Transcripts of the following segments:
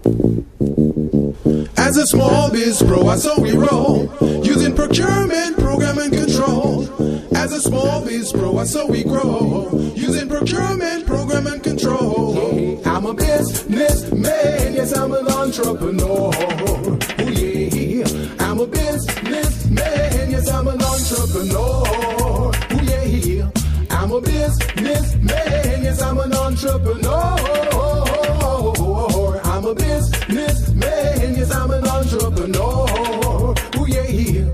As a small biz pro, I saw we roll, using procurement, program, and control. As a small biz pro, I saw we grow, using procurement, program, and control. I'm a businessman, yes, I'm an entrepreneur. Oh yeah, I'm a businessman, yes, I'm an entrepreneur. Oh yeah, I'm a businessman, yes, I'm an entrepreneur. I'm a businessman, yes, I'm an entrepreneur. Oh yeah.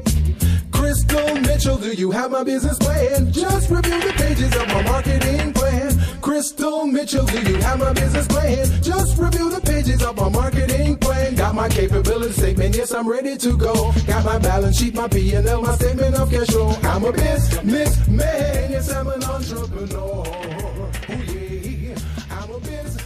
Crystal Mitchell, do you have my business plan? Just review the pages of my marketing plan. Crystal Mitchell, do you have my business plan? Just review the pages of my marketing plan. Got my capability statement, yes, I'm ready to go. Got my balance sheet, my P&L, my statement of cash flow. I'm a businessman, yes, I'm an entrepreneur. Oh yeah, I'm a businessman.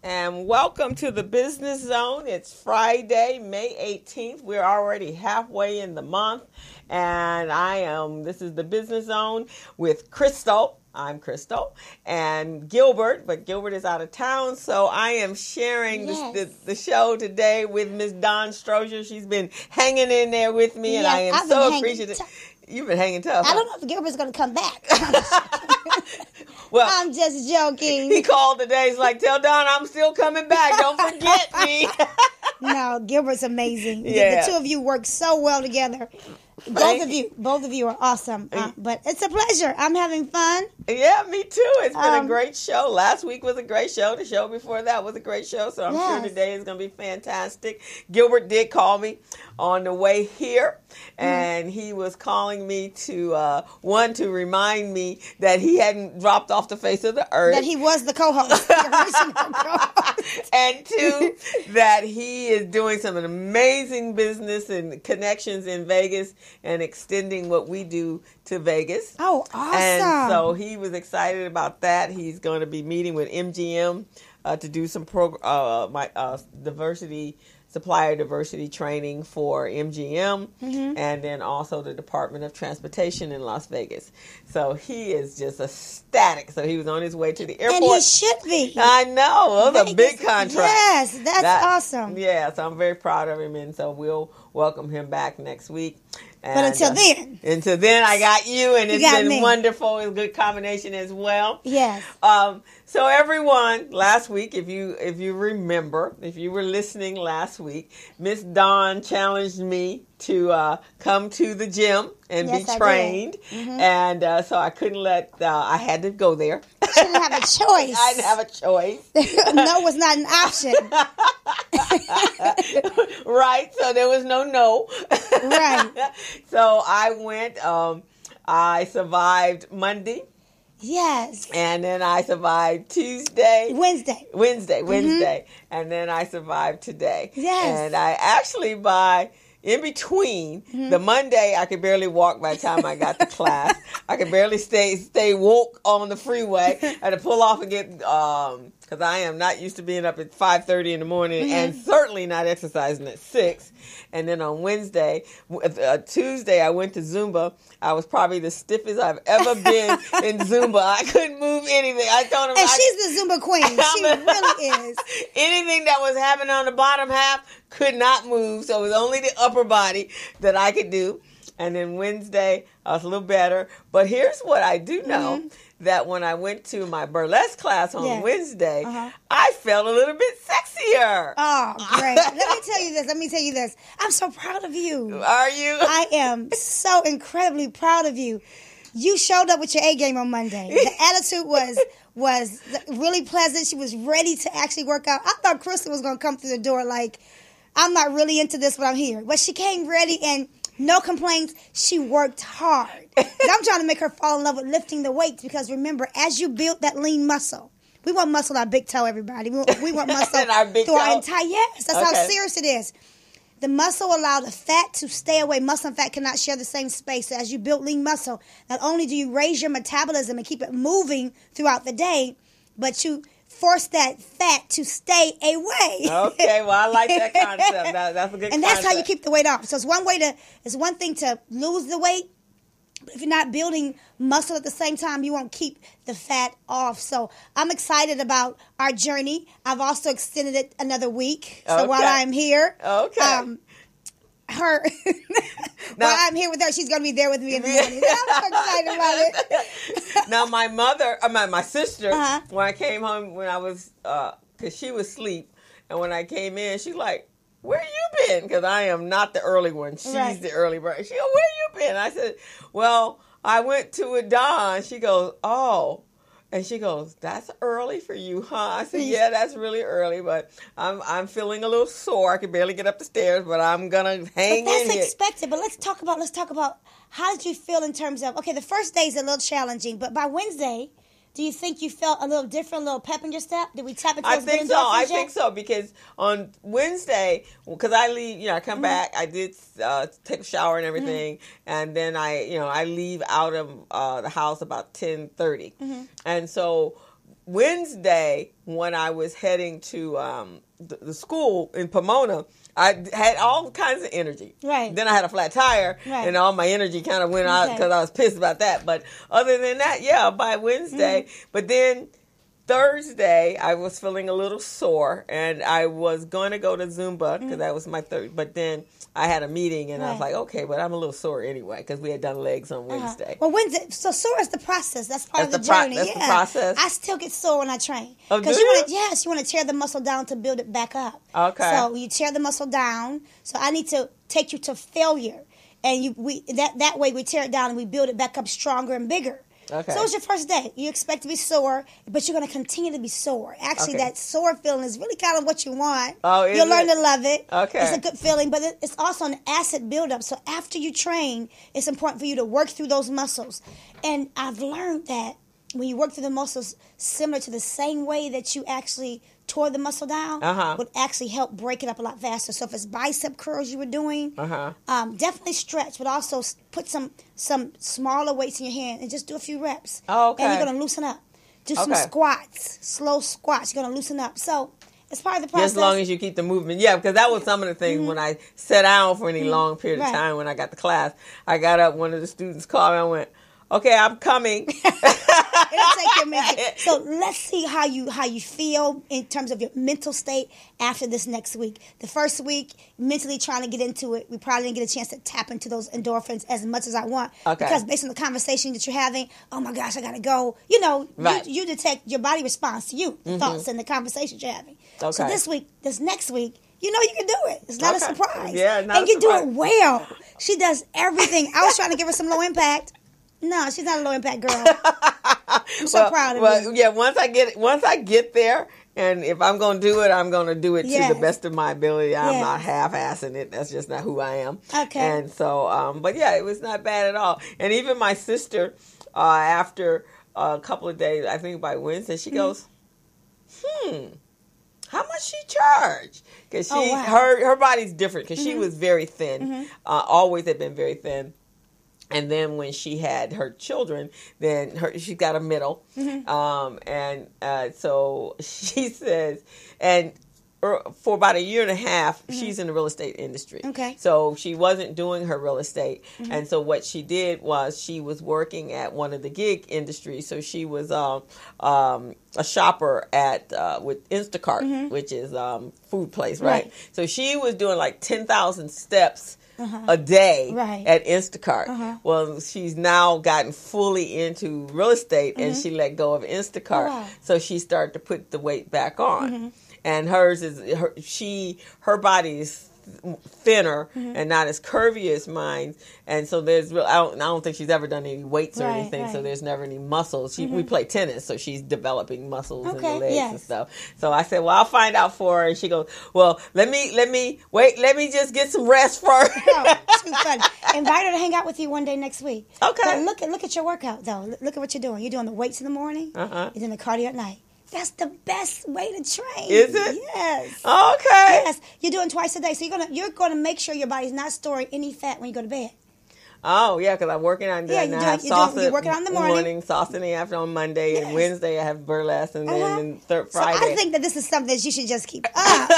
And welcome to the Business Zone. It's Friday, May 18th. We're already halfway in the month. And this is the Business Zone with Crystal. I'm Crystal. And Gilbert, but Gilbert is out of town. So I am sharing the show today with Miss Dawn Strozier. She's been hanging in there with me, and I am so appreciative. You've been hanging tough. I don't know if Gilbert's going to come back. Well, I'm just joking. He called today. He's like, tell Dawn I'm still coming back. Don't forget me. No, Gilbert's amazing. Yeah. The two of you work so well together. Both of you are awesome. But it's a pleasure. I'm having fun. Yeah, me too. It's been a great show. Last week was a great show. The show before that was a great show. So I'm sure today is going to be fantastic. Gilbert did call me on the way here. And he was calling me to remind me that he hadn't dropped off the face of the earth. That he was the co-host. The original co-host. And two, that he is doing some amazing business and connections in Vegas and extending what we do to Vegas. Oh, awesome. And so he was excited about that. He's going to be meeting with MGM to do some supplier diversity training for MGM, and then also the Department of Transportation in Las Vegas. So he is just ecstatic. So he was on his way to the airport. And he should be. I know. Those are big contracts. Yes, that's awesome. Yeah, so I'm very proud of him, and so we'll welcome him back next week. And, but until then, I got you, and it's been me. wonderful. It's a good combination as well. Yes. So everyone, last week, if you remember, if you were listening last week, Miss Dawn challenged me to come to the gym and be trained, and so I couldn't I had to go there. You didn't have a choice. I didn't have a choice. No was not an option. Right, so there was no. Right. So I went, I survived Monday. Yes. And then I survived Tuesday. Wednesday. And then I survived today. Yes. And I actually in between, the Monday, I could barely walk by the time I got to class. I could barely stay woke on the freeway. I had to pull off and get, because I am not used to being up at 5:30 in the morning and certainly not exercising at 6. And then on Tuesday, I went to Zumba. I was probably the stiffest I've ever been in Zumba. I couldn't move anything. I told him, and she's the Zumba queen. She really is. Anything that was happening on the bottom half could not move. So it was only the upper body that I could do. And then Wednesday, I was a little better. But here's what I do know. That when I went to my burlesque class on Wednesday, I felt a little bit sexier. Oh, great. Let me tell you this. I'm so proud of you. Are you? I am so incredibly proud of you. You showed up with your A game on Monday. The attitude was really pleasant. She was ready to actually work out. I thought Krista was going to come through the door like, I'm not really into this, but I'm here. But she came ready and no complaints. She worked hard. I'm trying to make her fall in love with lifting the weights because remember, as you build that lean muscle, we want muscle in our big toe, everybody. We want muscle in our big toe? Our entire, yes, that's how serious it is. The muscle allows the fat to stay away. Muscle and fat cannot share the same space. So as you build lean muscle, not only do you raise your metabolism and keep it moving throughout the day, but you force that fat to stay away. Okay, well, I like that concept. That's a good concept. And that's how you keep the weight off. So it's one thing to lose the weight, if you're not building muscle at the same time, you won't keep the fat off. So I'm excited about our journey. I've also extended it another week. So while I'm here, while I'm here with her, she's going to be there with me in the morning. I'm so excited about it. Now, my sister, when I came home, when I was, because she was asleep, and when I came in, she's like, where you been? Because I am not the early one. She's the early bird. She goes, where you been? I said, well, I went to a Dawn. She goes, oh. And she goes, that's early for you, huh? I said, yeah, that's really early, but I'm feeling a little sore. I can barely get up the stairs, but I'm going to hang in here. That's expected. But let's talk about how did you feel in terms of, okay, the first day is a little challenging, but by Wednesday, do you think you felt a little different, a little pep in your step? Did we tap into those good endorphins yet? I think so, because on Wednesday, because I leave, I come back, I did take a shower and everything, and then I leave out of the house about 10:30. And so Wednesday, when I was heading to the school in Pomona, I had all kinds of energy. Right. Then I had a flat tire, and all my energy kind of went out because I was pissed about that. But other than that, by Wednesday. But then Thursday, I was feeling a little sore, and I was going to go to Zumba because that was my third. But then I had a meeting, and I was like, okay, but I'm a little sore anyway because we had done legs on Wednesday. Well, Wednesday, so sore is the process. That's part of the journey. That's the process. I still get sore when I train. Oh, do you? You want to tear the muscle down to build it back up. Okay. So you tear the muscle down. So I need to take you to failure, and that way we tear it down and we build it back up stronger and bigger. Okay. So it's your first day. You expect to be sore, but you're going to continue to be sore. Actually, that sore feeling is really kind of what you want. Oh, You'll learn to love it. Okay. It's a good feeling, but it's also an acid buildup. So after you train, it's important for you to work through those muscles. And I've learned that when you work through the muscles, similar to the same way that you actually tore the muscle down, would actually help break it up a lot faster. So if it's bicep curls you were doing, definitely stretch, but also put some smaller weights in your hand and just do a few reps. Oh, okay. And you're going to loosen up. Do some squats, slow squats. You're going to loosen up. So it's part of the process. As long as you keep the movement. Yeah, because that was some of the things when I sat down for any long period of time when I got to class. I got up, one of the students called me, I went, okay, I'm coming. It'll take you a minute. So let's see how you feel in terms of your mental state after this next week. The first week, mentally trying to get into it, we probably didn't get a chance to tap into those endorphins as much as I want. Okay. Because based on the conversation that you're having, oh my gosh, I got to go. You detect your body response to you, the thoughts and the conversations you're having. Okay. So this next week, you can do it. It's not a surprise. Yeah, not and you do it well. She does everything. I was trying to give her some low impact. No, she's not a low impact girl. I'm so proud of you. Yeah, once I get there, and if I'm going to do it, I'm going to do it to the best of my ability. I'm not half-assing it. That's just not who I am. Okay. And so, but yeah, it was not bad at all. And even my sister, after a couple of days, I think by Wednesday, she goes, how much she charge? Because her body's different. Because she was very thin, always had been very thin. And then when she had her children, then she got a middle. So she says, and for about a year and a half, she's in the real estate industry. Okay. So she wasn't doing her real estate. And so what she did was she was working at one of the gig industries. So she was a shopper with Instacart, which is food place, right? So she was doing like 10,000 steps a day at Instacart. Well, she's now gotten fully into real estate, and she let go of Instacart. So she started to put the weight back on. And hers is her body is thinner and not as curvy as mine, and so there's I don't think she's ever done any weights or anything. So there's never any muscles. We play tennis, so she's developing muscles in the legs and stuff. So I said, well, I'll find out for her, and she goes, well, let me just get some rest first. Too funny. Invite her to hang out with you one day next week. Okay. But look at your workout though. Look at what you're doing. You're doing the weights in the morning. You're doing the cardio at night. That's the best way to train. Is it? Yes. Okay. Yes. You're doing twice a day. So you're gonna make sure your body's not storing any fat when you go to bed. Oh, yeah, because I'm working on that. You're working on the morning. Sauce in the afternoon on Monday, and Wednesday I have burlesque, and then Friday. So I think that this is something that you should just keep up.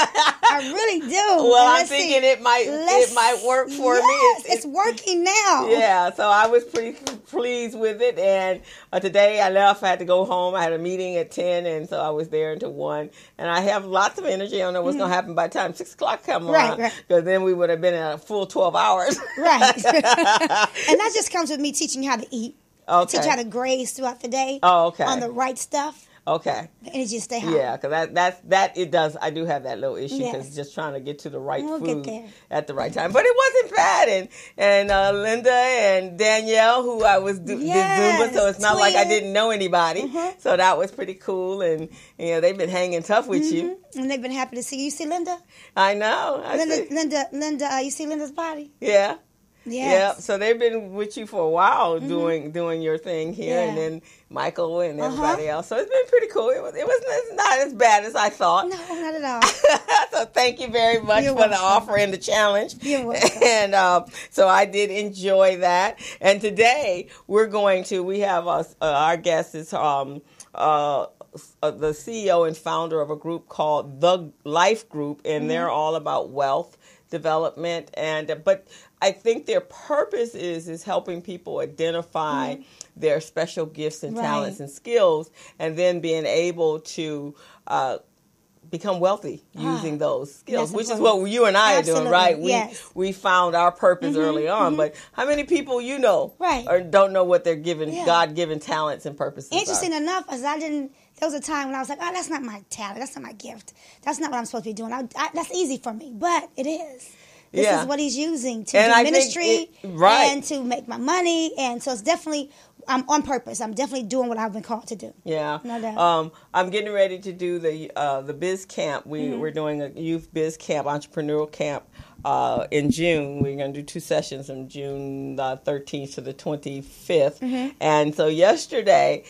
I really do. Well, I'm thinking it might work for me. It's working now. Yeah, so I was pretty pleased with it. And today I left. I had to go home. I had a meeting at 10, and so I was there until 1. And I have lots of energy. I don't know what's going to happen by the time 6 o'clock comes around. Right. Because then we would have been at a full 12 hours. Right. And that just comes with me teaching you how to eat. Okay. Teach you how to graze throughout the day. Oh, okay. On the right stuff. Okay. The energy to stay high. Yeah, because that it does. I do have that little issue because just trying to get to the right food at the right time. But it wasn't bad. And Linda and Danielle, who I was did Zumba, so it's not like I didn't know anybody. Mm-hmm. So that was pretty cool. And they've been hanging tough with you. And they've been happy to see you. You see Linda? I know. Linda. You see Linda's body? Yeah. Yes. Yeah, so they've been with you for a while doing your thing here, and then Michael and everybody else. So it's been pretty cool. It's not as bad as I thought. No, not at all. So thank you very much for the offer and the challenge. You're welcome. And so I did enjoy that. And today we have our guest is the CEO and founder of a group called The Life Group, and they're all about wealth development, but I think their purpose is helping people identify their special gifts and talents and skills, and then being able to become wealthy using those skills, which is what you and I are doing, right? We found our purpose early on, but how many people or don't know what their God-given talents and purposes Interesting are? enough, as there was a time when I was like, oh, that's not my talent. That's not my gift. That's not what I'm supposed to be doing. That's easy for me. But it is. This is what he's using to do ministry and to make my money. And so it's definitely, I'm on purpose. I'm definitely doing what I've been called to do. Yeah. No doubt. I'm getting ready to do the biz camp. We're doing a youth biz camp, entrepreneurial camp in June. We're going to do 2 sessions from June 13th to the 25th. And so yesterday,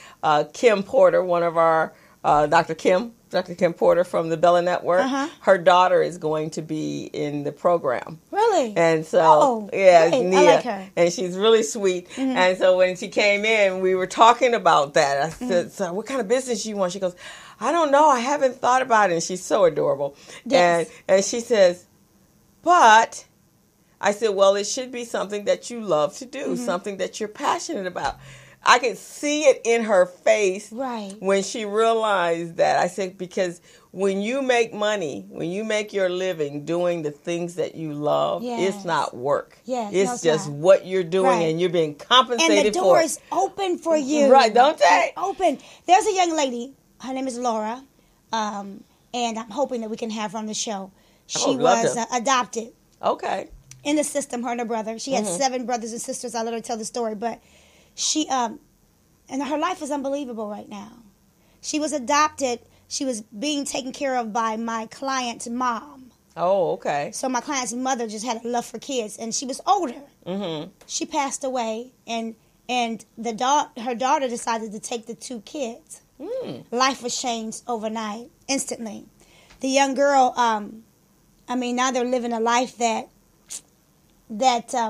Kim Porter, one of our, Dr. Kim Porter from the Bella Network, her daughter is going to be in the program. Really? And so, Nia. I like her. And she's really sweet. And so when she came in, we were talking about that. I said, so what kind of business you want? She goes, I don't know. I haven't thought about it. And she's so adorable. Yes. And she says, but I said, well, it should be something that you love to do, something that you're passionate about. I could see it in her face when she realized that. I said, because when you make money, when you make your living doing the things that you love, it's not work. It's just what you're doing and you're being compensated for. And the door is open for you. Right, don't they? It's open. There's a young lady. Her name is Laura. And I'm hoping that we can have her on the show. She was adopted. Okay. In the system, her and her brother. She had 7 brothers and sisters. I'll let her tell the story. But she, and her life is unbelievable right now. She was adopted. She was being taken care of by my client's mom. Oh, okay. So my client's mother just had a love for kids, and she was older. She passed away, and her daughter decided to take the 2 kids. Life was changed overnight, instantly. The young girl, now they're living a life that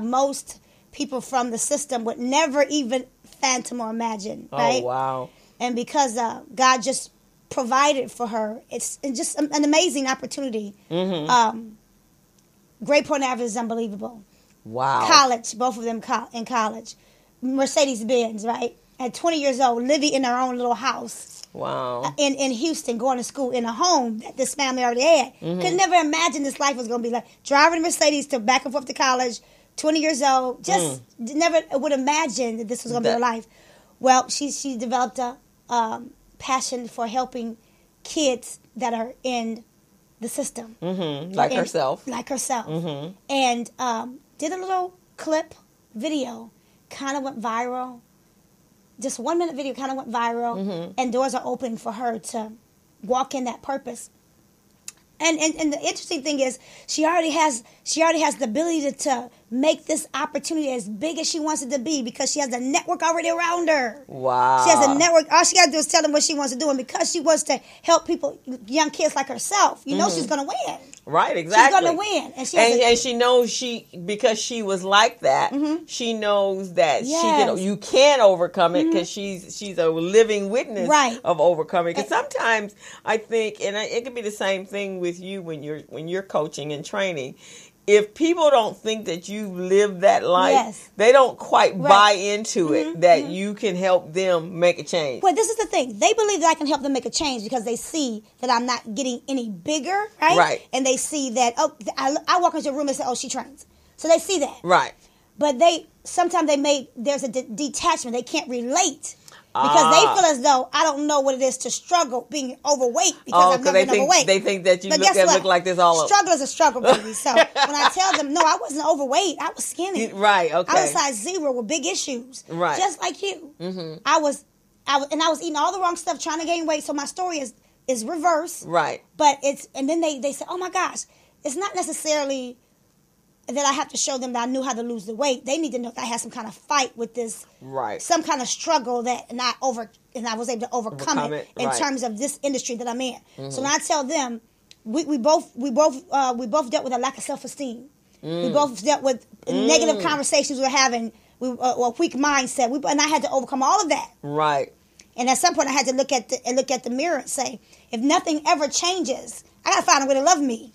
most people from the system would never even phantom or imagine, right? Oh, wow. And because God just provided for her, it's just an amazing opportunity. Grade point average is unbelievable. Wow. College, both of them in college. Mercedes-Benz, right? At 20 years old, living in her own little house. Wow. In Houston, going to school in a home that this family already had. Could never imagine this life was going to be like driving a Mercedes to back and forth to college, 20 years old. Just never would imagine that this was going to be her life. Well, she developed a passion for helping kids that are in the system. Like herself. Like herself. And did a little clip video. Kind of went viral. Just 1-minute video kind of went viral, and doors are open for her to walk in that purpose. And the interesting thing is, she already has the ability to make this opportunity as big as she wants it to be because she has a network already around her. Wow. She has a network. All she got to do is tell them what she wants to do. And because she wants to help people, young kids like herself, you know she's going to win. Right, exactly. She's going to win. And she knows because she was like that, she knows that you can overcome it because she's a living witness of overcoming. Because sometimes I think, and it could be the same thing with you when you're coaching and training. If people don't think that you live that life, they don't quite buy into it that you can help them make a change. Well, this is the thing. They believe that I can help them make a change because they see that I'm not getting any bigger, right? Right. And they see that, I walk into a room and say, she trains. So they see that. Right. But sometimes there's a detachment. They can't relate. Because they feel as though I don't know what it is to struggle being overweight because I've never been overweight. They think that you look like this all over. Struggle is a struggle, baby. So when I tell them, no, I wasn't overweight. I was skinny. Right, okay. I was size 0 with big issues. Right. Just like you. Mm-hmm. I was eating all the wrong stuff trying to gain weight. So my story is reverse. Right. But and then they say, oh my gosh, it's not necessarily that I have to show them that I knew how to lose the weight. They need to know that I had some kind of fight with this, some kind of struggle and I was able to overcome it in terms of this industry that I'm in. Mm-hmm. So when I tell them, we both dealt with a lack of self-esteem. We both dealt with negative conversations we were having, a weak mindset. And I had to overcome all of that. Right. And at some point, I had to look at the mirror and say, if nothing ever changes, I got to find a way to love me.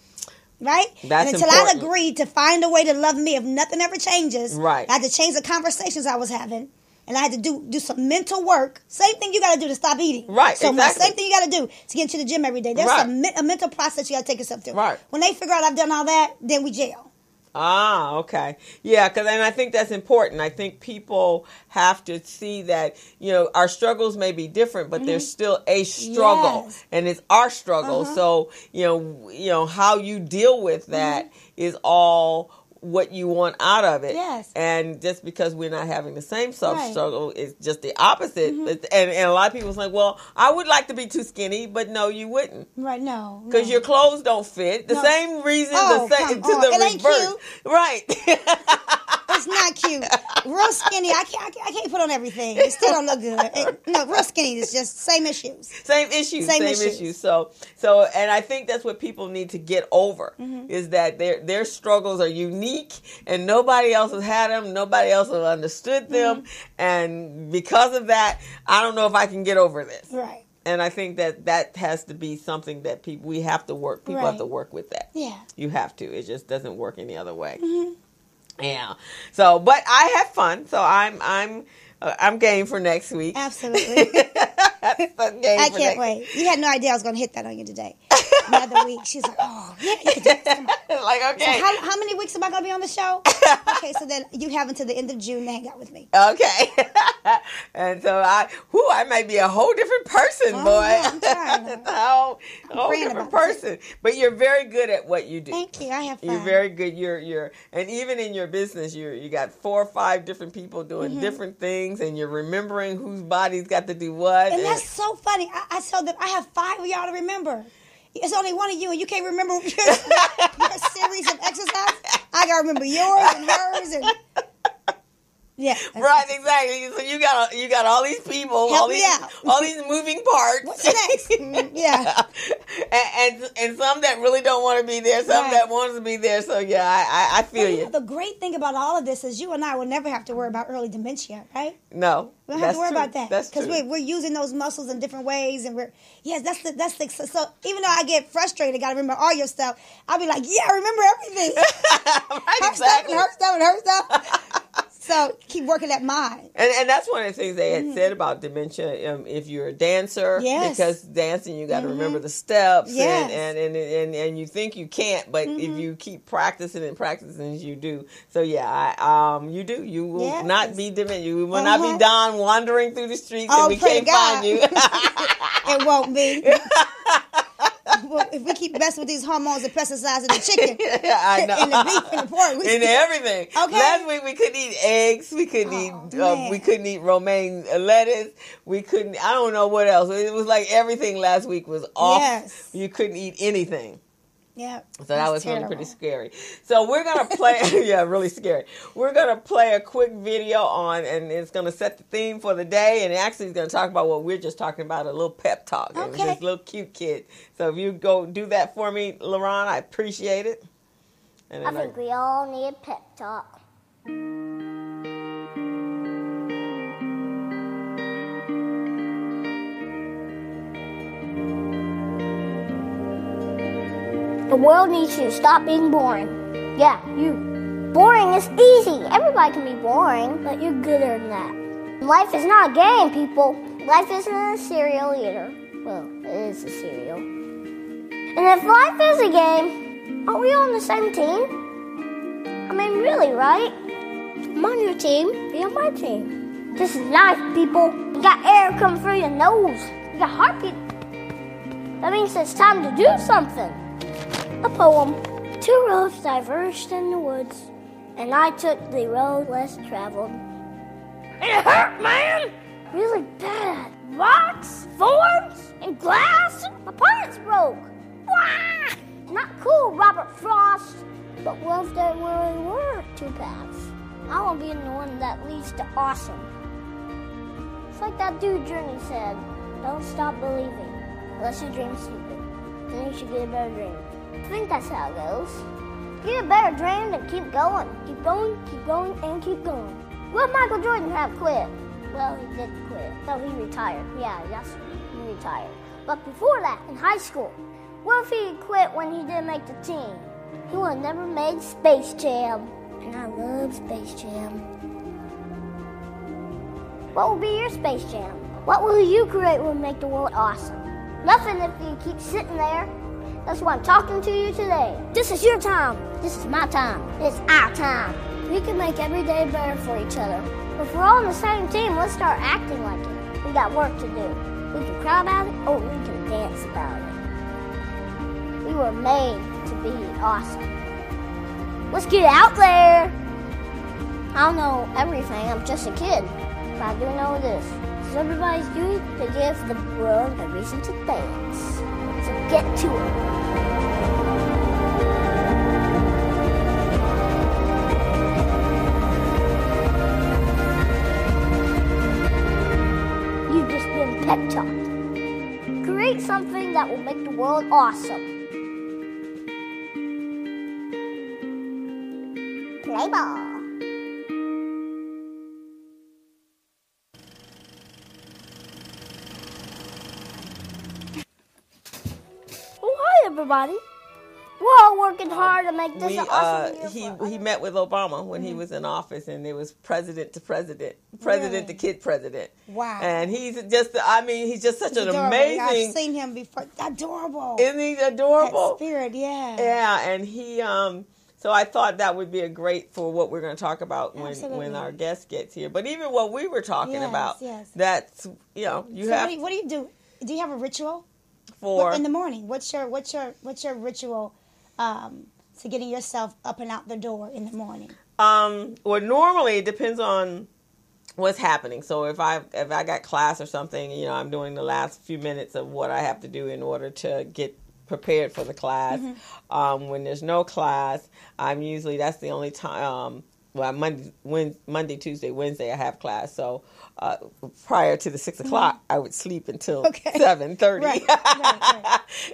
Right? That's and until important. I agreed to find a way to love me, if nothing ever changes, I had to change the conversations I was having. And I had to do some mental work. Same thing you got to do to stop eating. Right, so exactly. Same thing you got to do to get into the gym every day. There's a mental process you got to take yourself through. Right. When they figure out I've done all that, then we jail. Ah, okay. Yeah, and I think that's important. I think people have to see that, our struggles may be different, but there's still a struggle, and it's our struggle. So, how you deal with that is all what you want out of it. Yes. And just because we're not having the same struggle, it's just the opposite. And a lot of people say, well, I would like to be too skinny, but no, you wouldn't. Right, no. Because your clothes don't fit. The same reason to the reverse. Cute. Right. It's not cute. Real skinny, I can't put on everything. It still don't look good. No, real skinny is just same issues. Same issues. So, and I think that's what people need to get over is that their struggles are unique and nobody else has had them. Nobody else has understood them. And because of that, I don't know if I can get over this. Right. And I think that has to be something that we have to work. People have to work with that. Yeah. You have to. It just doesn't work any other way. Yeah. So, but I have fun. So I'm game for next week. Absolutely. I can't wait. You had no idea I was going to hit that on you today. The other week, she's like, "Oh, yeah, you can do it." Come on. Like, okay. So how many weeks am I going to be on the show? Okay, so then you have until the end of June to hang out with me. Okay. And so I might be a whole different person, boy. Yeah, I'm trying. a whole different person. But you're very good at what you do. Thank you. I have fun. You're very good. You're and even in your business, you got 4 or 5 different people doing different things, and you're remembering whose body's got to do what. And that's so funny. I told them I have 5 of y'all to remember. It's only one of you, and you can't remember your series of exercises. I gotta remember yours and hers, and right, exactly. So you got all these people, all these moving parts. What's next? and some that really don't want to be there, some that want to be there. So I feel you. The great thing about all of this is you and I will never have to worry about early dementia, right? No. We don't have to worry about that. That's true. Because we're using those muscles in different ways, and so even though I get frustrated, got to remember all your stuff, I'll be like, I remember everything. Right, exactly. Her stuff. So keep working that mind. And that's one of the things they had said about dementia. If you're a dancer, because dancing, you got to remember the steps, and you think you can't, but if you keep practicing as you do. So you do. You will not be dementia. You will not be Don wandering through the streets and we can't find you. It won't be. Well, if we keep messing with these hormones and pesticides in the chicken, I know, in the beef and the pork, in everything. Okay. Last week we couldn't eat eggs. We couldn't eat romaine lettuce. We couldn't. I don't know what else. It was like everything last week was off. Yes. You couldn't eat anything. Yeah. So that was terrible. really pretty scary. So we're going to play, yeah, really scary. We're going to play a quick video and it's going to set the theme for the day. And actually, it's going to talk about what we're just talking about, a little pep talk. Okay. It was this little cute kid. So if you go do that for me, LaRon, I appreciate it. And I think we all need a pep talk. The world needs you to stop being boring. Yeah, you. Boring is easy. Everybody can be boring, but you're gooder than that. Life is not a game, people. Life isn't a cereal either. Well, it is a cereal. And if life is a game, aren't we on the same team? I mean, really, right? I'm on your team. Be on my team. This is life, people. You got air coming through your nose. You got heartbeat. That means it's time to do something. A poem. 2 roads diverged in the woods, and I took the road less traveled. It hurt, man! Really bad. Rocks, thorns, and glass. My pants broke. Wah! Not cool, Robert Frost. But what if there really were 2 paths? I want to be the one that leads to awesome. It's like that dude Journey said, don't stop believing unless your dream's stupid. Then you should get a better dream. I think that's how it goes. Get a better dream and keep going. Keep going, and keep going. Will Michael Jordan have quit? Well, he did quit. No, he retired. Yeah, yes, he retired. But before that, in high school, what if he quit when he didn't make the team? He would have never made Space Jam. And I love Space Jam. What will be your Space Jam? What will you create will make the world awesome? Nothing if you keep sitting there. That's why I'm talking to you today. This is your time. This is my time. It's our time. We can make every day better for each other. If we're all on the same team, let's start acting like it. We got work to do. We can cry about it, or we can dance about it. We were made to be awesome. Let's get out there. I don't know everything. I'm just a kid. But I do know this. It's everybody's duty to give the world a reason to dance. So get to it. You've just been pep talked. Create something that will make the world awesome. Play ball. Everybody, we're all working hard to make this an awesome year. He met with Obama when he was in office, and it was president to president, president to kid president. Wow! And he's just, he's just such an adorable. amazing. I've seen him before. Adorable. Isn't he adorable? That spirit, yeah. Yeah, and he. So I thought that would be a great for what we're going to talk about when our guest gets here. But even what we were talking about, that's you have. What do you do? Do you have a ritual? In the morning, what's your ritual to getting yourself up and out the door in the morning? Well, normally it depends on what's happening. So if I got class or something, I'm doing the last few minutes of what I have to do in order to get prepared for the class. Mm-hmm. When there's no class, that's the only time. Monday, Tuesday, Wednesday, I have class. So prior to the 6 o'clock, I would sleep until 7:30. Right.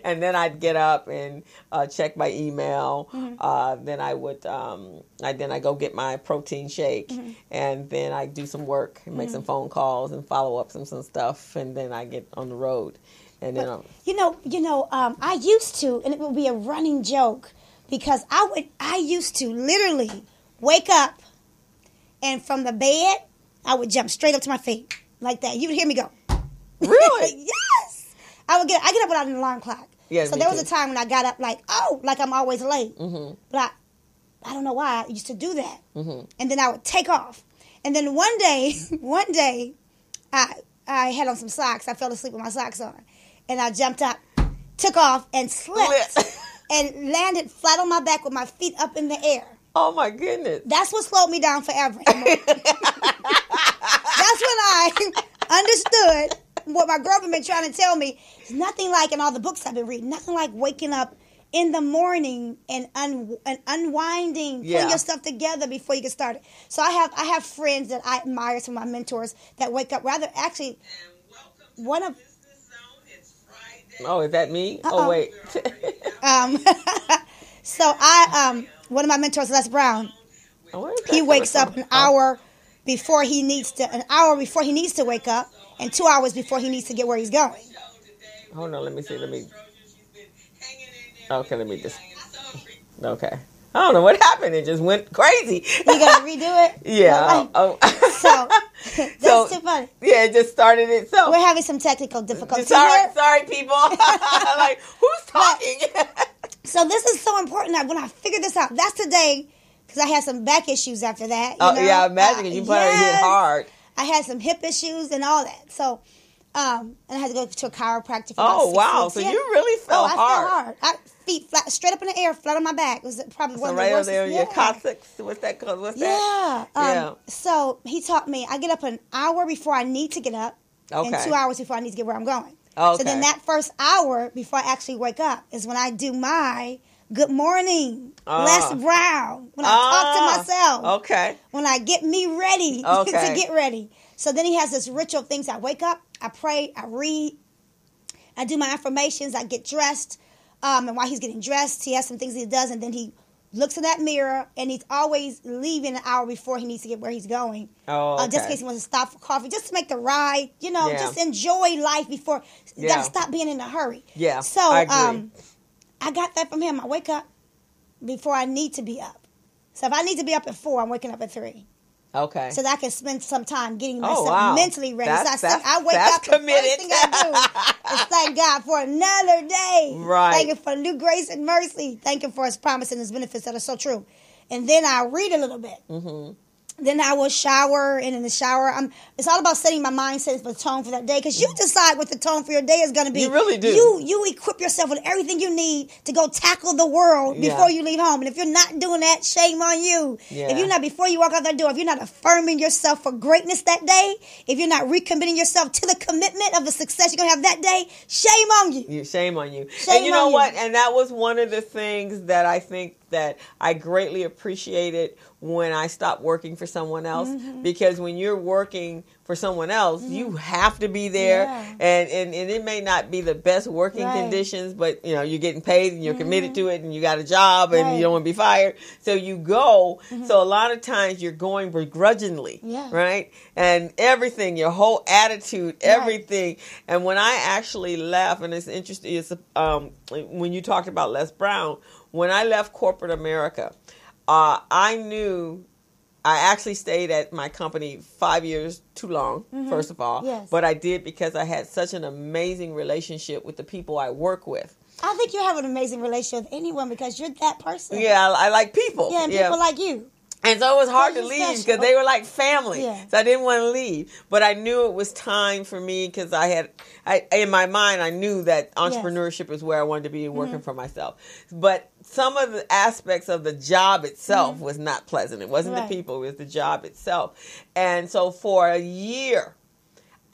And then I'd get up and check my email. Mm-hmm. Then I would, I go get my protein shake, mm-hmm. and then I do some work and make some phone calls and follow up some stuff, and then I get on the road. And then I used to, and it would be a running joke because I used to literally wake up, and from the bed, I would jump straight up to my feet like that. You would hear me go. Really? Yes. I get up without an alarm clock. Yeah, so there was a time when I got up like I'm always late. Mm-hmm. But I don't know why I used to do that. Mm-hmm. And then I would take off. And then one day, I had on some socks. I fell asleep with my socks on, and I jumped up, took off, and slept, and landed flat on my back with my feet up in the air. Oh, my goodness. That's what slowed me down forever. That's when I understood what my girlfriend been trying to tell me. It's nothing like, in all the books I've been reading, nothing like waking up in the morning and unwinding, putting yourself together before you get started. So I have friends that I admire, some of my mentors that wake up rather actually. One of Oh, is that me? Oh, wait. So one of my mentors, Les Brown, he wakes up an hour before he needs to wake up, and 2 hours before he needs to get where he's going. Hold on, let me see. Okay, let me just. Okay. I don't know what happened. It just went crazy. You gotta redo it? Yeah. So that's too funny. Yeah, it just started itself. We're having some technical difficulties. Sorry, people. Like, who's talking? So this is so important. When I figured this out, that's today, because I had some back issues after that. Yeah, I imagine, because you probably hit hard. I had some hip issues and all that. So, and I had to go to a chiropractor for about 6 wow. weeks. So you really fell hard. I fell hard. Feet flat, straight up in the air, flat on my back. It was probably one of the worst. Right your coccyx. What's that called? What's that? Yeah. So he taught me, I get up an hour before I need to get up, and 2 hours before I need to get where I'm going. Okay. So then that first hour before I actually wake up is when I do my good morning, Les Brown. When I talk to myself. Okay. When I get me ready to get ready. So then he has this ritual things. I wake up, I pray, I read, I do my affirmations, I get dressed. And while he's getting dressed, he has some things he does, and then he looks in that mirror, and he's always leaving an hour before he needs to get where he's going. Just in case he wants to stop for coffee, just to make the ride, just enjoy life before. You got to stop being in a hurry. Yeah, so I agree. I got that from him. I wake up before I need to be up. So if I need to be up at 4, I'm waking up at 3. Okay. So that I can spend some time getting myself mentally ready. I wake that's up, committed. The first thing I do is thank God for another day. Right. Thank Him for new grace and mercy. Thank Him for His promise and His benefits that are so true. And then I read a little bit. Mm-hmm. Then I will shower, and in the shower, it's all about setting my mindset for the tone for that day, because you decide what the tone for your day is going to be. You really do. You equip yourself with everything you need to go tackle the world before you leave home. And if you're not doing that, shame on you. Yeah. If you're not, before you walk out that door, if you're not affirming yourself for greatness that day, if you're not recommitting yourself to the commitment of the success you're going to have that day, shame on you. Shame on you. Shame and you know on what? You. And that was one of the things that I think that I greatly appreciated when I stopped working for someone else, because when you're working for someone else, you have to be there, and it may not be the best working conditions, but you're getting paid and you're committed to it, and you got a job and you don't want to be fired, so you go. So a lot of times you're going begrudgingly, right? And everything, your whole attitude, everything. And when I actually left, and it's interesting, when you talked about Les Brown, when I left corporate America, I knew I actually stayed at my company 5 years too long, first of all. Yes. But I did because I had such an amazing relationship with the people I work with. I think you have an amazing relationship with anyone because you're that person. Yeah, I like people. Yeah, and people like you. And so it was hard to leave because they were like family. Yeah. So I didn't want to leave. But I knew it was time for me because in my mind, I knew that entrepreneurship is where I wanted to be working for myself. But some of the aspects of the job itself was not pleasant. It wasn't the people, it was the job itself. And so for a year,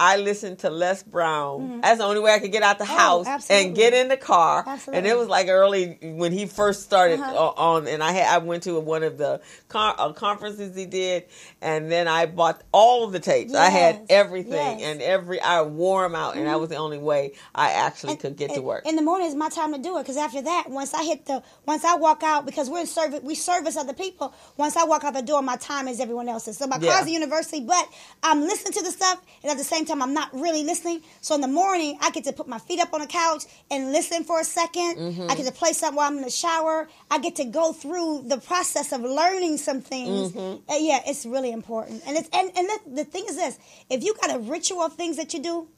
I listened to Les Brown. That's the only way I could get out the house and get in the car. Absolutely. And it was like early when he first started on. And I went to one of the conferences he did, and then I bought all of the tapes. I had everything, and I wore them out, and that was the only way I actually could get to work. In the morning is my time to do it, because after that, once I walk out, because we service other people. Once I walk out the door, my time is everyone else's. So my car's a university, but I'm listening to the stuff, and at the same time, I'm not really listening. So in the morning, I get to put my feet up on the couch and listen for a second. I get to play something while I'm in the shower. I get to go through the process of learning some things. It's really important. And the thing is this: if you got a ritual of things that you do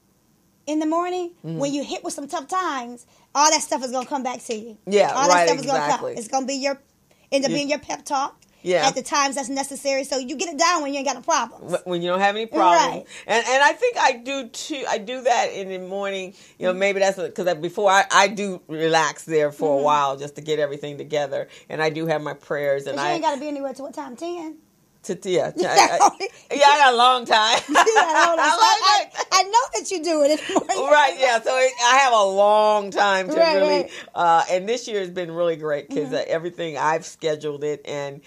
in the morning, when you hit with some tough times, all that stuff is gonna come back to you. Yeah, all that stuff is gonna come. It's gonna be being your pep talk. Yeah. At the times that's necessary, so you get it down when you ain't got no problems. When you don't have any problems, right. And I think I do too. I do that in the morning. Maybe that's because before I do relax there for a while just to get everything together, and I do have my prayers. And you ain't got to be anywhere to what time? 10. I got a long time. I know let you do it in the morning. Right, yeah. So I have a long time to really, right. and this year has been really great because everything I've scheduled it, and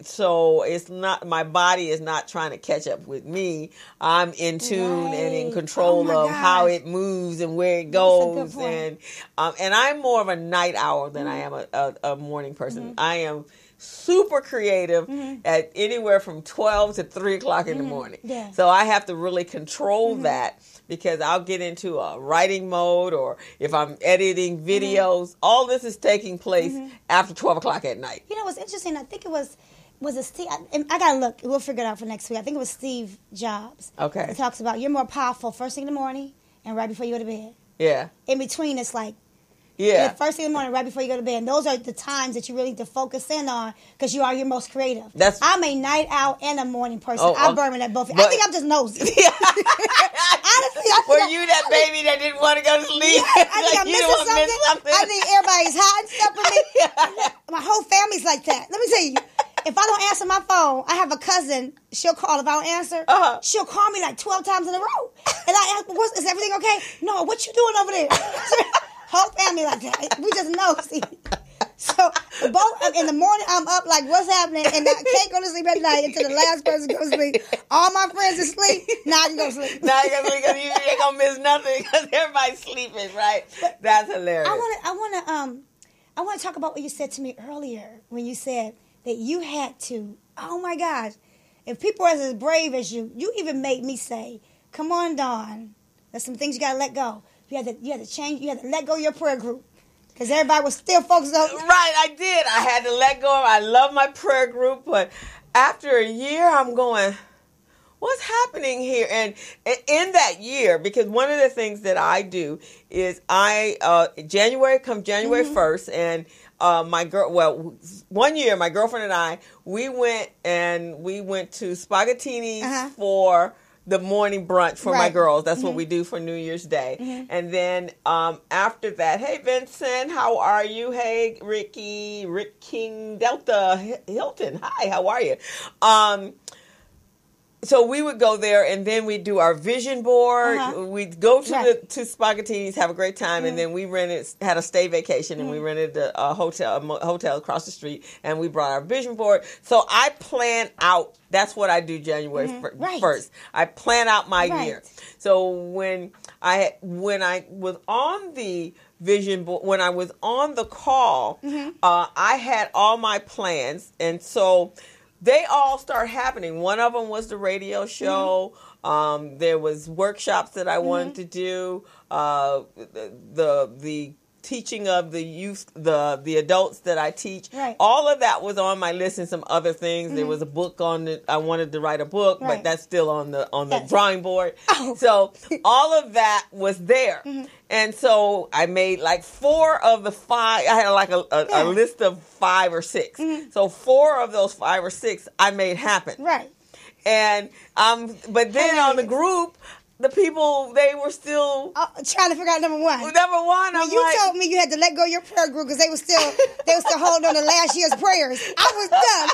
so it's not, my body is not trying to catch up with me. I'm in tune and in control of how it moves and where it goes, and I'm more of a night owl than I am a morning person. I am super creative at anywhere from 12 to 3 o'clock in the morning. Yeah. So I have to really control that, because I'll get into a writing mode, or if I'm editing videos, all this is taking place after 12 o'clock at night. You know what's interesting? I think it was it Steve? I got to look. We'll figure it out for next week. I think it was Steve Jobs. Okay. It talks about you're more powerful first thing in the morning and right before you go to bed. Yeah. In between, it's like, yeah, first thing in the morning, right before you go to bed. And those are the times that you really need to focus in on, because you are your most creative. I'm a night owl and a morning person. I burn at both. I think I'm just nosy. Honestly, were you that baby that didn't want to go to sleep? I think I'm missing something. I think everybody's hiding stuff from me. My whole family's like that. Let me tell you. If I don't answer my phone, I have a cousin. She'll call if I don't answer. She'll call me like 12 times in a row. And I ask, is everything okay? No, what you doing over there? Whole family like that. We just know. See? So both in the morning, I'm up like, what's happening? And I can't go to sleep at night until the last person goes to sleep. All my friends are asleep. Now I can go to sleep. Now you can go to sleep, because you ain't gonna miss nothing, because everybody's sleeping, right? That's hilarious. I want to talk about what you said to me earlier when you said that you had to. Oh my gosh! If people are as brave as you even made me say, "Come on, Dawn. There's some things you gotta let go. You had to change. You had to let go of your prayer group." Because everybody was still focused on... Right, I did. I had to let go. I love my prayer group, but after a year, I'm going, what's happening here? And in that year, because one of the things that I do is January 1st, and one year, my girlfriend and I, we went to Spaghettini's for the morning brunch for my girls. That's what we do for New Year's Day. And then after that, hey, Vincent, how are you? Hey, Rick King Delta Hilton. Hi, how are you? So we would go there, and then we'd do our vision board. We'd go to Spaghettini's, have a great time, and then we had a stay vacation, and we rented a hotel across the street, and we brought our vision board. So I plan out. That's what I do January 1st. I plan out my year. So when I was on the vision board, when I was on the call, I had all my plans, and so they all start happening. One of them was the radio show. There was workshops that I wanted to do. The teaching of the youth, the adults that I teach. Right. All of that was on my list, and some other things. There was a book on it. I wanted to write a book, but that's still on the drawing board. So all of that was there. And so I made like 4 of the 5. I had like a list of 5 or 6. So 4 of those 5 or 6 I made happen. Right. And but then on the group, the people, they were still trying to figure out number one. When you told me you had to let go of your prayer group because they were still holding on to last year's prayers. I was done.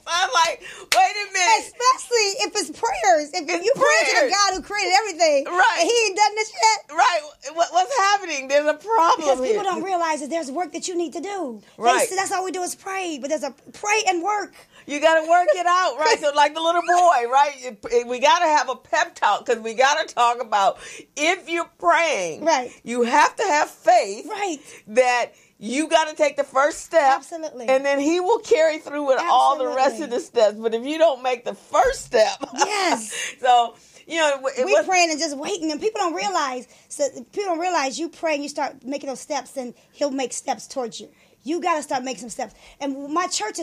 I'm like, wait a minute. Especially if it's prayers. If you pray to the God who created everything, right? And He ain't done this yet, right? What's happening? There's a problem because people don't realize that there's work that you need to do. Right. That's all we do is pray, but there's a pray and work. You got to work it out, right? So like the little boy, right? We got to have a pep talk, because we got to talk about, if you're praying, right, you have to have faith, right, that you got to take the first step. Absolutely. And then He will carry through with all the rest of the steps. But if you don't make the first step. Yes. So, you know. We're praying and just waiting. And people don't realize. So people don't realize you pray and you start making those steps, and He'll make steps towards you. You got to start making some steps. And my church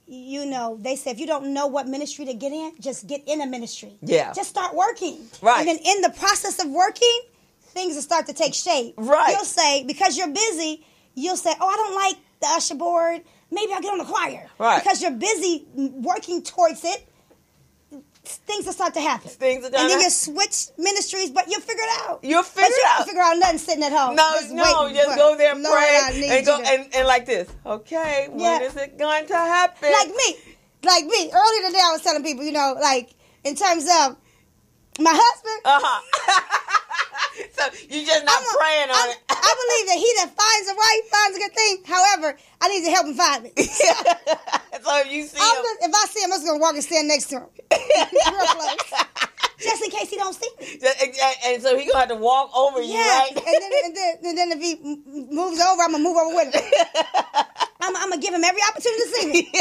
you know, they say if you don't know what ministry to get in, just get in a ministry. Yeah. Just start working. Right. And then in the process of working, things will start to take shape. Right. You'll say, because you're busy, you'll say, oh, I don't like the usher board. Maybe I'll get on the choir. Right. Because you're busy working towards it, things will start to happen. And then you switch ministries, but you'll figure it out. You'll figure it out. Figure out nothing sitting at home. Just go there and pray and go and like this. Okay, when is it going to happen? Like me. Earlier today, I was telling people, you know, like in terms of my husband. So you just not praying on it. I believe that he that finds a wife finds a good thing. However, I need to help him find it. So if you see him, if I see him, I'm just gonna walk and stand next to him, real close, just in case he don't see me. And so he gonna have to walk over you, right? and then if he moves over, I'm gonna move over with him. I'm gonna give him every opportunity to see me.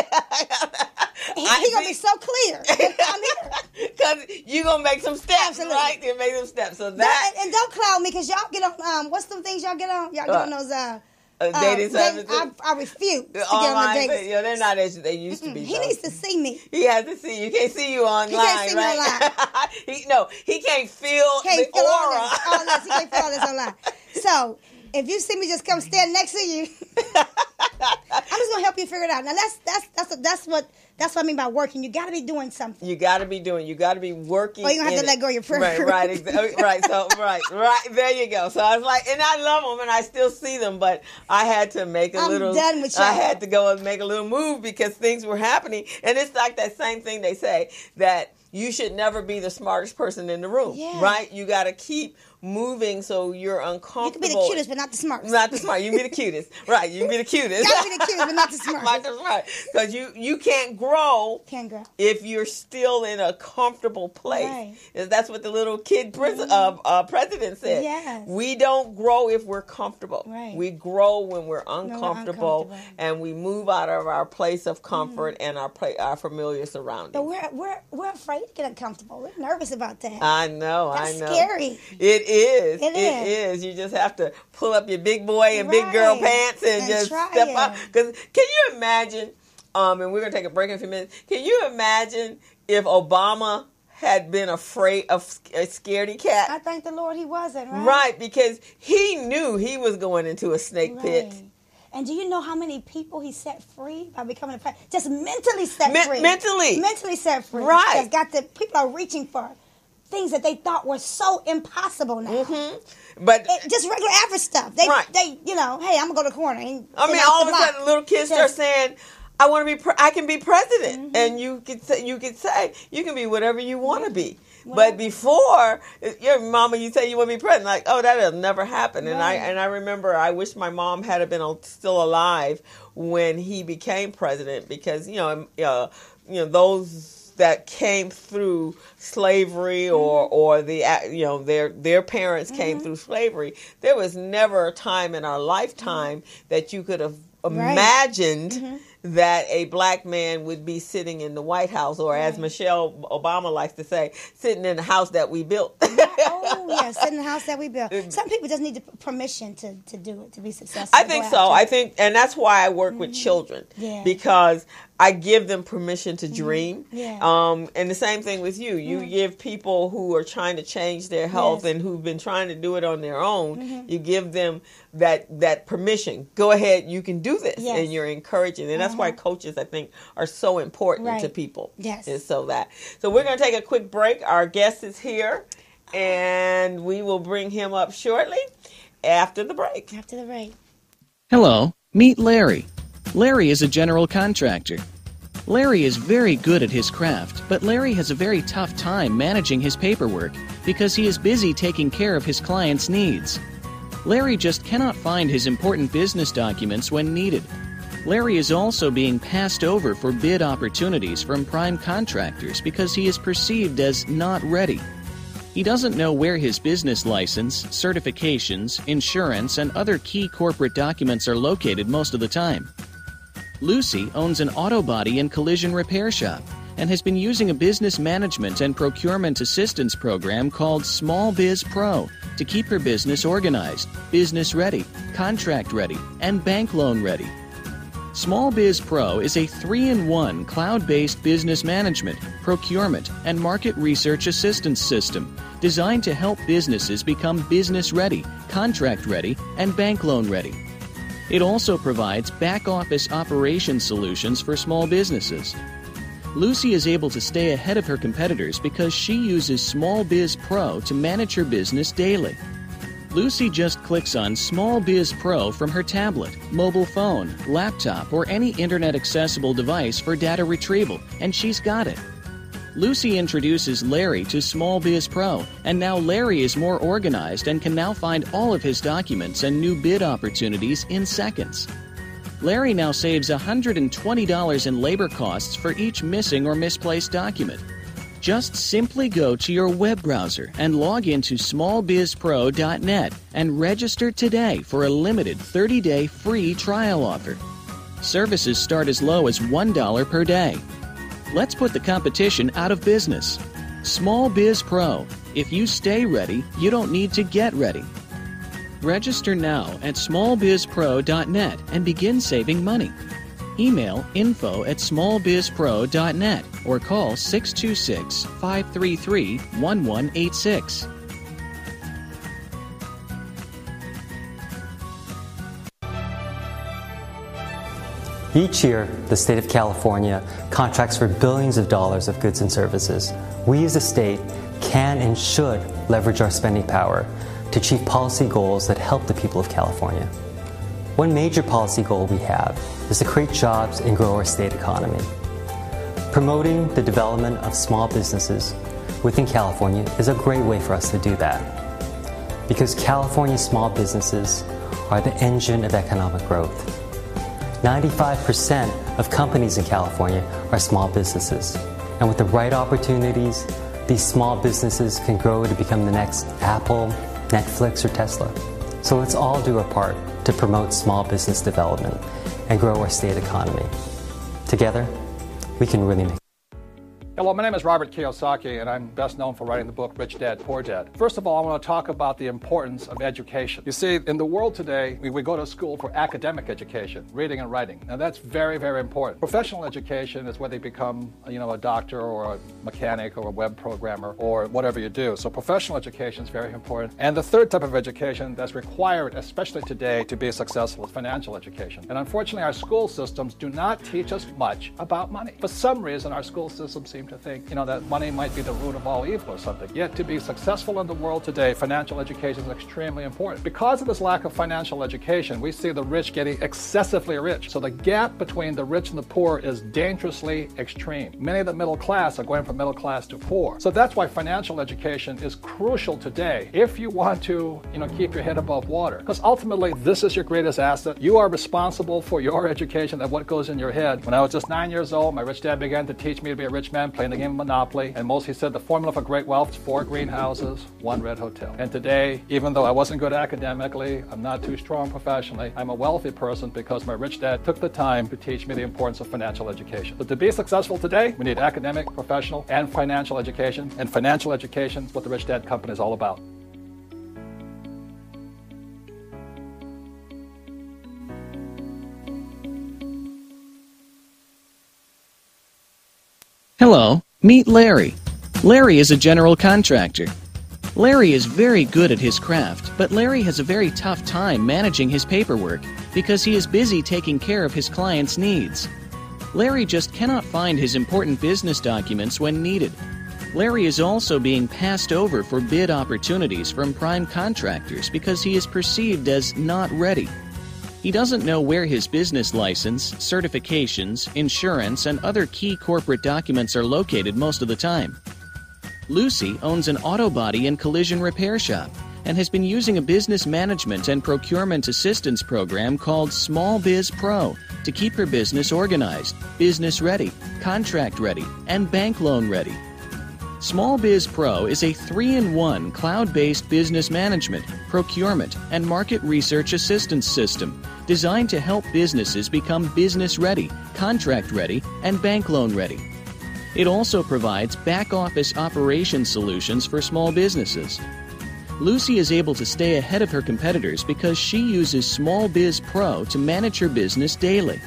He gonna be so clear. I'm here because you gonna make some steps. Absolutely. Right? You make some steps. So that and don't cloud me because y'all get on. What's some things y'all get on? Y'all get on those dating services. I refuse to get on the dating. Yeah, they're not as they used to be. He needs to see me. He has to see you. He can't see you online. He can't see me online. He can't feel the aura. All this. He can't feel all this online. So if you see me, just come stand next to you. I'm just gonna help you figure it out. Now that's what I mean by working. You got to be doing something. You got to be working. Or you gonna have to let go of your prayer. Right. So right. There you go. So I was like, and I love them, and I still see them, but I had to make I'm done with y'all. I had to go and make a little move because things were happening, and it's like that same thing they say that you should never be the smartest person in the room. Yeah. Right. You got to keep moving so you're uncomfortable. You can be the cutest, but not the smartest. Not the smart. You can be the cutest. Right. You can be the cutest. You got to be the cutest, but not the smartest. Not the smart. Because you can't grow. If you're still in a comfortable place. Right. That's what the little kid president said. Yes. We don't grow if we're comfortable. Right. We grow when we're uncomfortable, and we move out of our place of comfort and our familiar surroundings. But we're afraid to get uncomfortable. We're nervous about that. I know. That's scary. It is. You just have to pull up your big boy and big girl pants and just step up. Because can you imagine, and we're going to take a break in a few minutes, can you imagine if Obama had been afraid of a scaredy cat? I thank the Lord he wasn't, right? Right, because he knew he was going into a snake pit. And do you know how many people he set free by becoming a president? Just mentally set free. Mentally set free. Right. People are reaching for things that they thought were so impossible now. Mm-hmm. But just regular average stuff. They hey, I'm gonna go to the corner. All of a sudden, little kids start saying, "I want to be. I can be president," and you could say you can be whatever you want to be. Well, but before your mama, you say you want to be president, like, oh, that'll never happen. Right. And I remember, I wish my mom had been still alive when he became president, because those that came through slavery or their parents came through slavery. There was never a time in our lifetime that you could have imagined that a black man would be sitting in the White House, or as Michelle Obama likes to say, sitting in the house that we built. Sitting in the house that we built. Some people just need the permission to do it, to be successful. I think so. And that's why I work with children, because I give them permission to dream. And the same thing with you. You give people who are trying to change their health and who've been trying to do it on their own, you give them that permission. Go ahead, you can do this, and you're encouraging. And that's why coaches, I think, are so important to people. Yes. So we're going to take a quick break. Our guest is here, and we will bring him up shortly after the break. Hello, meet Larry. Larry is a general contractor. Larry is very good at his craft, but Larry has a very tough time managing his paperwork because he is busy taking care of his clients' needs. Larry just cannot find his important business documents when needed. Larry is also being passed over for bid opportunities from prime contractors because he is perceived as not ready. He doesn't know where his business license, certifications, insurance, and other key corporate documents are located most of the time. Lucy owns an auto body and collision repair shop and has been using a business management and procurement assistance program called Small Biz Pro to keep her business organized, business ready, contract ready, and bank loan ready. Small Biz Pro is a 3-in-1 cloud-based business management, procurement, and market research assistance system designed to help businesses become business ready, contract ready, and bank loan ready. It also provides back-office operation solutions for small businesses. Lucy is able to stay ahead of her competitors because she uses Small Biz Pro to manage her business daily. Lucy just clicks on Small Biz Pro from her tablet, mobile phone, laptop, or any internet-accessible device for data retrieval, and she's got it. Lucy introduces Larry to Small Biz Pro, and now Larry is more organized and can now find all of his documents and new bid opportunities in seconds. Larry now saves $120 in labor costs for each missing or misplaced document. Just simply go to your web browser and log into smallbizpro.net and register today for a limited 30-day free trial offer. Services start as low as $1 per day. Let's put the competition out of business. Small Biz Pro. If you stay ready, you don't need to get ready. Register now at smallbizpro.net and begin saving money. Email info@smallbizpro.net or call 626-533-1186. Each year, the state of California contracts for billions of dollars of goods and services. We as a state can and should leverage our spending power to achieve policy goals that help the people of California. One major policy goal we have is to create jobs and grow our state economy. Promoting the development of small businesses within California is a great way for us to do that, because California's small businesses are the engine of economic growth. 95% of companies in California are small businesses, and with the right opportunities, these small businesses can grow to become the next Apple, Netflix, or Tesla. So let's all do our part to promote small business development and grow our state economy. Together, we can really make. Hello, my name is Robert Kiyosaki, and I'm best known for writing the book Rich Dad, Poor Dad. First of all, I want to talk about the importance of education. You see, in the world today, we go to school for academic education, reading and writing. Now, that's very, very important. Professional education is where they become, a doctor or a mechanic or a web programmer or whatever you do. So professional education is very important. And the third type of education that's required, especially today, to be successful is financial education. And unfortunately, our school systems do not teach us much about money. For some reason, our school systems seem to think, that money might be the root of all evil or something. Yet to be successful in the world today, financial education is extremely important. Because of this lack of financial education, we see the rich getting excessively rich. So the gap between the rich and the poor is dangerously extreme. Many of the middle class are going from middle class to poor. So that's why financial education is crucial today if you want to, keep your head above water. Because ultimately, this is your greatest asset. You are responsible for your education and what goes in your head. When I was just 9 years old, my rich dad began to teach me to be a rich man playing the game of Monopoly, and he said the formula for great wealth is 4 greenhouses, 1 red hotel. And today, even though I wasn't good academically, I'm not too strong professionally, I'm a wealthy person because my rich dad took the time to teach me the importance of financial education. But to be successful today, we need academic, professional, and financial education. And financial education is what the Rich Dad Company is all about. Hello, meet Larry. Larry is a general contractor. Larry is very good at his craft, but Larry has a very tough time managing his paperwork because he is busy taking care of his clients' needs. Larry just cannot find his important business documents when needed. Larry is also being passed over for bid opportunities from prime contractors because he is perceived as not ready. He doesn't know where his business license, certifications, insurance, and other key corporate documents are located most of the time. Lucy owns an auto body and collision repair shop and has been using a business management and procurement assistance program called Small Biz Pro to keep her business organized, business ready, contract ready, and bank loan ready. Small Biz Pro is a 3-in-1 cloud-based business management, procurement, and market research assistance system designed to help businesses become business ready, contract ready, and bank loan ready. It also provides back-office operation solutions for small businesses. Lucy is able to stay ahead of her competitors because she uses Small Biz Pro to manage her business daily.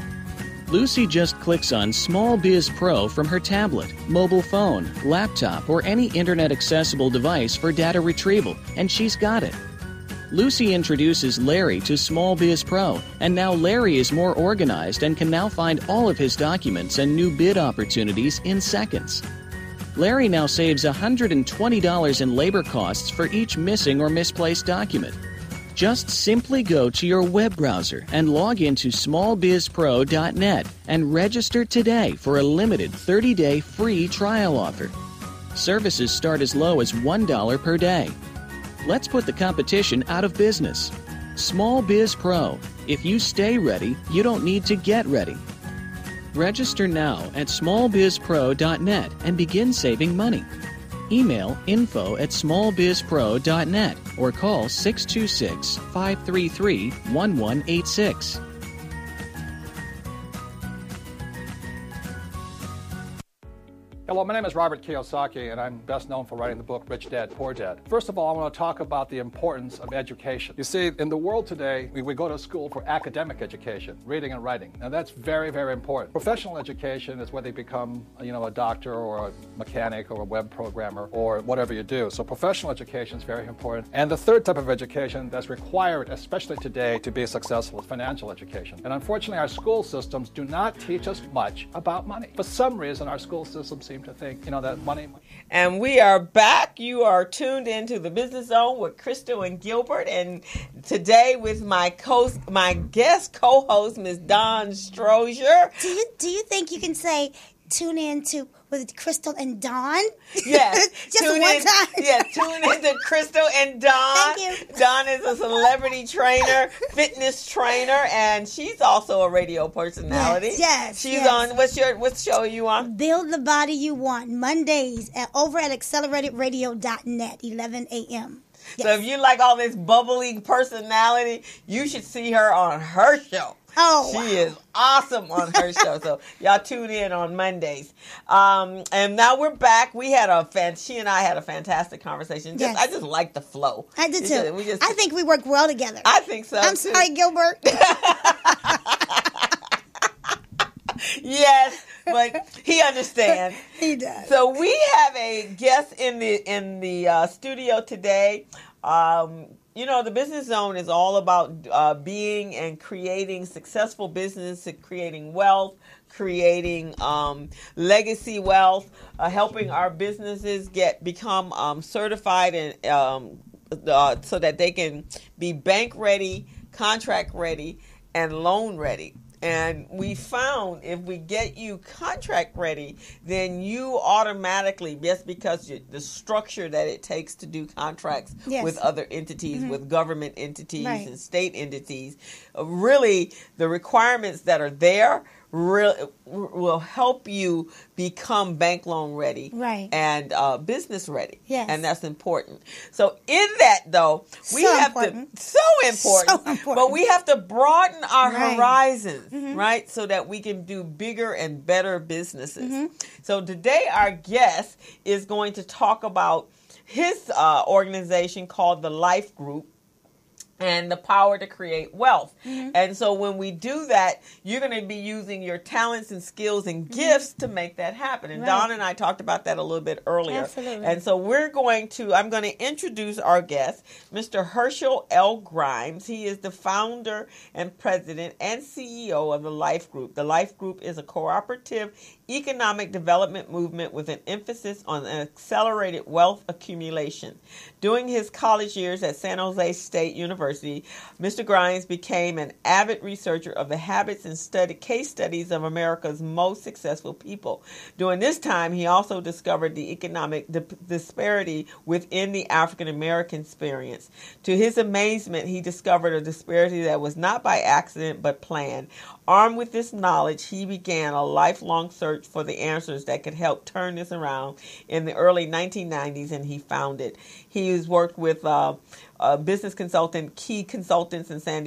Lucy just clicks on Small Biz Pro from her tablet, mobile phone, laptop, or any internet-accessible device for data retrieval, and she's got it. Lucy introduces Larry to Small Biz Pro, and now Larry is more organized and can now find all of his documents and new bid opportunities in seconds. Larry now saves $120 in labor costs for each missing or misplaced document. Just simply go to your web browser and log into smallbizpro.net and register today for a limited 30-day free trial offer. Services start as low as $1 per day. Let's put the competition out of business. Small Biz Pro. If you stay ready, you don't need to get ready. Register now at smallbizpro.net and begin saving money. Email info@smallbizpro.net or call 626-533-1186. Hello, my name is Robert Kiyosaki, and I'm best known for writing the book Rich Dad, Poor Dad. First of all, I want to talk about the importance of education. You see, in the world today, we go to school for academic education, reading and writing. Now, that's very, very important. Professional education is where they become, a doctor or a mechanic or a web programmer or whatever you do. So professional education is very important. And the third type of education that's required, especially today, to be successful is financial education. And unfortunately, our school systems do not teach us much about money. For some reason, our school systems seem to think, that money. And we are back. You are tuned into the Business Zone with Crystal and Gilbert. And today with my guest co-host, Ms. Dawn Strozier. Do you think you can say tune in to with Crystal and Dawn? Yes. Just one time. Yes, tune in to Crystal and Dawn. Thank you. Dawn is a celebrity trainer, fitness trainer, and she's also a radio personality. Yes. She's on, what show are you on? Build the Body You Want, Mondays over at acceleratedраdio.net, 11 a.m. Yes. So if you like all this bubbly personality, you should see her on her show. Oh, she is awesome on her show. So y'all tune in on Mondays. And now we're back. She and I had a fantastic conversation. Yes. I just like the flow. I did too. I think we work well together. I think so. I'm sorry, Gilbert. Yes, but he understands. He does. So we have a guest in the studio today. The Business Zone is all about being and creating successful business, creating wealth, creating legacy wealth, helping our businesses become certified and so that they can be bank ready, contract ready, and loan ready. And we found if we get you contract ready, then you automatically, just because the structure that it takes to do contracts with other entities, with government entities and state entities, really the requirements that are there will help you become bank loan ready and business ready. Yes. And that's important. So in that, though, so important, but we have to broaden our horizons, right? So that we can do bigger and better businesses. So today our guest is going to talk about his organization called the Life Group, and the power to create wealth. And so when we do that, you're going to be using your talents and skills and gifts to make that happen. And Dawn and I talked about that a little bit earlier. Absolutely. And so I'm going to introduce our guest, Mr. Herschel L. Grimes. He is the founder and president and CEO of the Life Group. The Life Group is a cooperative economic development movement with an emphasis on an accelerated wealth accumulation. During his college years at San Jose State University, Mr. Grimes became an avid researcher of the habits and case studies of America's most successful people. During this time, he also discovered the economic disparity within the African American experience. To his amazement, he discovered a disparity that was not by accident but planned. Armed with this knowledge, he began a lifelong search for the answers that could help turn this around in the early 1990s, and he found it. He has worked with business consultant, key consultants in San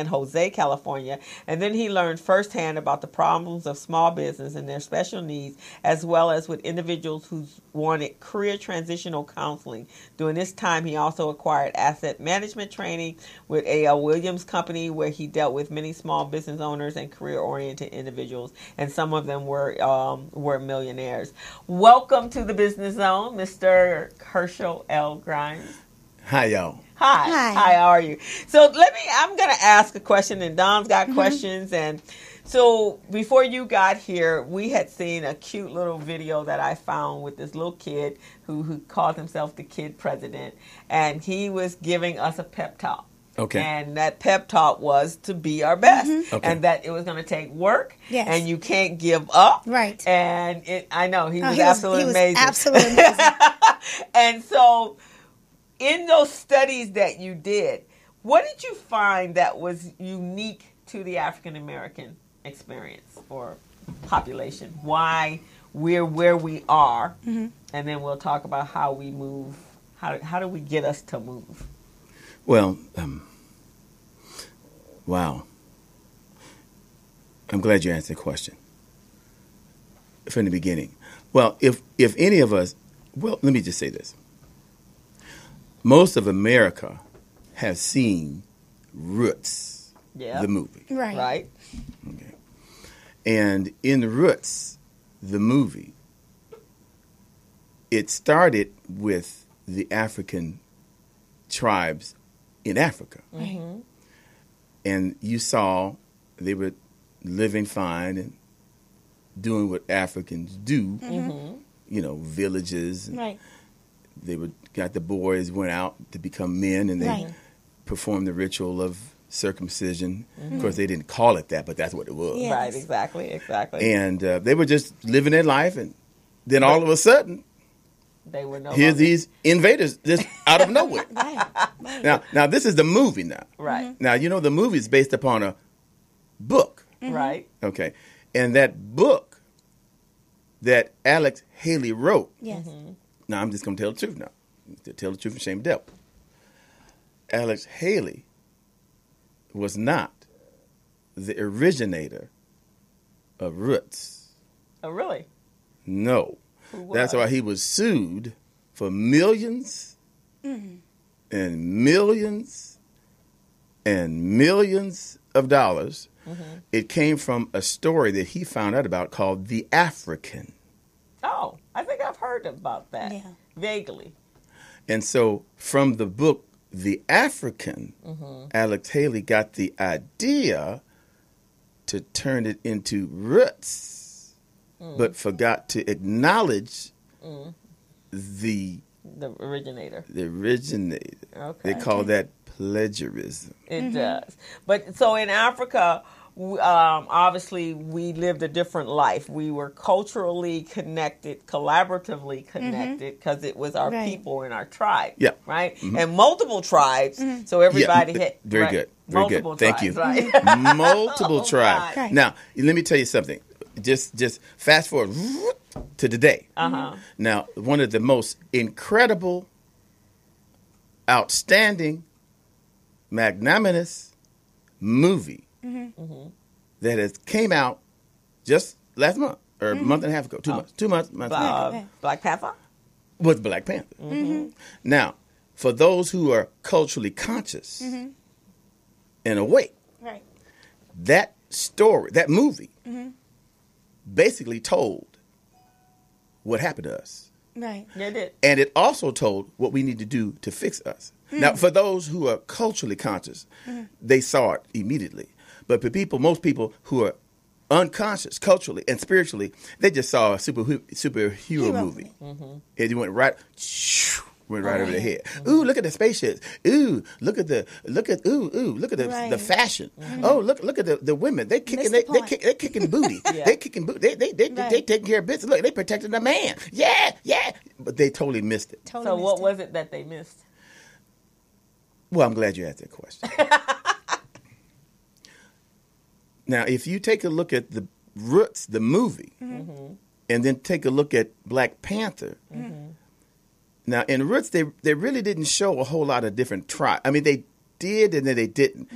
Jose, California, and then he learned firsthand about the problems of small business and their special needs, as well as with individuals who wanted career transitional counseling. During this time, he also acquired asset management training with A.L. Williams Company, where he dealt with many small business owners and career-oriented individuals, and some of them were millionaires. Welcome to the Business Zone, Mr. Herschel L. Grimes. Hi, y'all. Hi, how are you? So I'm going to ask a question, and Don's got questions. And So before you got here, we had seen a cute little video that I found with this little kid who called himself the Kid President, and he was giving us a pep talk. Okay. And that pep talk was to be our best, Okay. and that it was going to take work, Yes. and you can't give up. Right. And I know he was he absolutely was amazing. absolutely amazing. And so, in those studies that you did, what did you find that was unique to the African American experience or population? Why we're where we are, and then we'll talk about how we move. How do we get us to move? Well, wow. I'm glad you asked the question from the beginning. Well, if any of us, well, let me just say this. Most of America has seen Roots, the movie. Right. Okay. And in Roots, the movie, it started with the African tribes in Africa. Mm-hmm. And you saw they were living fine and doing what Africans do, you know, villages. And Right. they got the boys went out to become men, and they performed the ritual of circumcision. Of course, they didn't call it that, but that's what it was. Yes. Right, exactly. And they were just living their life, and then all of a sudden, They were no here's longer- these invaders just out of nowhere. Right. Now this is the movie now. Right, Now, you know, the movie is based upon a book. right. Okay. And that book that Alex Haley wrote, Yes. now I'm just going to tell the truth now. To tell the truth and shame the devil. Alex Haley was not the originator of Roots. Oh, really? No. That's why he was sued for millions and millions and millions of dollars. It came from a story that he found out about called The African. Oh, I think I've heard about that. Yeah. Vaguely. And so from the book The African, Alex Haley got the idea to turn it into Roots, but forgot to acknowledge the originator. They call that plagiarism. It does. But so in Africa, obviously we lived a different life. We were culturally connected, collaboratively connected, because it was our people in our tribe. Yeah. Right? And multiple tribes. So everybody had very right? good. Very multiple good. Thank tribes, you. Right? Multiple tribes. Right. Now, let me tell you something. Just fast forward to today. Now, one of the most incredible, outstanding, magnanimous movie that has came out just last month or a month and a half ago, 2 months, Black Panther? was Black Panther. Now, for those who are culturally conscious and awake, Right. that story, that movie, basically told what happened to us. Right. Yeah, it did. And it also told what we need to do to fix us. Now, for those who are culturally conscious, they saw it immediately. But for most people who are unconscious culturally and spiritually, they just saw a superhero movie. And it went right over their head. Ooh, look at the spaceships. Ooh, look at the Right. fashion. Oh, look at the women. They kicking Missed the point. they kicking booty. They kicking booty. They taking care of business. Look, they protecting the man. Yeah. But they totally missed it. Totally So missed what it. was it that they missed? Well, I'm glad you asked that question. Now, if you take a look at the Roots, the movie, and then take a look at Black Panther. Now, in Roots, they really didn't show a whole lot of different tribes. I mean, they did and then they didn't.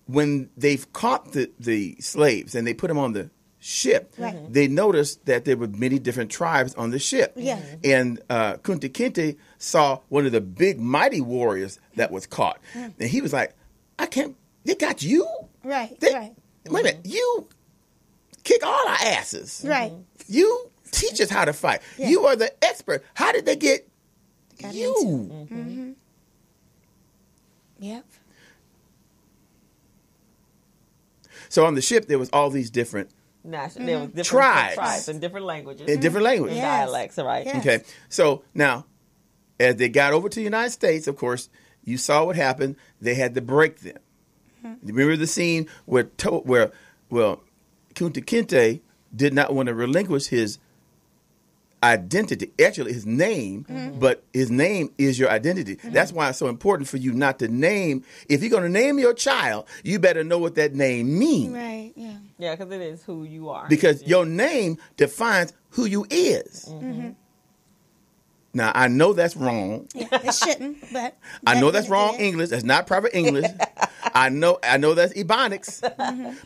When they've caught the slaves and they put them on the ship, they noticed that there were many different tribes on the ship. Yeah. And Kunta Kinte saw one of the big, mighty warriors that was caught. And he was like, they got you? Right. They- Right. Wait a minute, you kick all our asses. Right. You teach us how to fight. Yeah. You are the expert. How did they get Got you? Yep. So on the ship, there was all these different There was different tribes and different languages. in different languages. And dialects, right? Yes. Okay. So now, as they got over to the United States, of course, you saw what happened. They had to break them. Remember the scene where Kunta Kinte did not want to relinquish his identity, actually his name, but his name is your identity. That's why it's so important for you not to name. If you're going to name your child, you better know what that name means. Right. Yeah. Yeah, because it is who you are. Because your name defines who you is. Now, I know that's wrong. Yeah. It shouldn't, but I know that's it wrong is. English. That's not proper English. I know that's Ebonics,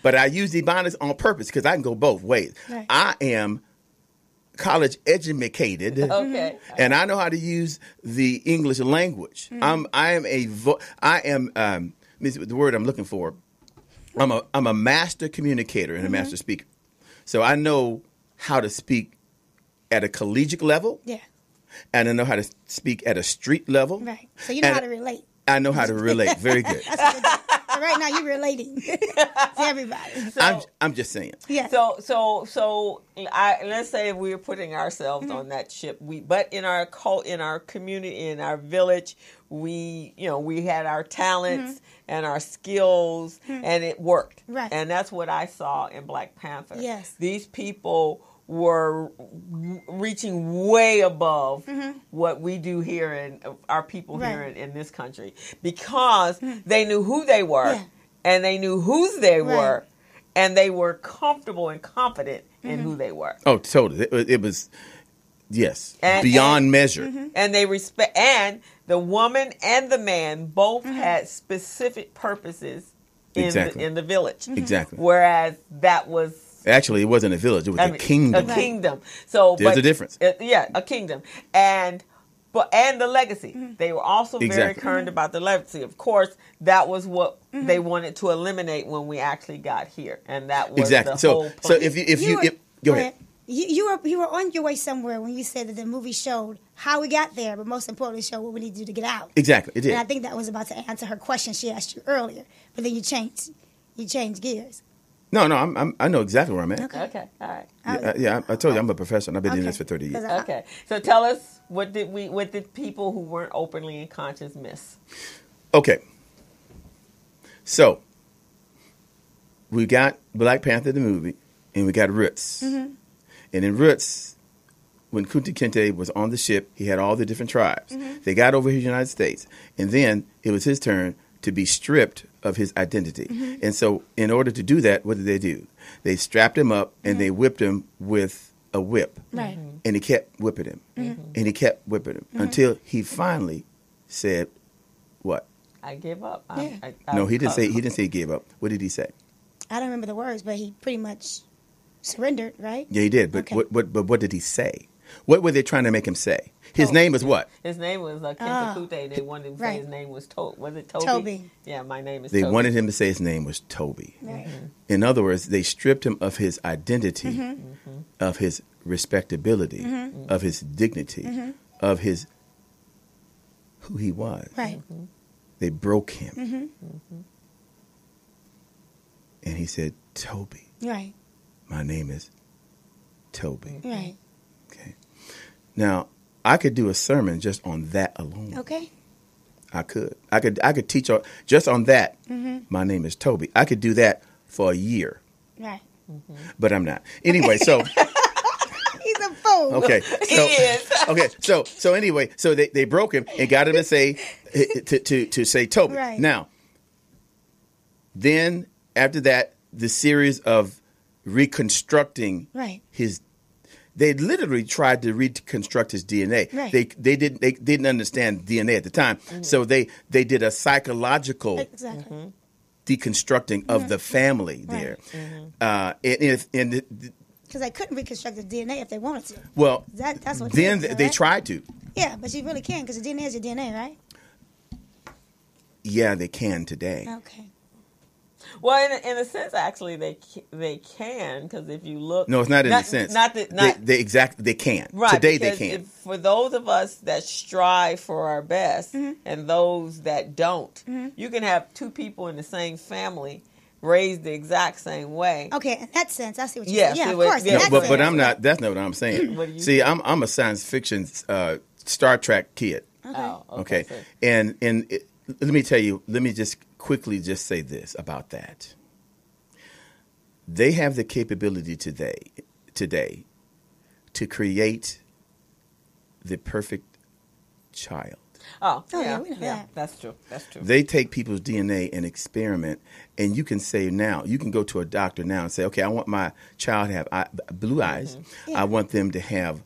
but I use Ebonics on purpose because I can go both ways. Right. I am college educated, Okay. and I know how to use the English language. The word I'm looking for. I'm a master communicator and a master speaker, so I know how to speak at a collegiate level. Yeah. And I know how to speak at a street level. Right. So you know how to relate. I know how to relate. Very good. That's what you're doing. So right now you're relating to everybody. I'm just saying. Yeah. So let's say we're putting ourselves on that ship. But in our community, in our village, we had our talents and our skills, and it worked. Right. And that's what I saw in Black Panther. Yes. These people were reaching way above what we do here in our people here in this country, because they knew who they were and they knew whose they were, and they were comfortable and confident in who they were. Oh, totally. It was, yes, beyond measure. And they respect, and the woman and the man both had specific purposes in the village. Exactly. Whereas that was, actually, it wasn't a village; it was a kingdom. A kingdom. So there's a difference. A kingdom, and the legacy. They were also very concerned about the legacy. Of course, that was what they wanted to eliminate when we actually got here, and that was the whole point. So if you go ahead. You were on your way somewhere when you said that the movie showed how we got there, but most importantly, showed what we need to do to get out. Exactly, it did. And I think that was about to answer her question she asked you earlier, but then you changed gears. No, I know exactly where I'm at. Okay, all right. I told you I'm a professional. I've been doing this for 30 years. Okay, so tell us, what did people who weren't openly unconscious miss? Okay, so we got Black Panther the movie, and we got Roots. And in Roots, when Kunta Kinte was on the ship, he had all the different tribes. They got over here to the United States, and then it was his turn to be stripped of his identity. And so in order to do that, what did they do? They strapped him up and they whipped him with a whip. Right. And he kept whipping him. And he kept whipping him until he finally said, what? I give up. No, he didn't say he gave up. What did he say? I don't remember the words, but he pretty much surrendered, right? Yeah, he did. But what did he say? What were they trying to make him say? His name was what? His name was Kenta Kute. They wanted him to say his name was Toby. Was it Toby? Toby. Yeah, my name is They Toby. wanted him to say his name was Toby. Right. In other words, they stripped him of his identity, of his respectability, of his dignity, of his who he was. Right. They broke him. And he said, Toby. Right. My name is Toby. Right. Okay. Now, I could do a sermon just on that alone. Okay. I could teach just on that. My name is Toby. I could do that for a year. Right. But I'm not. Anyway, so He's a fool. okay. He is. Okay. So anyway, so they broke him and got him to say to say Toby. Right. Now, then after that, the series of reconstructing his. They literally tried to reconstruct his DNA. Right. They didn't understand DNA at the time, so they did a psychological deconstructing of the family there. Because they couldn't reconstruct the DNA if they wanted to. Well, That's what. then it is, they right? tried to. Yeah, but you really can because the DNA is your DNA, right? Yeah, they can today. Okay. Well, in a sense, actually, they can, because if you look, No, it's not in a sense. They can. Right, Today they because can. for those of us that strive for our best and those that don't, you can have two people in the same family raised the exact same way. Okay, in that sense, I see what you're Yes, saying. Yeah, it of was- course. yeah, in that but sense. but I'm not. That's not what I'm saying. What do you See, think? I'm a science fiction Star Trek kid. Oh, Okay, so- and let me tell you. Let me just quickly just say this about that. They have the capability today to create the perfect child. Oh, Oh, yeah, yeah, we know yeah, that. that's true. That's true. They take people's DNA and experiment, and you can say now, you can go to a doctor now and say, okay, I want my child to have blue eyes. Yeah. I want them to have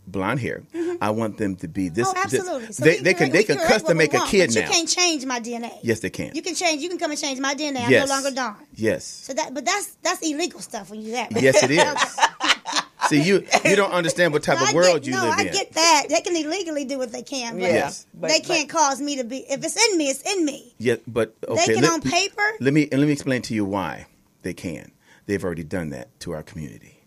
blonde hair. I want them to be this. Oh, absolutely. This. So They can correct custom what we make a want, kid but now. You can't change my DNA. Yes, they can. You can change. You can come and change my DNA. Yes. I'm no longer Dawn. Yes. So that's illegal stuff when you do that. Right? Yes, it is. See, you don't understand what type No, of world you no, live I in. get that. They can illegally do what they can, but Yes, they can't cause me to be. If it's in me, it's in me. Yeah, but okay. They can on paper. Let me explain to you why they can. They've already done that to our community.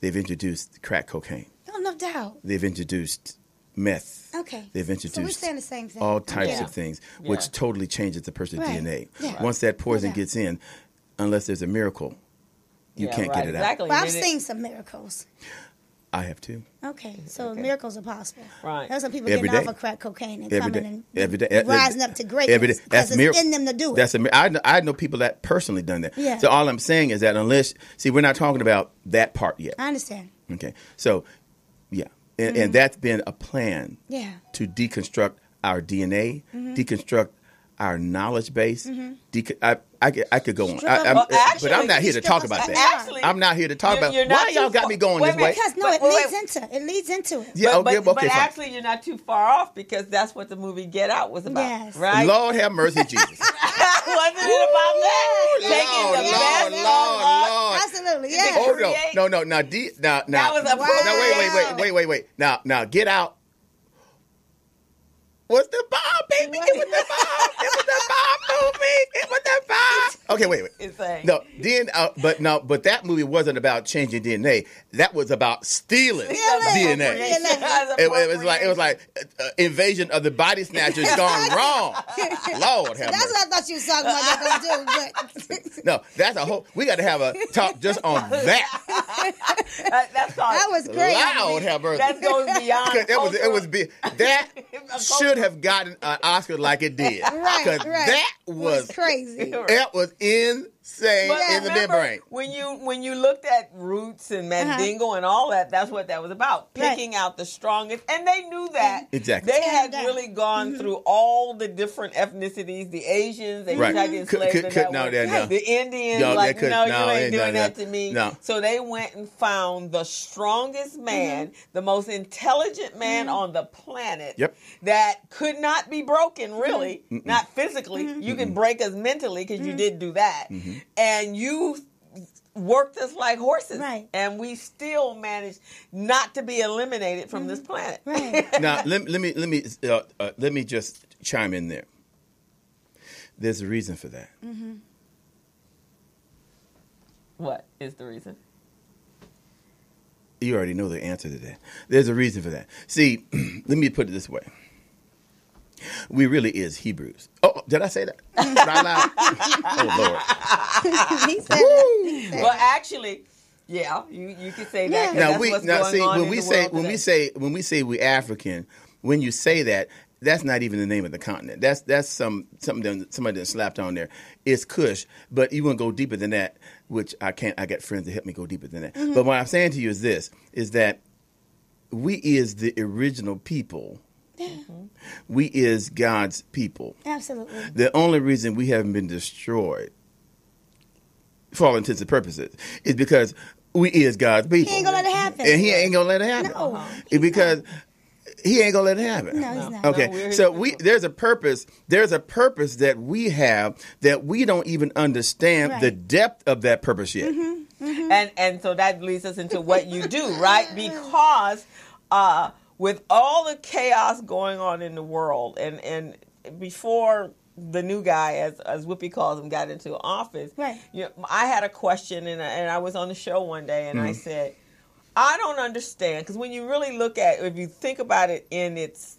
They've introduced crack cocaine. Oh, no doubt. They've introduced meth. Okay. They've So we're introduced saying the same thing. all types Yeah. of things, Yeah. which totally changes the person's Right. DNA. Yeah. Once that poison Yeah. gets in, unless there's a miracle, you Yeah, can't right, get it exactly. Well, I've And it- seen some miracles. out. I have too. Okay, so Okay. miracles are possible. Right. There's some people Every getting day. off of crack cocaine and Every coming day. and Every day. rising up to greatness Every day. because it's miracle. in them to do it. That's I know people that personally done that. Yeah. So all I'm saying is that we're not talking about that part yet. I understand. Okay. So, yeah. And that's been a plan Yeah. to deconstruct our DNA, deconstruct our knowledge base. I could go on. Well, actually, but I'm not here to talk about that. Actually, I'm not here to talk about you're why not y'all too got far- me going wait this a minute. way. Because no, But- it leads into it. Yeah, but, okay, but fine. actually, you're not too far off because that's what the movie Get Out was about, Yes. right? Lord have mercy, Jesus. Wasn't it about that? Taking the best of us. Absolutely, to yeah. create- Oh no! Now, That was a Wow. program. No, wait. Now, Get Out. What's the bomb, baby? It was the bomb. It was the bomb movie. It was the bomb. Okay, wait. Insane. No, but that movie wasn't about changing DNA. That was about stealing DNA. It was like invasion of the body snatchers gone wrong. Lord have That's mercy. what I thought you was talking about. That gonna do, but No, that's a whole. We got to have a talk just on that. That's called, that was great. Lord have mercy. that goes beyond. It was big. That should have gotten an Oscar like it did. Right, Because right. that It was crazy. that was insane But in the remember, membrane. when you looked at Roots and Mandingo and all that, that's what that was about. Picking out the strongest. And they knew that. Exactly. They had down. really gone through all the different ethnicities, the Asians, they Right. tried to enslave Could- them could- that no, way. they- no. The Indians, No, they like, could- no, no, you ain't no, doing no. that to me. No. So they went and found the strongest man, the most intelligent man on the planet Yep. that could not be broken, really, not physically. You can break us mentally because you did do that. And you worked us like horses. Right. And we still managed not to be eliminated from this planet. Right. Now let me just chime in there. There's a reason for that. What is the reason? You already know the answer to that. There's a reason for that. See, let me put it this way. We really is Hebrews. Oh, did I say that? Out loud? Oh Lord. He said that. Well, actually, yeah, you could say that. 'cause Now that's what's going on in the world when we say we African, when you say that, that's not even the name of the continent. That's something that somebody done slapped on there. It's Kush, but you want to go deeper than that, which I can't. I got friends that help me go deeper than that. But what I'm saying to you is this: is that we is the original people. We is God's people. Absolutely. The only reason we haven't been destroyed, for all intents and purposes, is because we is God's people. He ain't gonna let it happen. And he ain't gonna let it happen. No. Because he ain't gonna let it happen. No, he's not. Okay. No, we're So his there's a purpose that we have that we don't even understand Right. the depth of that purpose yet. And so that leads us into what you do, right? Because with all the chaos going on in the world, and before the new guy, as Whoopi calls him, got into office, Right. I had a question, and I was on the show one day, and I said, I don't understand, because when you really look at, if you think about it in its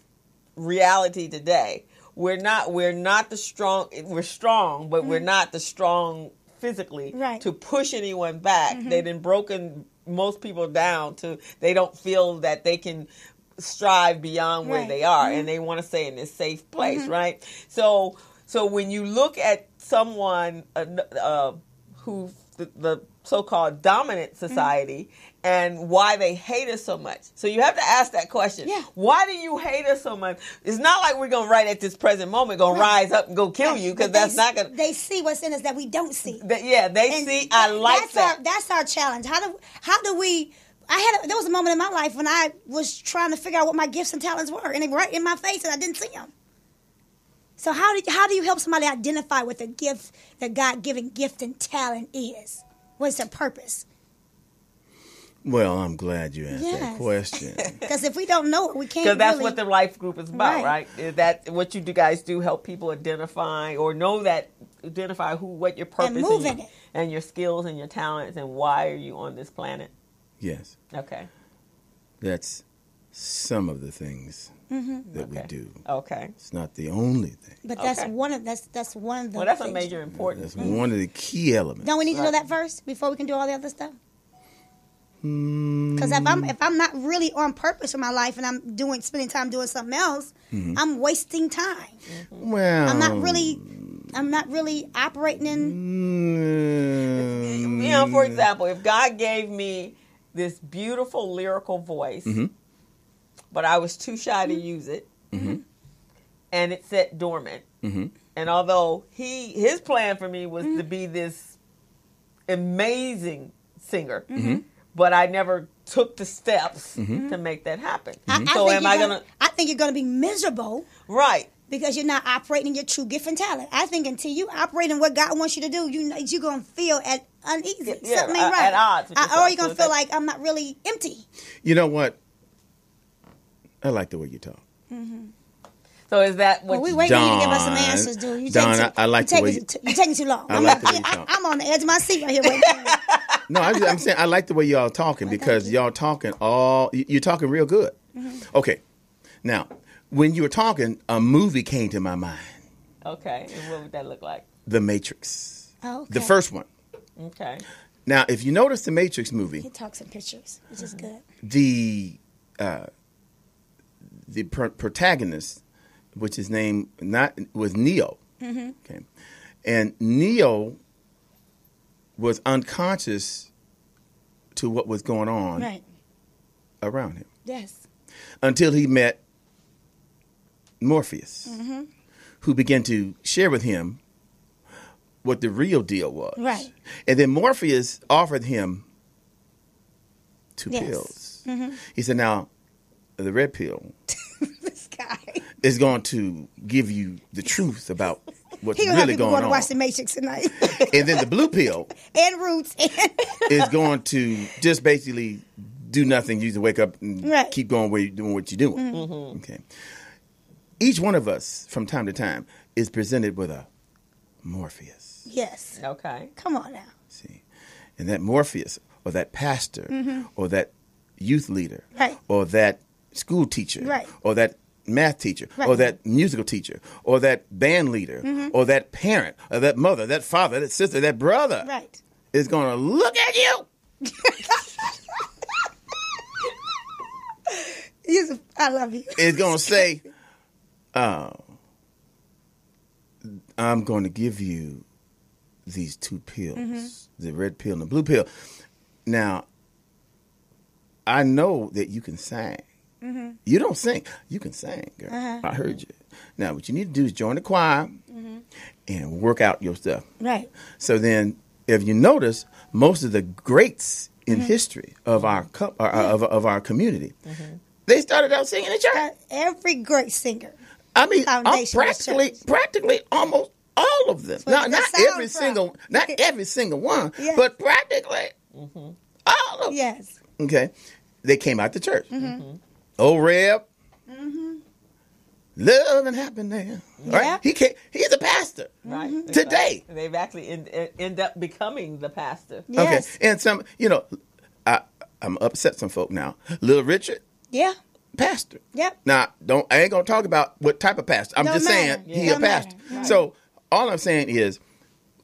reality today, we're not the strong. We're strong, but we're not the strong physically to push anyone back. They done broken most people down to they don't feel that they can strive beyond where they are, and they want to stay in this safe place, right? So when you look at someone who the so-called dominant society and why they hate us so much. So you have to ask that question. Yeah. Why do you hate us so much? It's not like we're going to right at this present moment going to rise up and go kill you, because that's not going to... They see what's in us that we don't see. They see. I like that. That's our challenge. How do we... there was a moment in my life when I was trying to figure out what my gifts and talents were, and they were right in my face, and I didn't see them. So how do you help somebody identify what the gift, the God-given gift and talent is? What's their purpose? Well, I'm glad you asked that question. Because if we don't know it, we can't. Because that's what the life group is about, right? Is that what you guys do? Help people identify or identify what your purpose is, and your skills and your talents, and why are you on this planet? Yes. Okay. That's some of the things that we do. Okay. It's not the only thing. But that's one of the. Well, that's a major importance. That's one of the key elements. Don't we need to know that first before we can do all the other stuff? Because if I'm not really on purpose for my life and I'm spending time doing something else, I'm wasting time. Well, I'm not really operating in. For example, if God gave me this beautiful lyrical voice, but I was too shy to use it, and it sat dormant. And although his plan for me was to be this amazing singer, but I never took the steps to make that happen. I think you're gonna be miserable, right? Because you're not operating your true gift and talent. I think until you operate in what God wants you to do, you're gonna feel uneasy. Something ain't right. At odds. Or you're gonna feel like I'm not really empty. You know what? I like the way you talk. So is that what we waiting for you to give us some answers, dude? I like the way you're taking too long. I like the way you talk. I'm on the edge of my seat right here waiting. No, I'm saying I like the way y'all talking, because y'all talking you're talking real good. Okay, now when you were talking, a movie came to my mind. Okay, and what would that look like? The Matrix. Oh, okay. The first one. Okay. Now, if you notice the Matrix movie, he talks in pictures, which is good. The protagonist, which his name was Neo. Okay, and Neo was unconscious to what was going on around him. Yes. Until he met Morpheus, who began to share with him what the real deal was. Right. And then Morpheus offered him 2 pills. He said, now, the red pill this guy is going to give you the truth about what's really going on. Going to watch the Matrix tonight. And then the blue pill and Roots is going to just basically do nothing. You just wake up and keep going where you're doing what you're doing. Okay. Each one of us, from time to time, is presented with a Morpheus. Yes. Okay. Come on now. See, and that Morpheus, or that pastor, or that youth leader, or that school teacher, or that math teacher, or that musical teacher, or that band leader, or that parent, or that mother, that father, that sister, that brother, is going to look at you. I love you. Is going to say, I'm going to give you these 2 pills, the red pill and the blue pill. Now, I know that you can sing. You don't sing. You can sing, girl. I heard you. Now, what you need to do is join the choir and work out your stuff. Right. So then, if you notice, most of the greats in history of our of our community, they started out singing in church. Every great singer. I mean, practically almost all of them. Not every single one, but practically all of them. Yes. Okay, they came out the church. Old Reb, love and happiness. Right? He's a pastor. Right. Today. They've actually end up becoming the pastor. Yes. Okay, and some, I'm upset some folk now. Little Richard. Yeah. pastor. Yep. Now, I ain't gonna talk about what type of pastor. I'm Don't just matter. saying he a Don't matter. pastor. Right. So all I'm saying is,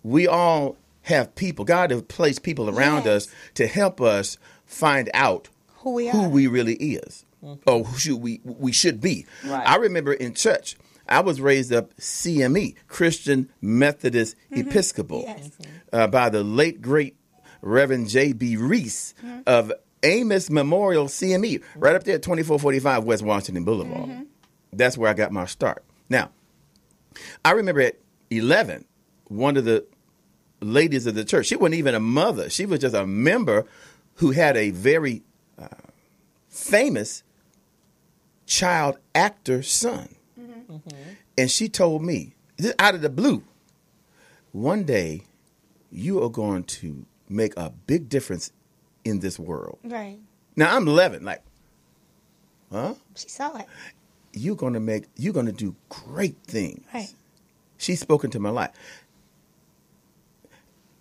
we all have people. God has placed people around Yes. us to help us find out Who we are. who we really is, or who we should be. Right. I remember in church, I was raised up CME, Christian Methodist Episcopal, Yes. by the late great Reverend J.B. Reese of Amos Memorial CME, right up there at 2445 West Washington Boulevard. That's where I got my start. Now, I remember at 11, one of the ladies of the church, she wasn't even a mother. She was just a member who had a very famous child actor son. And she told me, out of the blue, one day you are going to make a big difference in this world. Right. Now, I'm 11, like, huh? She saw it. You're going to do great things. Right. She's spoken to my life.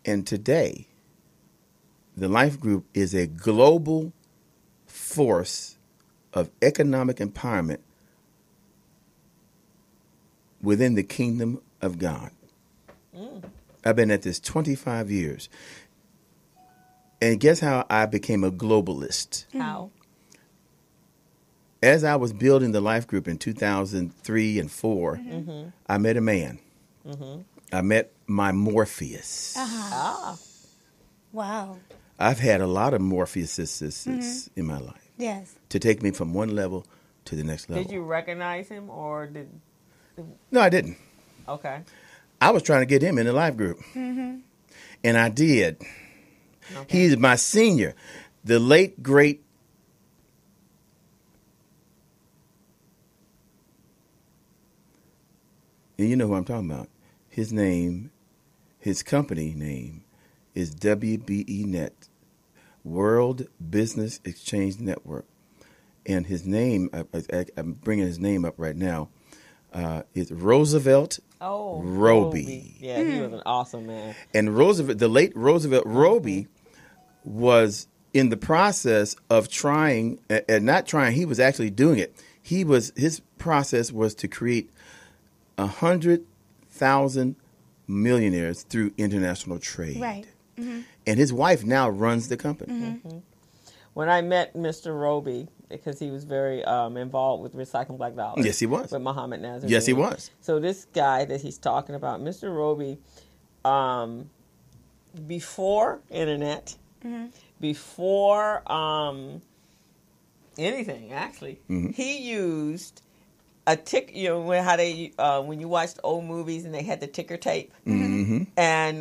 And today, the Life Group is a global force of economic empowerment within the kingdom of God. I've been at this 25 years. And guess how I became a globalist? How? As I was building the Life Group in 2003 and 4, I met a man. I met my Morpheus. Wow. I've had a lot of Morpheuses in my life Yes. to take me from one level to the next level. Did you recognize him or did? No, I didn't. Okay. I was trying to get him in the Life Group. And I did. Okay. He's my senior. The late, great and you know who I'm talking about. His name, his company name is WBE Net, World Business Exchange Network. And his name, I'm bringing his name up right now, is Roosevelt Roby. Yeah, he was an awesome man. And Roosevelt, the late Roosevelt Roby, was in the process of trying, and not trying, he was actually doing it. His process was to create 100,000 millionaires through international trade. Right. And his wife now runs the company. When I met Mr. Roby, because he was very involved with Recycling Black Dollars. Yes, he was. With Muhammad Nazar. Yes, he was. So this guy that he's talking about, Mr. Roby, before internet, before anything, actually, he used a tick. You know how they when you watched old movies and they had the ticker tape, and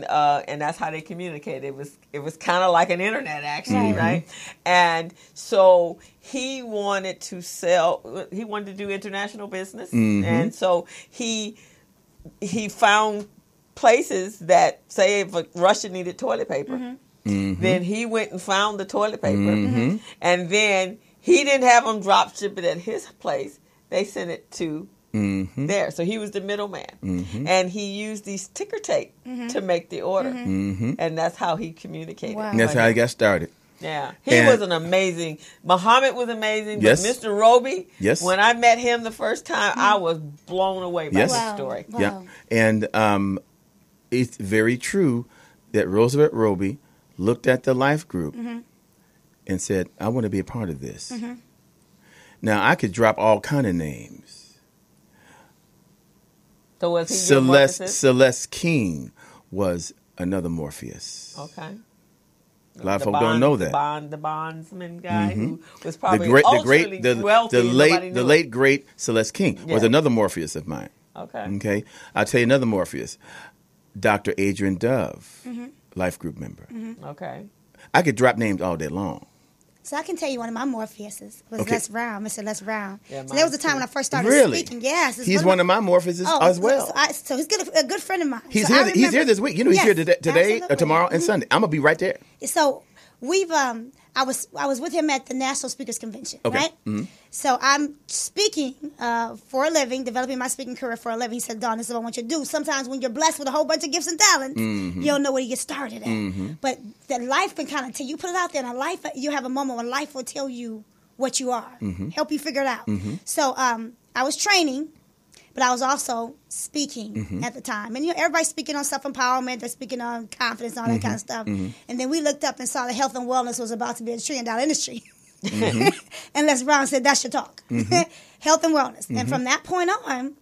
that's how they communicated. It was kind of like an internet, actually, right? And so he wanted to sell. He wanted to do international business, and so he found places that, say, if a Russia needed toilet paper, then he went and found the toilet paper, and then he didn't have them drop ship it at his place. They sent it to there. So he was the middleman. And he used these ticker tape to make the order. And that's how he communicated. Wow. And that's how he got started. Yeah. He was an amazing. Muhammad was amazing. Yes. But Mr. Roby, Yes. when I met him the first time, I was blown away by Yes. his Wow. story. Wow. Yeah. And it's very true that Roosevelt Roby looked at the Life Group and said, I want to be a part of this. Now, I could drop all kind of names. So was he your Morpheus? Celeste King was another Morpheus. Okay. A lot of folk don't know that. The bondsman guy who was probably The wealthy. and nobody knew the it. late great Celeste King was Yeah. another Morpheus of mine. Okay. Okay, I'll tell you another Morpheus, Dr. Adrian Dove, Life Group member. Okay. I could drop names all day long. So I can tell you one of my Morpheuses was Okay. Les Brown, Mr. Les Brown. Yeah, so there was a mine time too. when I first started Really? speaking. Yes. it's He's one of my Morpheuses as well. So he's a good friend of mine. He's So I here. He's remember- here this week. You know, he's Yes, here today, absolutely. tomorrow, and Sunday. I'm gonna be right there. So we've I was with him at the National Speakers Convention, Okay. right? So I'm speaking for a living, developing my speaking career for a living. He said, Dawn, this is what I want you to do. Sometimes when you're blessed with a whole bunch of gifts and talents, you don't know where you get started at. But that life can kind of tell you, put it out there, and you have a moment when life will tell you what you are, help you figure it out. So I was training, but I was also speaking at the time. And, everybody's speaking on self-empowerment. They're speaking on confidence and all that kind of stuff. And then we looked up and saw that health and wellness was about to be a $1 trillion industry. And Les Brown said, that's your talk. Health and wellness. And from that point on,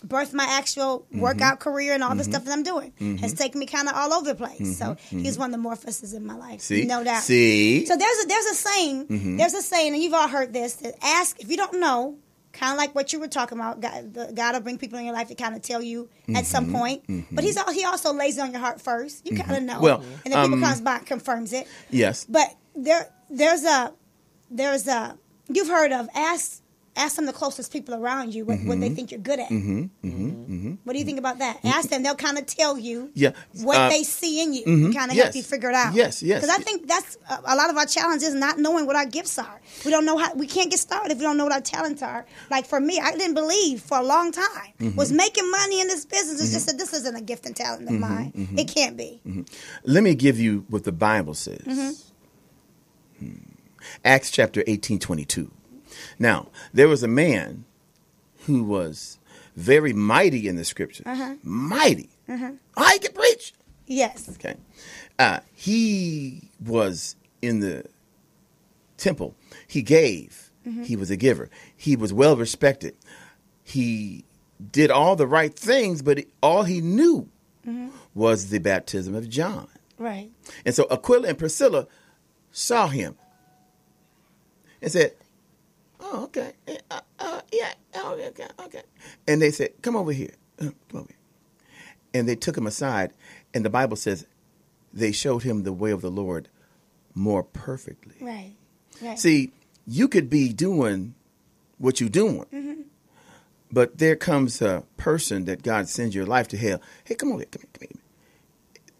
birthed my actual workout career and all the stuff that I'm doing. Has taken me kind of all over the place. So he's one of the morphosis in my life. See? No doubt. See? So there's a saying, and you've all heard this, that ask, if you don't know, kind of like what you were talking about, God will bring people in your life to kind of tell you at some point. But he also lays it on your heart first. You kind of know. Well, and then people comes by and confirms it. Yes. But there's a you've heard of ask some of the closest people around you what they think you're good at. What do you think about that? Ask them; they'll kind of tell you what they see in you, and kind of help you figure it out. Yes. Because I think that's a lot of our challenge is not knowing what our gifts are. We don't know how. We can't get started if we don't know what our talents are. Like for me, I didn't believe for a long time was making money in this business. It's just that this isn't a gift and talent of mine. It can't be. Let me give you what the Bible says. Acts chapter 18:22. Now, there was a man who was very mighty in the scriptures. Mighty. I can preach. Yes. Okay. He was in the temple. He gave. He was a giver. He was well respected. He did all the right things, but all he knew was the baptism of John. Right. And so Aquila and Priscilla saw him and said, "Oh, okay. Okay. And they said, come over here. Come over here. And they took him aside, and the Bible says they showed him the way of the Lord more perfectly. Right. See, you could be doing what you're doing, but there comes a person that God sends your life to hell. Hey, come over here. Come here.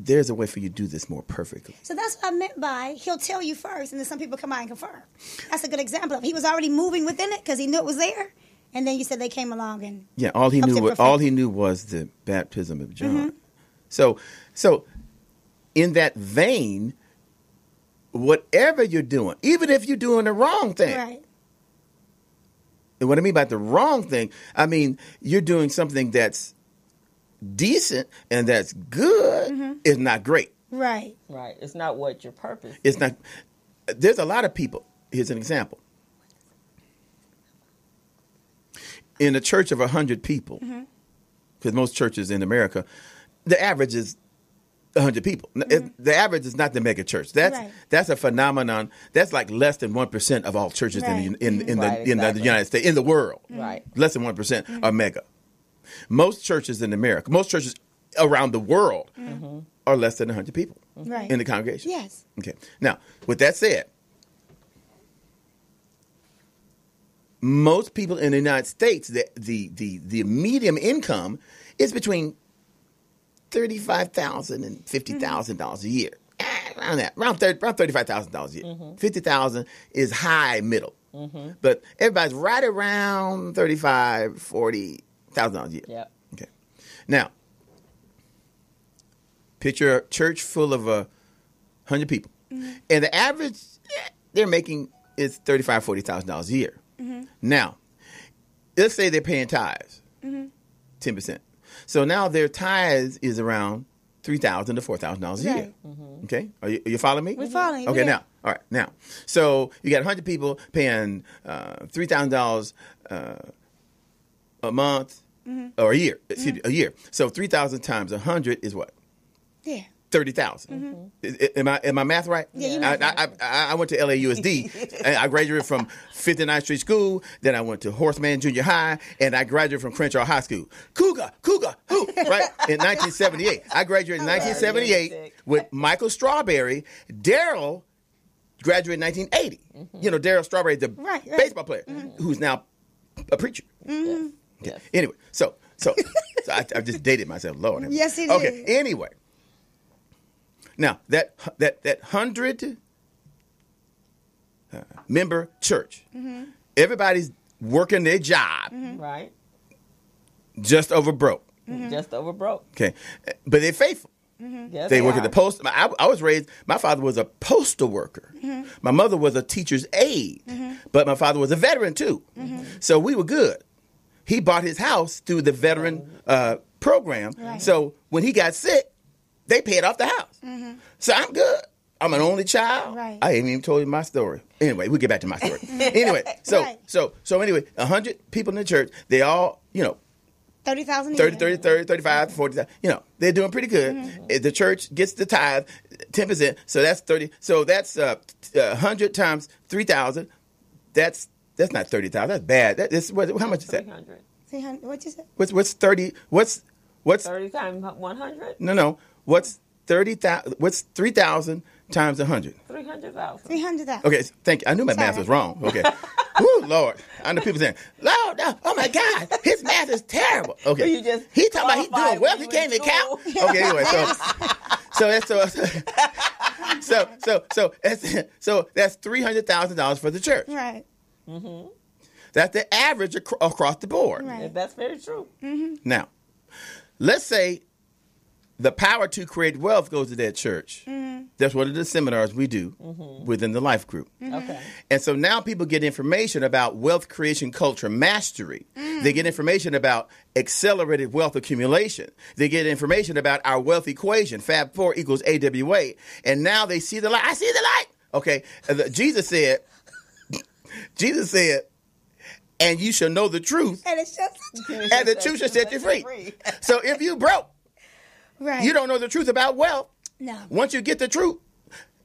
There's a way for you to do this more perfectly. So that's what I meant by he'll tell you first, and then some people come out and confirm. That's a good example of it. He was already moving within it because he knew it was there, and then you said they came along and all he knew was the baptism of John. So in that vein, whatever you're doing, even if you're doing the wrong thing, right. And what I mean by the wrong thing, I mean you're doing something that's decent and that's good is not great. Right. It's not what your purpose is. It's not. There's a lot of people. Here's an example. In a church of 100 people, because most churches in America, the average is 100 people. The average is not the mega church. That's a phenomenon. That's like less than 1% of all churches in the United States, in the world. Right. Less than 1% are mega. Most churches in America, most churches around the world are less than 100 people in the congregation. Yes. Okay. Now, with that said, most people in the United States, the median income is between $35,000 and $50,000 a year. Around that, around $35,000 a year. $50,000 is high middle, but everybody's right around $35,000, $40,000 a year. Yeah. Okay. Now, picture a church full of 100 people, and the average they're making is $35,000, $40,000 a year. Now, let's say they're paying tithes, 10%. So now their tithes is around $3,000 to $4,000 a year. Okay, are you following me? We're following. Okay, now, all right, now, so you got 100 people paying $3,000 a month or a year. Excuse me, a year. So 3,000 times 100 is what? Yeah. 30,000. Am my math right? Yeah, I went to LAUSD. And I graduated from 59th Street School. Then I went to Horseman Junior High, and I graduated from Crenshaw High School. Cougar, who? Right? In 1978. I graduated in 1978 with Michael Strawberry. Daryl graduated in 1980. You know, Daryl Strawberry, the baseball player, who's now a preacher. Okay. Yes. Anyway, so I just dated myself. Lord. Yes, he did. Okay. Anyway. Now, that 100 member church, everybody's working their job. Right. Just over broke. Just over broke. Okay. But they're faithful. Yes, They work are. at the post. I was raised, my father was a postal worker. My mother was a teacher's aide, but my father was a veteran too. So we were good. He bought his house through the veteran program. Right. So when he got sick, they paid off the house. So I'm good. I'm an only child. Right. I ain't even told you my story. Anyway, we'll get back to my story. Anyway, so Right. so anyway, 100 people in the church, they all, 30,000 a 30, year. 35, 40, they're doing pretty good. The church gets the tithe, 10%, so that's 30. So that's 100 times 3,000. That's not 30,000. That's bad. How much is that? 300. 300. What you said? What's 30? What's 30 times 100? no? What's 30,000? What's 3,000 times 100? 300,000. 300,000. Okay, thank you. I knew my math Sorry. was wrong. Okay. Woo, Lord. I know people saying, Lord, no, oh my God, his math is terrible. Okay. You just He talking about he qualified doing well. when He you can't even went to count. school. Okay, anyway, so that's $300,000 for the church. Right. That's the average across the board. Right. That's very true. Now, let's say the power to create wealth goes to that church. That's one of the seminars we do within the life group. Okay. And so now people get information about wealth creation culture mastery. They get information about accelerated wealth accumulation. They get information about our wealth equation, Fab 4 equals AWA. And now they see the light. I see the light. Okay. Jesus said, and you shall know the truth, And it's just and the truth shall set you free. So if you broke, right. you don't know the truth about wealth. No. Once you get the truth,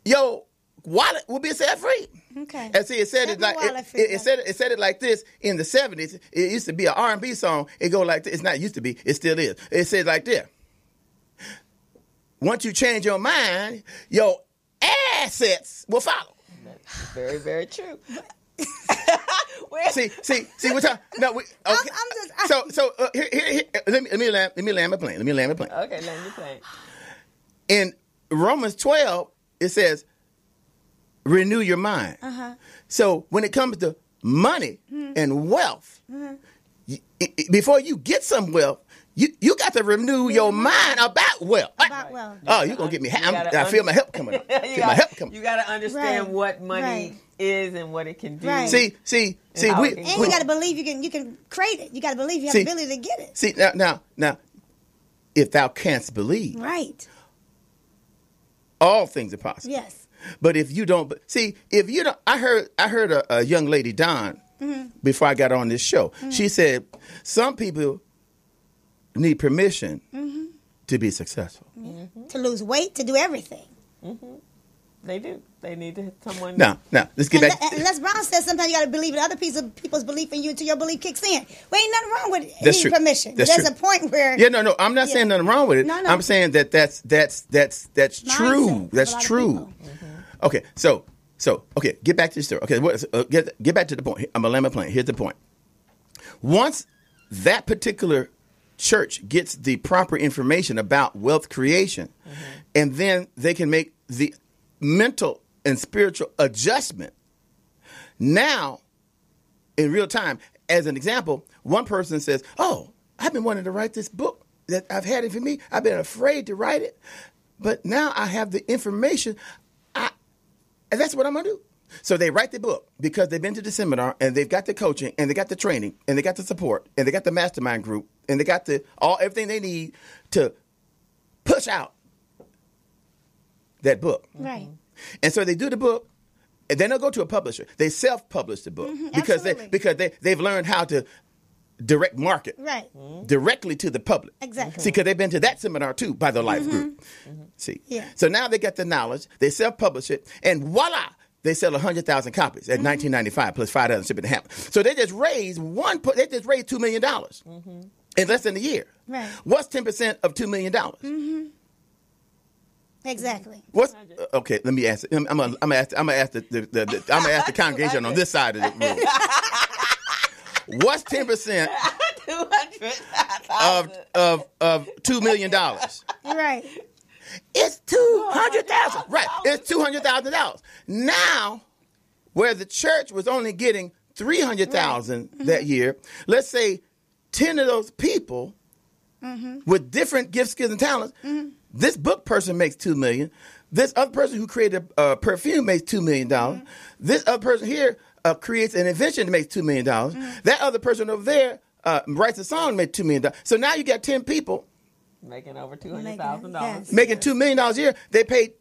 your wallet will be set free. Okay. And see, it said Set it my like wallet free, it said it like this in the 70s. It used to be an R&B song. It go like this. It's not used to be. It still is. It says like this. Once you change your mind, your assets will follow. That's very, very true. See, we're talking. No, okay. I'm just. So here, let me land my plane. Okay, land your plane. In Romans 12, it says, renew your mind. So when it comes to money and wealth, before you get some wealth, you got to renew your mind about wealth. About wealth. Oh, you're going to get me. I feel my help coming up. You got to understand Right. what money Right. is and what it can do. Right. See, how we, it can And you got to believe you can create it. You got to believe you have See- the ability to get it. see now, if thou canst believe, Right. all things are possible. Yes. But if you don't, I heard a young lady, Dawn, before I got on this show. She said some people need permission to be successful. To lose weight, to do everything. They do. They need someone. Now, let's get back. And Les Brown says sometimes you got to believe in other people's belief in you until your belief kicks in. Well, ain't nothing wrong with That's needing true. permission. That's There's true. a point where Yeah, no, I'm not saying nothing wrong with it. No. I'm saying that's true. Mindset That's of a lot of true. people. Okay, so okay, get back to the story. Okay, get back to the point. I'm gonna land my plane. Here's the point. Once that particular church gets the proper information about wealth creation, and then they can make the mental and spiritual adjustment. Now, in real time, as an example, one person says, "Oh, I've been wanting to write this book that I've had it for me. I've been afraid to write it, but now I have the information. And that's what I'm going to do." So they write the book because they've been to the seminar and they've got the coaching and they got the training and they got the support and they got the mastermind group and they got everything they need to push out that book. right. And so they do the book, and then they'll go to a publisher. They self-publish the book absolutely. because they've learned how to direct market Right. directly to the public. Exactly. See, because they've been to that seminar too by the life group. See, Yeah. So now they got the knowledge. They self-publish it, and voila, they sell 100,000 copies at $19.95 plus $5 shipping and handling. So they just raised $2 million in less than a year. Right. What's 10% of $2 million? Exactly. What's okay? Let me ask. I'm gonna ask the congregation on this side of the room. What's 10% 200,000. of $2 million? Right. It's $200,000. Right. It's $200,000. Now, where the church was only getting $300,000 that year, let's say 10 of those people with different gifts, skills, and talents This book person makes $2 million. This other person who created a perfume makes $2 million. This other person here creates an invention that makes $2 million. That other person over there writes a song and makes $2 million. So now you got 10 people making over $200,000. Making $2 million a year. They paid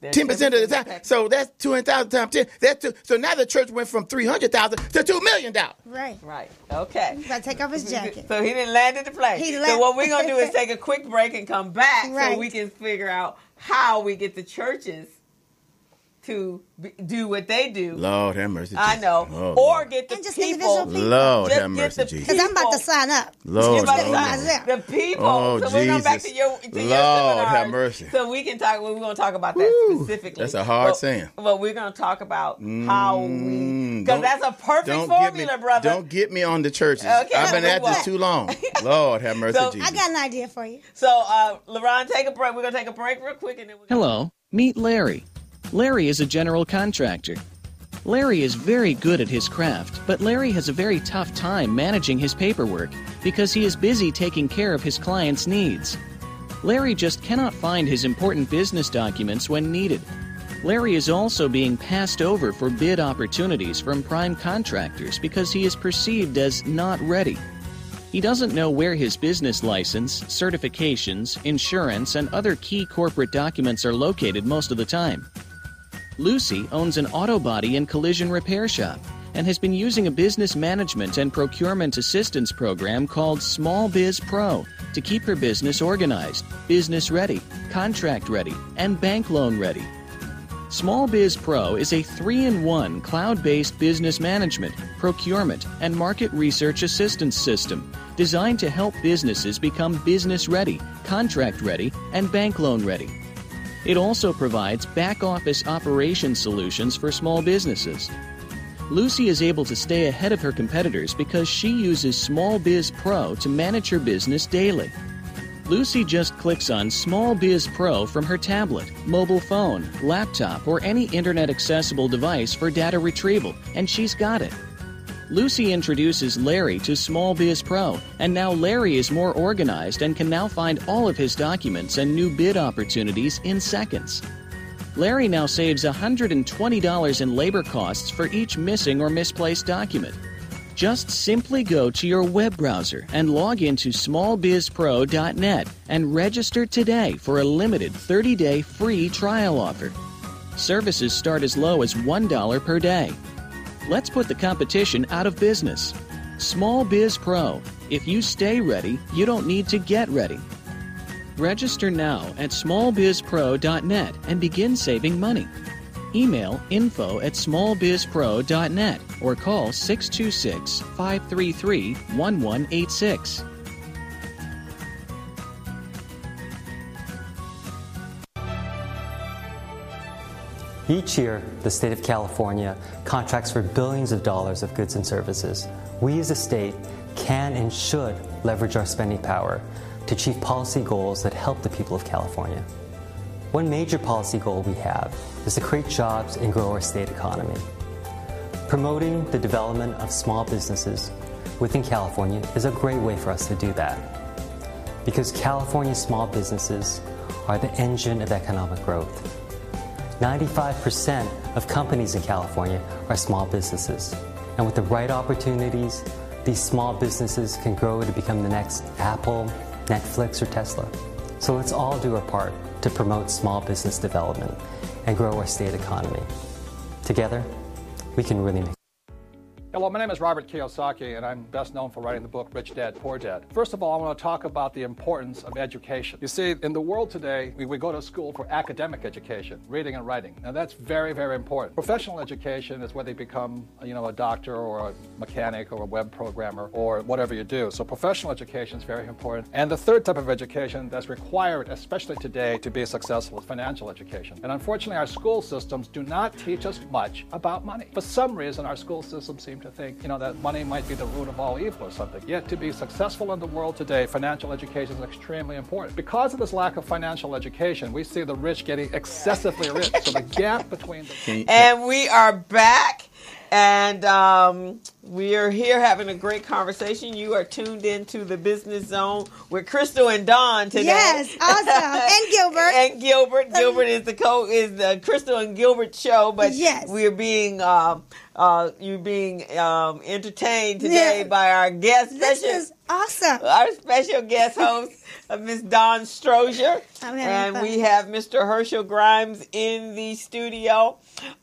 10% of the time. So that's 200,000 times 10. That's so now the church went from 300,000 to $2 million. Right. Okay. He's about to take off his jacket. So he didn't land in the plane. So what we're going to do is take a quick break and come back so we can figure out how we get the churches to do what they do. Lord have mercy, Jesus. I know. Oh, or get the people. Lord have mercy, Jesus. Because I'm about to sign up. Lord, the people. Oh, so we're going back to your Lord have mercy. So we can talk. We're going to talk about that specifically. That's a hard saying. But we're going to talk about how we. Because that's a perfect formula, brother. Don't get me on the churches. Okay, I've been at this too long. Lord have mercy, Jesus. I got an idea for you. So, LaRon, take a break. We're going to take a break real quick. And then Hello, meet Larry. Larry is a general contractor. Larry is very good at his craft, but Larry has a very tough time managing his paperwork because he is busy taking care of his clients' needs. Larry just cannot find his important business documents when needed. Larry is also being passed over for bid opportunities from prime contractors because he is perceived as not ready. He doesn't know where his business license, certifications, insurance, and other key corporate documents are located most of the time. Lucy owns an auto body and collision repair shop and has been using a business management and procurement assistance program called Small Biz Pro to keep her business organized, business ready, contract ready, and bank loan ready. Small Biz Pro is a 3-in-1 cloud-based business management, procurement, and market research assistance system designed to help businesses become business ready, contract ready, and bank loan ready. It also provides back-office operation solutions for small businesses. Lucy is able to stay ahead of her competitors because she uses Small Biz Pro to manage her business daily. Lucy just clicks on Small Biz Pro from her tablet, mobile phone, laptop, or any internet-accessible device for data retrieval, and she's got it. Lucy introduces Larry to Small Biz Pro, and now Larry is more organized and can now find all of his documents and new bid opportunities in seconds. Larry now saves $120 in labor costs for each missing or misplaced document. Just simply go to your web browser and log into smallbizpro.net and register today for a limited 30-day free trial offer. Services start as low as $1 per day. Let's put the competition out of business. Small Biz Pro. If you stay ready, you don't need to get ready. Register now at smallbizpro.net and begin saving money. Email info@smallbizpro.net or call 626-533-1186. Each year, the state of California contracts for billions of dollars of goods and services. We as a state can and should leverage our spending power to achieve policy goals that help the people of California. One major policy goal we have is to create jobs and grow our state economy. Promoting the development of small businesses within California is a great way for us to do that, because California small businesses are the engine of economic growth. 95% of companies in California are small businesses. And with the right opportunities, these small businesses can grow to become the next Apple, Netflix, or Tesla. So let's all do our part to promote small business development and grow our state economy. Together, we can really make. Hello, my name is Robert Kiyosaki, and I'm best known for writing the book Rich Dad, Poor Dad. First of all, I want to talk about the importance of education. You see, in the world today, we go to school for academic education, reading and writing. Now, that's very, very important. Professional education is where they become, a doctor or a mechanic or a web programmer or whatever you do. So professional education is very important. And the third type of education that's required, especially today, to be successful is financial education. And unfortunately, our school systems do not teach us much about money. For some reason, our school systems seem to think, that money might be the root of all evil or something. Yet to be successful in the world today, financial education is extremely important. Because of this lack of financial education, we see the rich getting excessively rich. So the gap between the... And we are back. And we are here having a great conversation. You are tuned into the Business Zone with Crystal and Dawn today. Yes, awesome. And Gilbert. And Gilbert. Gilbert is the Crystal and Gilbert show, but yes. we're being entertained today by our guest. This is awesome. Our special guest host, Miss Dawn Strozier. And fun. we have Mr. Herschel Grimes in the studio.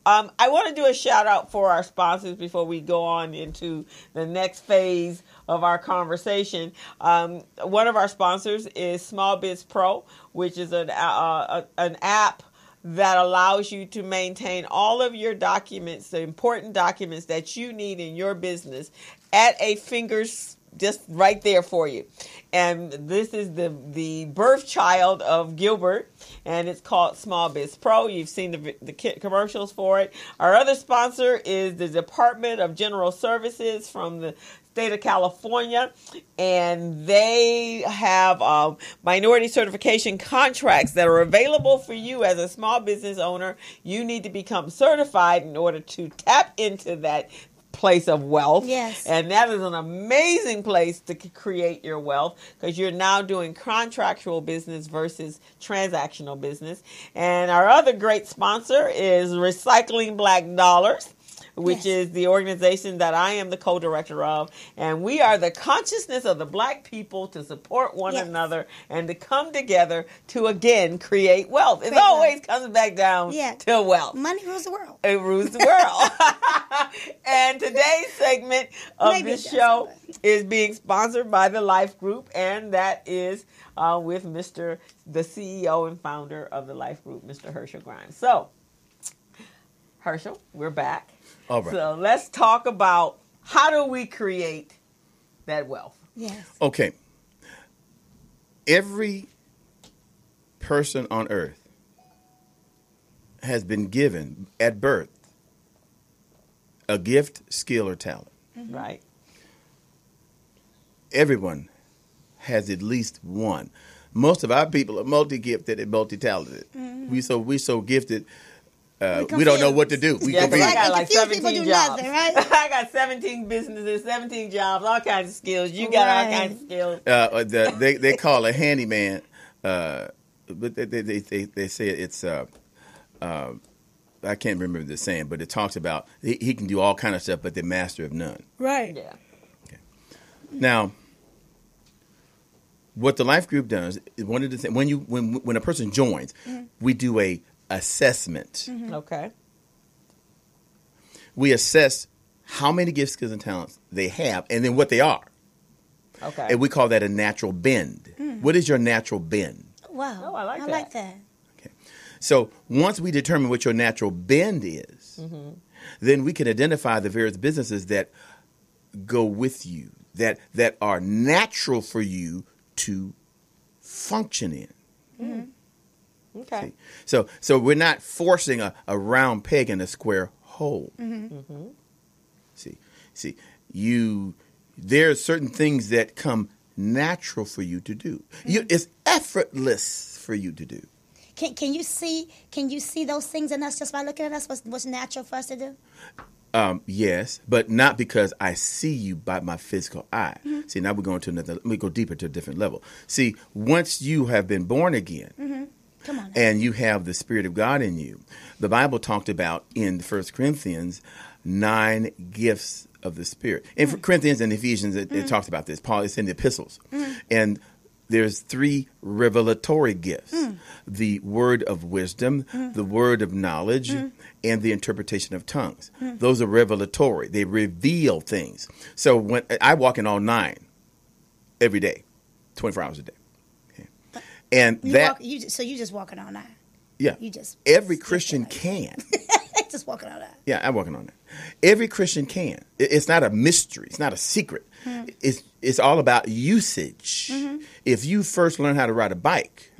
I want to do a shout out for our sponsors before we go on into the next phase of our conversation. One of our sponsors is Small Biz Pro, which is an app that allows you to maintain all of your documents, the important documents that you need in your business at a finger's just right there for you. And this is the birth child of Gilbert, and it's called Small Biz Pro. You've seen the commercials for it. Our other sponsor is the Department of General Services from the state of California, and they have minority certification contracts that are available for you as a small business owner. You need to become certified in order to tap into that place of wealth. Yes. And that is an amazing place to create your wealth, because you're now doing contractual business versus transactional business. And our other great sponsor is Recycling Black Dollars, which is the organization that I am the co-director of. And we are the consciousness of the black people to support one another and to come together to, again, create wealth. It always comes back down to wealth. Money rules the world. It rules the world. And today's segment of this show is being sponsored by the Life Group, and that is with the CEO and founder of the Life Group, Mr. Herschel Grimes. So, Herschel, we're back. All right. So let's talk about how do we create that wealth. Yes. Okay. Every person on earth has been given at birth a gift, skill, or talent. Mm-hmm. Right. Everyone has at least one. Most of our people are multi-gifted and multi-talented. Mm-hmm. We so gifted. We don't know what to do. I got like 17 jobs. Nothing, right? I got 17 businesses, 17 jobs, all kinds of skills. You got all kinds of skills. They call a handyman, but they say it's I can't remember the saying, but it talks about he can do all kind of stuff, but the master of none. Right. Yeah. Okay. Now, what the Life Group does is one of the things when a person joins, we do a assessment. Mm-hmm. Okay. We assess how many gifts, skills, and talents they have, and then what they are. Okay. And we call that a natural bend. What is your natural bend? Wow. Oh, I like that. Okay. So once we determine what your natural bend is, then we can identify the various businesses that go with you, that are natural for you to function in. Mm-hmm. Okay. See? So we're not forcing a round peg in a square hole. See, there are certain things that come natural for you to do. It's effortless for you to do. Can you see those things in us just by looking at us? What's natural for us to do? Yes, but not because I see you by my physical eye. See, now we're going to let me go deeper to a different level. See, once you have been born again, Come on. and you have the Spirit of God in you, the Bible talked about in 1 Corinthians 9 gifts of the Spirit. In Corinthians and Ephesians, it talks about this. Paul is in the epistles. And there's 3 revelatory gifts. The word of wisdom, the word of knowledge, and the interpretation of tongues. Those are revelatory. They reveal things. So when I walk in all 9 every day, 24 hours a day. Okay. And so you just walking on that. Yeah. You just every Christian can. just walking on that. Yeah, I'm working on that. Every Christian can. It's not a mystery. It's not a secret. It's all about usage. If you first learn how to ride a bike,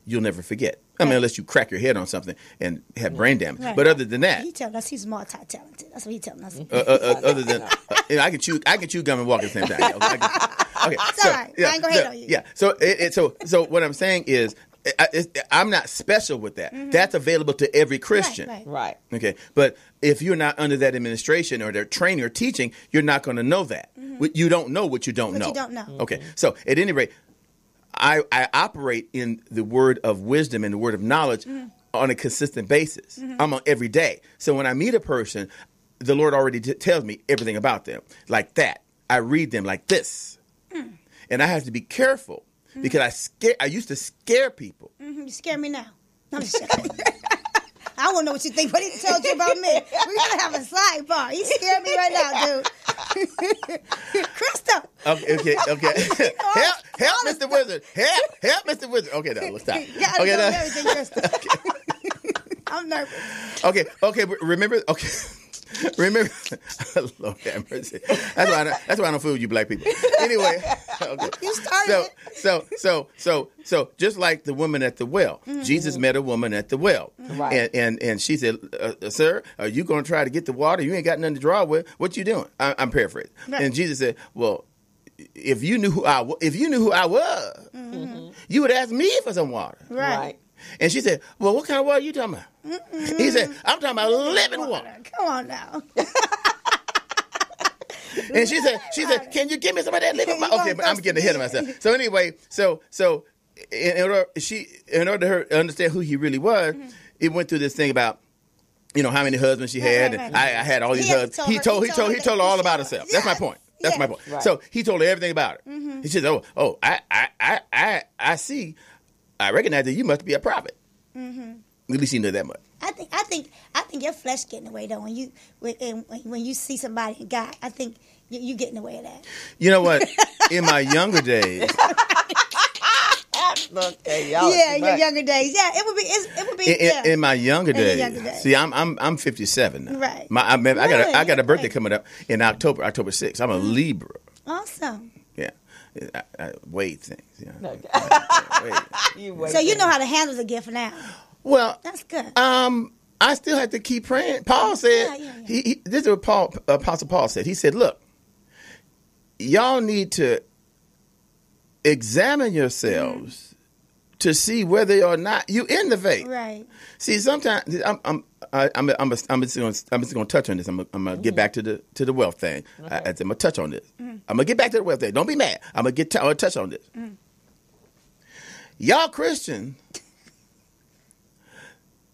you'll never forget. I mean, unless you crack your head on something and have brain damage. Right. But other than that, He telling us he's multi-talented. That's what he's telling us. other than I can chew gum and walk at the same time. Okay, It's all right. I ain't gonna hate on you. Yeah. So what I'm saying is, I'm not special with that. That's available to every Christian. Right. Okay, but if you're not under that administration or their training or teaching, you're not going to know that. You don't know what you don't know. You don't know. Okay, so at any rate, I operate in the word of wisdom and the word of knowledge on a consistent basis. I'm on every day. So when I meet a person, the Lord already tells me everything about them. Like that. I read them like this. And I have to be careful because I used to scare people. You scare me now. I'm just joking. I want to know what you think, what he told you about me. We're going to have a sidebar. You scared me right now, dude. Crystal. Okay. Help Mr. Wizard. Help Mr. Wizard. Okay, now, let's stop. You gotta know everything, Crystal. I'm nervous. Okay, but remember, remember, Lord have mercy. That's why I don't fool with you black people. Anyway, okay. You started it. So just like the woman at the well, Jesus met a woman at the well, Right. and she said, "Sir, are you going to try to get the water? You ain't got nothing to draw with. What you doing?" I'm paraphrasing. Right. And Jesus said, "Well, if you knew who I was, you would ask me for some water." Right. And she said, "Well, what kind of water are you talking about?" He said, "I'm talking about living water." Come on now. And she said, "Can you give me some of that living water?" Okay, but I'm getting ahead of myself. So anyway, so in order for her to understand who he really was, it went through this thing about, how many husbands she had. Right. And I had all these husbands. He told her all about herself. That's my point. That's my point. Right. So he told her everything about her. He said, "Oh, I see. I recognize that you must be a prophet." At least you know that much. I think your flesh get in the way though. When you see somebody in God, I think you get in the way of that. You know what? In my younger days, Look at y'all. Yeah, in your younger days. Yeah, it would be. in my younger In your days. younger days. See, I'm 57 now. Right. I got a birthday Right. coming up in October 6th. I'm a Libra. Awesome. Yeah. I weigh things. Yeah. You So you know how to handle the gift now. Well, That's good. I still have to keep praying. Paul said, Yeah. this is what Apostle Paul said. He said, "Look, y'all need to examine yourselves to see whether or not you in the faith." Right. See, sometimes I'm just going to touch on this. I'm going to get back to the wealth thing. I'm going to touch on this. I'm going to get back to the wealth thing. Don't be mad. I'm going to touch on this. Y'all Christian,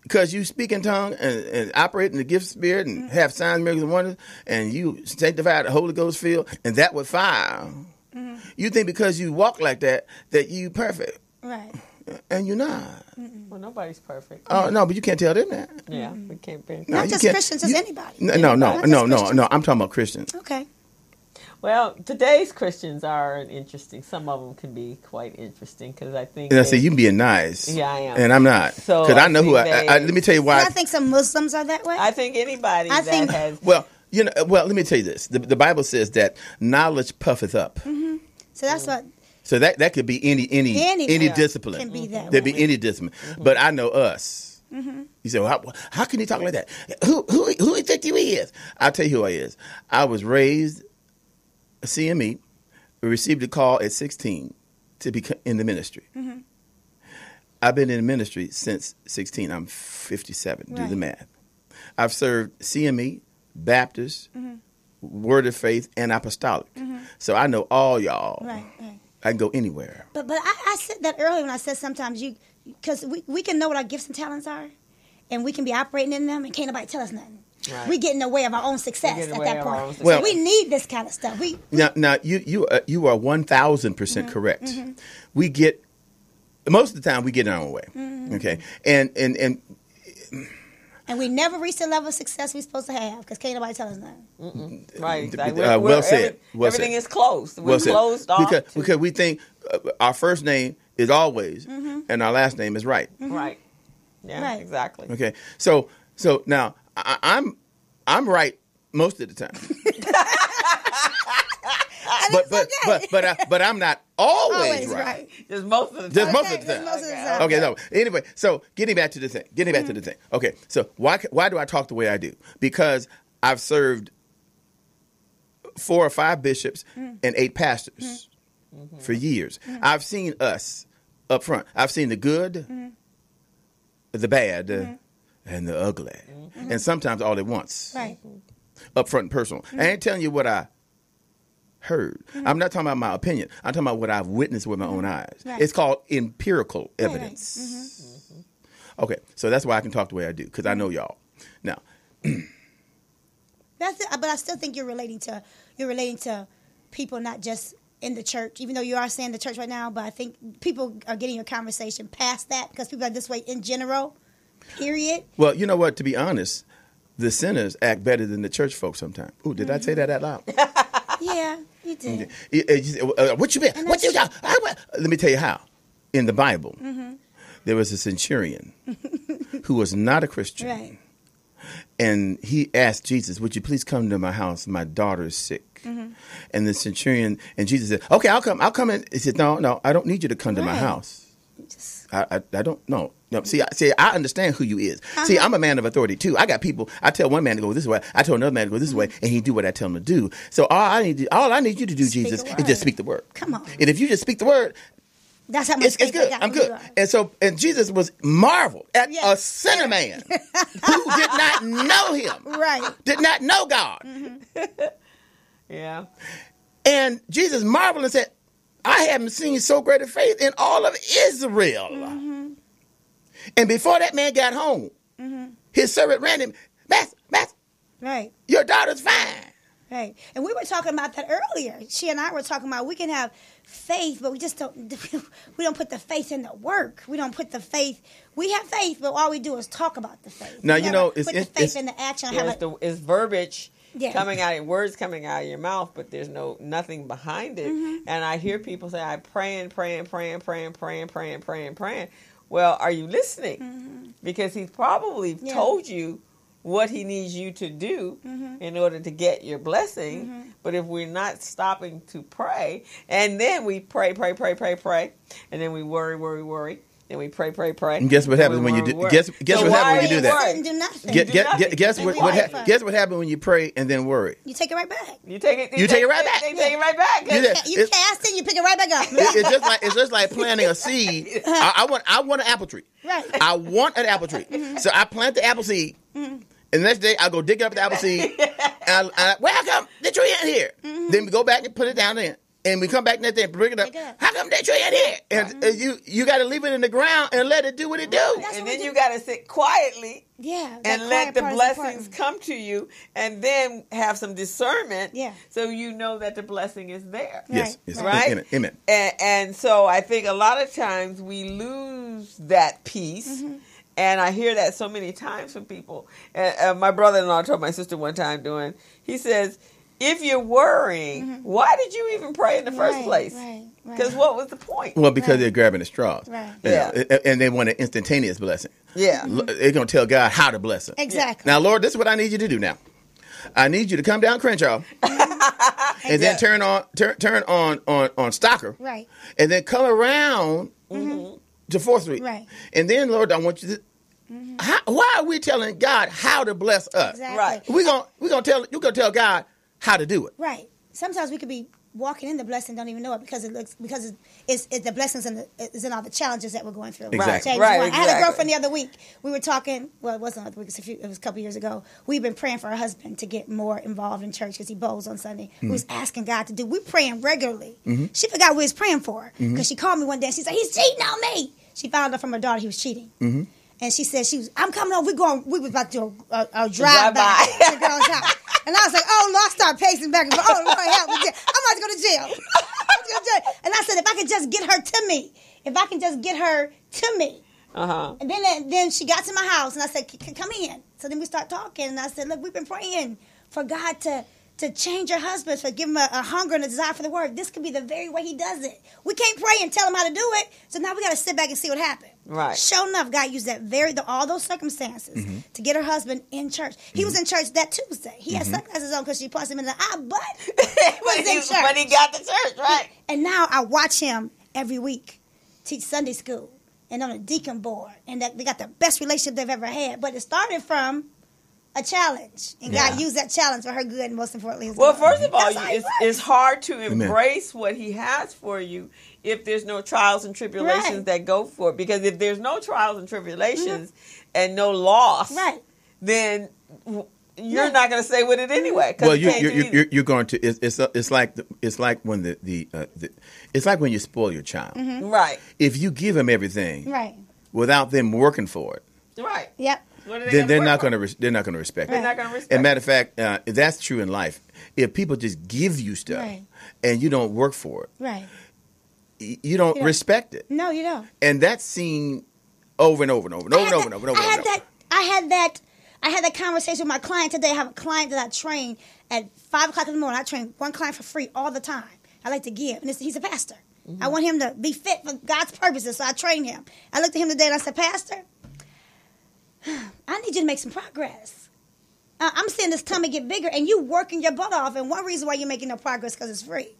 because you speak in tongue and operate in the gift of spirit and have signs, miracles, and wonders, and you sanctify the Holy Ghost filled, and that with fire. You think because you walk like that you perfect, Right. and you're not. Well, nobody's perfect. Oh no, but you can't tell them that. Yeah, we can't be. Not you just can't- Christians, just anybody. No. Not just Christians. I'm talking about Christians. Okay. Well, today's Christians are interesting. Some of them can be quite interesting because I think. And I say you being nice. Yeah, I am. And I'm not. So Because I know think who let me tell you why. And I think some Muslims are that way. I think anybody I that think- has. Well, let me tell you this. The Bible says that knowledge puffeth up. So that's what So that could be any discipline. can be that There'd way. be any discipline. But I know us. You say, well, how can he talk like that? Who you think you is? I'll tell you who I is. I was raised a CME. We received a call at 16 to be in the ministry. I've been in the ministry since 16. I'm 57. Do the Right. math. I've served CME, Baptist, Word of Faith, and Apostolic. So I know all y'all. Right. I can go anywhere. But I said that earlier when I said sometimes because we can know what our gifts and talents are, and we can be operating in them, and can't nobody tell us nothing. Right. We get in the way of our own success We get in at the that way of our own point. success. So we need this kind of stuff. Now you are 1,000% correct. We get most of the time we get in our own way. Okay, and we never reach the level of success we're supposed to have because can't nobody tell us nothing. Right. Exactly. well said. Everything is closed. We're well said. closed off. Because we think our first name is always and our last name is right. Right. Yeah. Right. Exactly. Okay, so now I'm right most of the time. but I'm not always right. Just most of the Just time. most of the time. Most of the time. Okay, so anyway, so getting back to the thing. Okay, so why do I talk the way I do? Because I've served 4 or 5 bishops and 8 pastors for years. I've seen us up front. I've seen the good, the bad, and the ugly. And sometimes all at once. Right. Up front and personal. I ain't telling you what I heard. I'm not talking about my opinion. I'm talking about what I've witnessed with my own eyes. Right. It's called empirical evidence. Okay, so that's why I can talk the way I do, because I know y'all. Now, That's it. But I still think you're relating to people, not just in the church, even though you are saying the church right now. But I think people are getting your conversation past that, because people are this way in general, period. well, you know what? To be honest, the sinners act better than the church folks sometimes. Ooh, did I say that out loud? Yeah, you did. What you been? What you got? Let me tell you how. In the Bible, there was a centurion who was not a Christian. Right. And he asked Jesus, would you please come to my house? My daughter is sick. And the centurion, and Jesus said, okay, I'll come. I'll come in. He said, no, I don't need you to come to my house. I don't know. No, see, I understand who you is. See, I'm a man of authority too. I got people. I tell one man to go this way. I tell another man to go this way, and he do what I tell him to do. So all I need you to do, Jesus, is just speak the word. Come on. And if you just speak the word, That's how much it's good. I'm good. And Jesus was marveled at a sinner man who did not know him. Right. Did not know God. Yeah. And Jesus marveled and said, I haven't seen so great a faith in all of Israel. And before that man got home, his servant ran him, Master, Right. your daughter's fine. Right. And we were talking about that earlier. She and I were talking about we can have faith, but we just don't put the faith in the work. We don't put the faith. We have faith, but all we do is talk about the faith. Now, we you know, put the faith in the action. It's verbiage coming out, words coming out of your mouth, but there's nothing behind it. And I hear people say, I'm praying. Well, are you listening? Because he's probably told you what he needs you to do in order to get your blessing. But if we're not stopping to pray, and then we pray, and then we worry, then we pray. And guess what happens when you do? Guess what happens when you do that? Do nothing. Guess what happens when you pray and then worry? You take it right back. You take it right back. You cast it, you pick it right back up. It's just like planting a seed. I want an apple tree. Right. I want an apple tree. So I plant the apple seed. And the next day, I go dig up the apple seed. And how come the tree in here? Then we go back and put it down there. And we come back next day and bring it up. How come that tree in here? And you got to leave it in the ground and let it do what it do. And then you got to sit quietly. Yeah. And let the blessings come to you, and then have some discernment. Yeah. So you know that the blessing is there. Yes. Right? Amen. And so I think a lot of times we lose that piece. And I hear that so many times from people. And my brother-in-law told my sister one time he says, if you're worrying, why did you even pray in the first place? Because what was the point? Well, because they're grabbing the straws. Right. Yeah. And they want an instantaneous blessing. Yeah. They're going to tell God how to bless them. Exactly. Now, Lord, this is what I need you to do now. I need you to come down Crenshaw and then turn on Stocker. Right. And then come around to 4th Street. Right. And then, Lord, I want you to... why are we telling God how to bless us? Exactly. Right. You're gonna tell God how to do it. Right. Sometimes we could be walking in the blessing, don't even know it, because it's the blessings is in all the challenges that we're going through. Exactly. Right. I had a girlfriend the other week. We were talking. Well, it wasn't the other week. It was a couple years ago. We've been praying for her husband to get more involved in church because he bowls on Sunday. We was asking God to do. We're praying regularly. She forgot what we was praying for because she called me one day and she said, "He's cheating on me." She found out from her daughter he was cheating. And she said, I'm coming over. We was about to do a drive-by to the girl's house. And I was like, oh, Lord, start pacing back and forth. Oh, Lord, help me. I'm about to go to jail. And I said, if I could just get her to me. And then she got to my house, and I said, come in. So then we start talking, and I said, look, we've been praying for God to change your husband, for give him a hunger and a desire for the word. This could be the very way he does it. We can't pray and tell him how to do it. So now we got to sit back and see what happened. Right. Sure enough, God used all those circumstances to get her husband in church. He was in church that Tuesday. He had sunglasses on because she punched him in the eye, but but he got to church, right? And now I watch him every week teach Sunday school and on a deacon board. And they got the best relationship they've ever had. But it started from a challenge, and God used that challenge for her good, and most importantly, His Well, glory. first of all, That's how He it's hard to Amen. embrace what He has for you if there's no trials and tribulations Right. that go for it. Because if there's no trials and tribulations and no loss, Right. then you're not going to stay with it anyway. 'Cause Well, you can't do either. you're going to. It's like when it's like when you spoil your child. Right, If you give them everything Right. without them working for it, right. Yep. What are they then they're gonna not work going to they're not going to respect They're it. not going to respect And matter of fact, that's true in life. If people just give you stuff Right. and you don't work for it, Right. you don't don't. respect it. No, you don't. And that's seen over and over and over and over and over and over and over. I had that conversation with my client today. I have a client that I train at 5 o'clock in the morning. I train one client for free all the time. I like to give, and he's a pastor. I want him to be fit for God's purposes, so I train him. I looked at him today and I said, Pastor, I need you to make some progress. I'm seeing this tummy get bigger, and you working your butt off, and one reason why you're making no progress because it's free.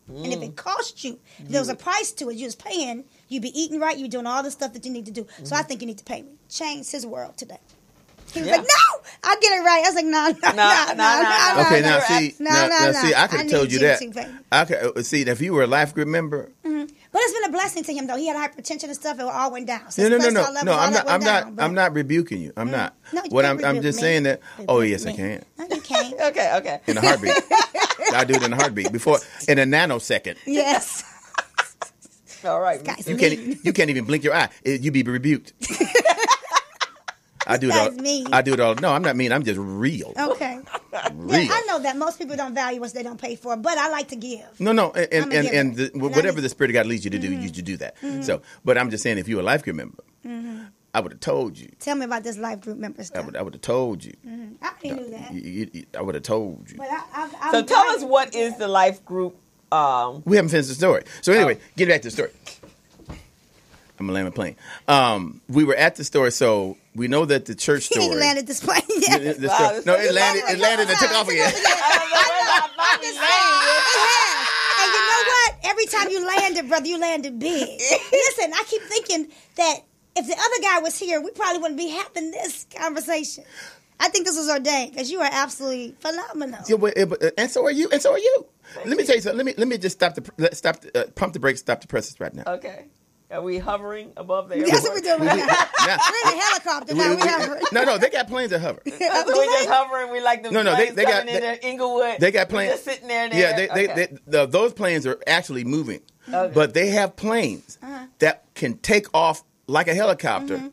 And if it cost you, if there was a price to it, you was paying, you'd be eating right, you'd be doing all the stuff that you need to do. So I think you need to pay me. Change his world today. He was like, no, I'll get it right. I was like, no. Okay, now see, see, I could have told you that. To pay me. I could see if you were a life group member. But it's been a blessing to him, though. He had hypertension and stuff. It all went down. So No. his cholesterol levels, all that went down, but- I'm not rebuking you. I'm not. No, you What can't I'm rebuke just me. saying that. Oh Rebuke yes, I me. can. No, you can't. Okay. In a heartbeat. I do it in a heartbeat. In a nanosecond. Yes. All right. Guys, You can't even blink your eye. You be rebuked. I do it all. That's mean. I do it all. No, I'm not mean. I'm just real. Okay. Real. Yeah, I know that most people don't value what they don't pay for, but I like to give. No, I'm a giver. and whatever I the Spirit of God leads you to do, you should do that. So, but I'm just saying, if you were a life group member, I would have told you. Tell me about this life group member I stuff. would have told you. I already knew that. I would have told you. But I'm So tell us, what is the life group? We haven't finished the story. So anyway, get back to the story. I'm gonna land my plane. We were at the store, so we know that the church He story. ain't landed this plane yet. No, it landed. It landed and took off again. And you know what? Every time you landed, brother, you landed big. Listen, I keep thinking that if the other guy was here, we probably wouldn't be having this conversation. I think this was ordained because you are absolutely phenomenal. Yeah, and so are you. And so are you. Let me tell you something. Let me just pump the brakes, stop the presses right now. Okay. Are we hovering above the That's what we're doing right now. Now, We're in a helicopter now. We're hovering. no, they got planes that hover. So we just hovering. We like the No, planes they got- coming in there, Inglewood. They got We're planes. just sitting there. Yeah, those planes are actually moving, but they have planes that can take off like a helicopter,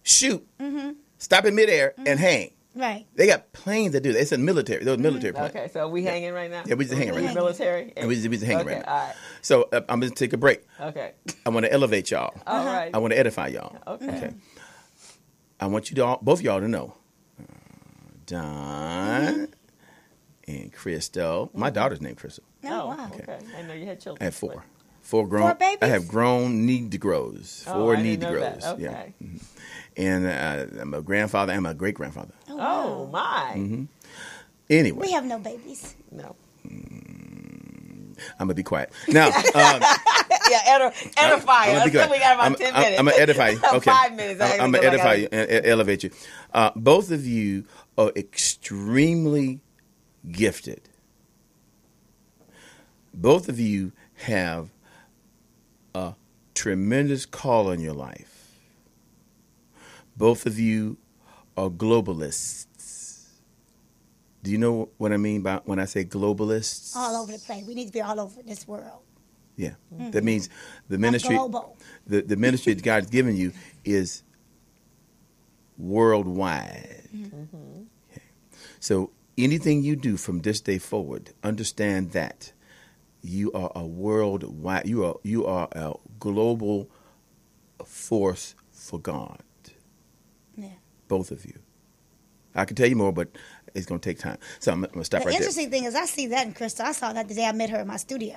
shoot, stop in midair, and hang. Right. They got planes that do that. It's a military. Those military planes. Okay, so are we hanging right now? Yeah, we just hanging right now. Military? And we just hanging right now. All right. So I'm going to take a break. Okay. I want to elevate y'all. All right. I want to edify y'all. Okay. I want you to both of y'all to know, Don and Crystal. My daughter's named Crystal. Oh, wow. Okay. I know you had children. I have four. Four grown. Four babies? I have grown Negroes. Four I didn't know Negroes. that. Yeah. Okay. And I'm a grandfather. I'm a great grandfather. Oh, my. Anyway, We have no babies. No. I'm gonna be quiet now. Yeah, edify us. I'm gonna We got about 10 minutes. I'm gonna edify you. Okay. 5 minutes. I'm gonna edify you and elevate you. Both of you are extremely gifted. Both of you have a tremendous call on your life. Both of you are globalists. Do you know what I mean by when I say globalists? All over the place. We need to be all over this world. Yeah, that means the ministry. global. The ministry that God's given you is worldwide. Okay. So anything you do from this day forward, understand that you are a worldwide. You are a global force for God. Yeah. Both of you. I can tell you more, but it's going to take time. So I'm going to stop The right there. interesting thing is I see that in Crystal. I saw that the day I met her in my studio.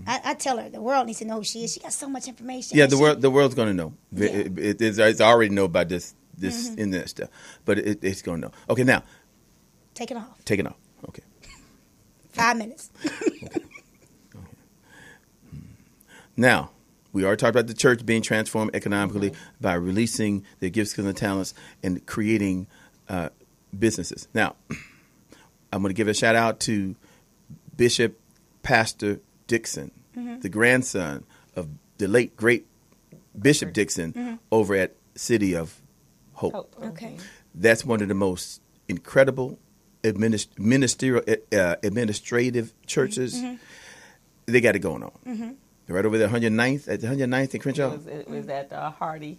I tell her the world needs to know who she is. She got so much information. Yeah, the world's going to know. It's already know about this internet stuff, but it's going to know. Okay, now Take it off. take it off. Okay. 5 minutes. Now, we already talked about the church being transformed economically by releasing their gifts, skills, and talents and creating businesses. Now, I'm going to give a shout out to Bishop Pastor Dixon, the grandson of the late great Bishop Dixon over at City of Hope. Okay. That's one of the most incredible administrative churches. They got it going on. Right over there, 109th at the 109th in Crenshaw. It was at Hardy.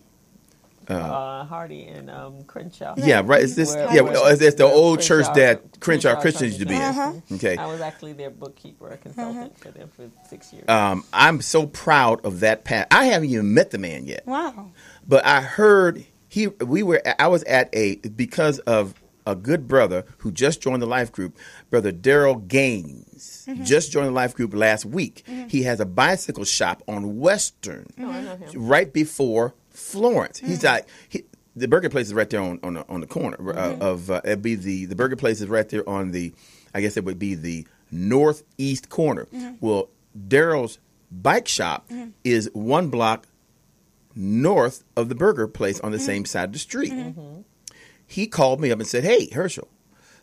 Hardy and Crenshaw. Yeah, right. It's this. It's the old church that Crenshaw Christians used to be in. Okay. I was actually their bookkeeper, a consultant for them for 6 years. I'm so proud of that path. I haven't even met the man yet. Wow. But I heard I was at because of a good brother who just joined the life group, Brother Daryl Gaines, just joined the life group last week. He has a bicycle shop on Western, right before Florence. He's like, the burger place is right there on the corner of it'd be the burger place is right there on the, I guess it would be the northeast corner. Well, Daryl's bike shop is 1 block north of the burger place on the same side of the street. He called me up and said, "Hey, Herschel,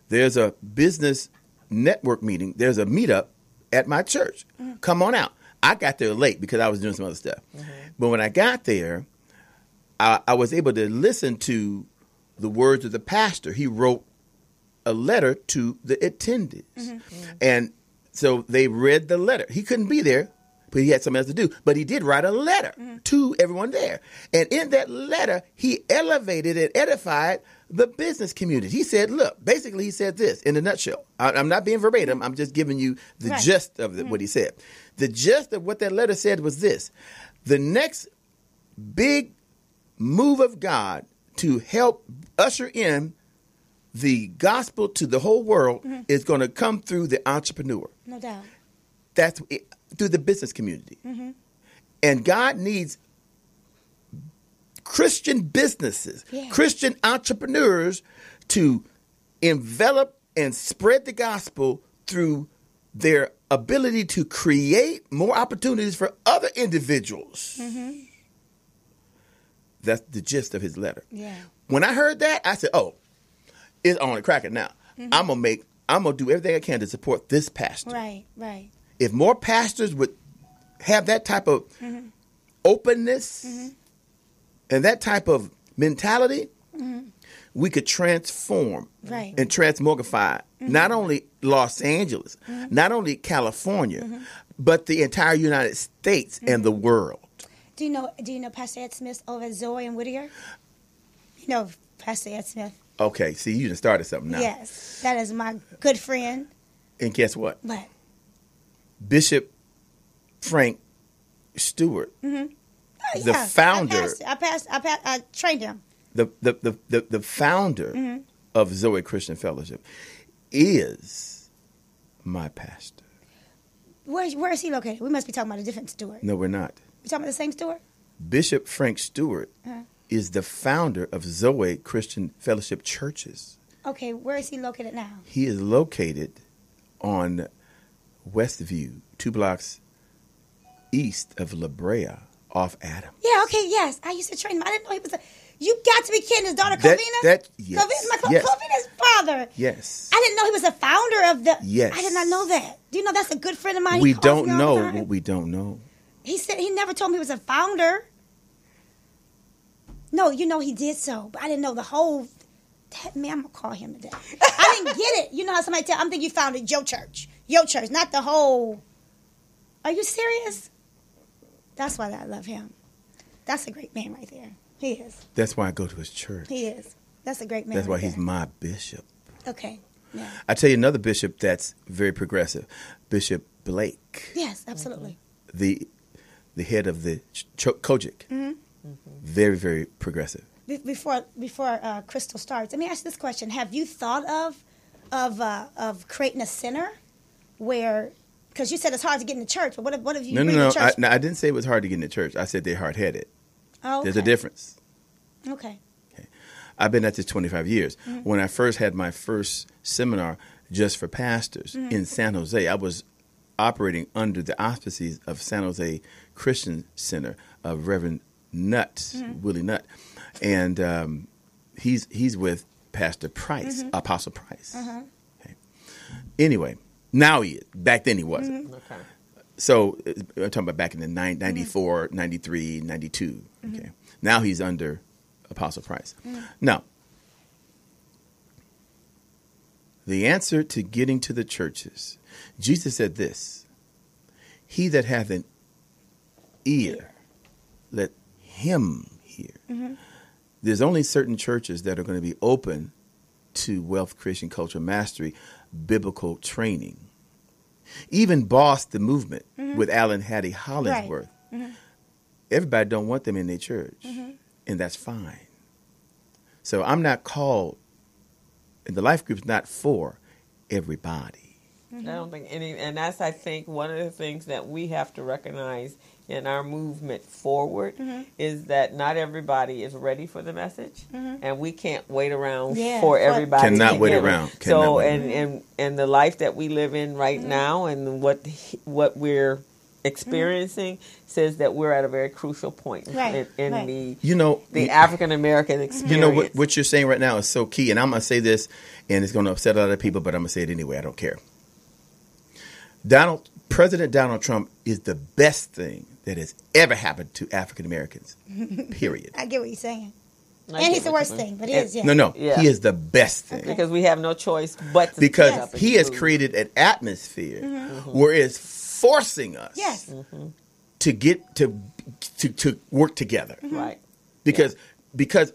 there's a business network meeting. There's a meetup at my church. Come on out." I got there late because I was doing some other stuff. But when I got there, I was able to listen to the words of the pastor. He wrote a letter to the attendees. And so they read the letter. He couldn't be there, but he had something else to do. But he did write a letter to everyone there. And in that letter, he elevated and edified the business community. He said, look, basically he said this in a nutshell. I'm not being verbatim. I'm just giving you the gist of what he said. The gist of what that letter said was this: the next big move of God to help usher in the gospel to the whole world is going to come through the entrepreneur. No doubt. That's it, through the business community. And God needs Christian businesses, Christian entrepreneurs to envelop and spread the gospel through their ability to create more opportunities for other individuals. That's the gist of his letter. When I heard that, I said, "Oh, it's on the cracker now. I'm gonna do everything I can to support this pastor." Right. If more pastors would have that type of openness and that type of mentality, we could transform and transmogrify not only Los Angeles, not only California, but the entire United States and the world. Do you know Pastor Ed Smith over at Zoe and Whittier? You know Pastor Ed Smith. Okay, see, you just started something now. Yes, that is my good friend. And guess what? What? Bishop Frank Stewart, the founder. I trained him. The founder of Zoe Christian Fellowship is my pastor. Where is he located? We must be talking about a different Stewart. No, we're not. We talking about the same Stewart? Bishop Frank Stewart is the founder of Zoe Christian Fellowship Churches. Okay, where is he located now? He is located on Westview, 2 blocks east of La Brea, off Adam. Yeah, okay, yes. I used to train him. I didn't know he was you got to be kidding. His daughter, Covina? Yes. Covina's father. Yes. I didn't know he was a founder of the... Yes. I did not know that. Do you know that's a good friend of mine? We don't know what we don't know. He said he never told me he was a founder. No, you know he did so, but I didn't know the whole... Man, I'm going to call him today. I didn't get it. You know how somebody I'm thinking you founded your church. Your church, not the whole... Are you serious? That's why I love him. That's a great man right there. He is. That's why I go to his church. He is. That's a great man. That's why he's my bishop. Okay. Yeah. I tell you another bishop that's very progressive, Bishop Blake. Yes, absolutely. The head of the Kojic. Very, very progressive. Before Crystal starts, let me ask this question: have you thought of creating a center where? Because you said it's hard to get in the church, but what if you bring the church? I didn't say it was hard to get in the church. I said they're hard-headed. Oh, okay. There's a difference. Okay. I've been at this 25 years. When I first had my first seminar just for pastors in San Jose, I was operating under the auspices of San Jose Christian Center of Reverend Nutt, Willie Nutt. And he's with Pastor Price, Apostle Price. Okay. Anyway, now he is. Back then he wasn't. Okay. So I'm talking about back in the 94, 93, 92. Okay. Now he's under Apostle Price. Now, the answer to getting to the churches, Jesus said this, he that hath an ear, let him hear. There's only certain churches that are going to be open to Wealth Creation Culture Mastery biblical training. Even Boss the Movement with Alan Hattie Hollingsworth. Everybody don't want them in their church, and that's fine. So I'm not called, and the life group's not for everybody. I don't think any, and that's, I think, one of the things that we have to recognize in our movement forward is that not everybody is ready for the message, and we can't wait around for everybody. Cannot wait around. So, and the life that we live in right now, and what we're experiencing says that we're at a very crucial point in the African American experience. You know what you're saying right now is so key, and I'm going to say this, and it's going to upset a lot of people, but I'm going to say it anyway. I don't care. President Donald Trump is the best thing that has ever happened to African Americans. Period. I get what you're saying. And he's the worst thing, but he is, No. Yeah. He is the best thing. Because we have no choice but to because he has created an atmosphere where it's forcing us to get to work together. Right. Because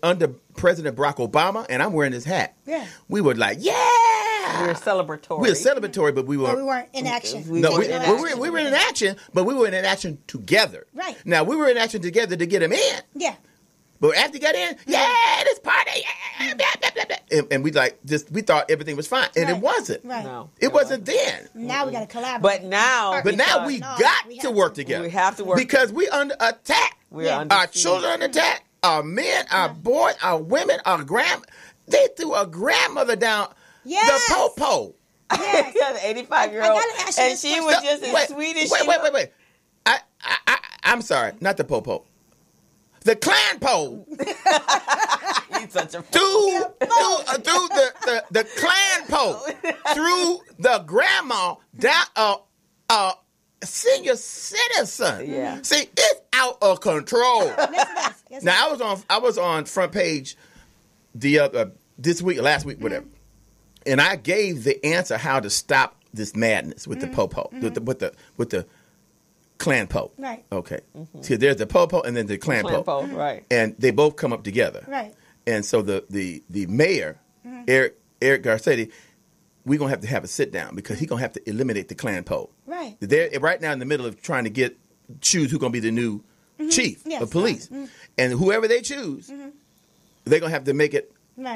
under President Barack Obama, and I'm wearing his hat, we were like, we were celebratory. We were celebratory, but we weren't in action. We were in action, but we were in action together. Right. Now, we were in action together to get him in. Yeah. But after he got in, this party, blah, blah, blah, blah. And we thought everything was fine, and it wasn't. Right. No, it wasn't then. Now we got to collaborate. But now we got to work together. We have to work because we under attack. Our children under attack. Our men, our boys, our women, our they threw a grandmother down the po-po. Yes. The 85-year-old, and she was just as sweet as she was. Wait. I'm sorry, not the po-po. The clan pole. He's such a through the clan pole, through the grandma down senior citizen. Yeah. See, it's out of control. Now I was on front page this week, last week, whatever, and I gave the answer how to stop this madness with the po-po, with the clan po. Right. Okay. See, there's the po-po and then the clan po. Right. And they both come up together. Right. And so the mayor, Eric Garcetti, we're going to have a sit down because he's going to have to eliminate the clan po. Right. They're right now in the middle of trying to choose who's going to be the new chief of police. And whoever they choose, they're going to have to make it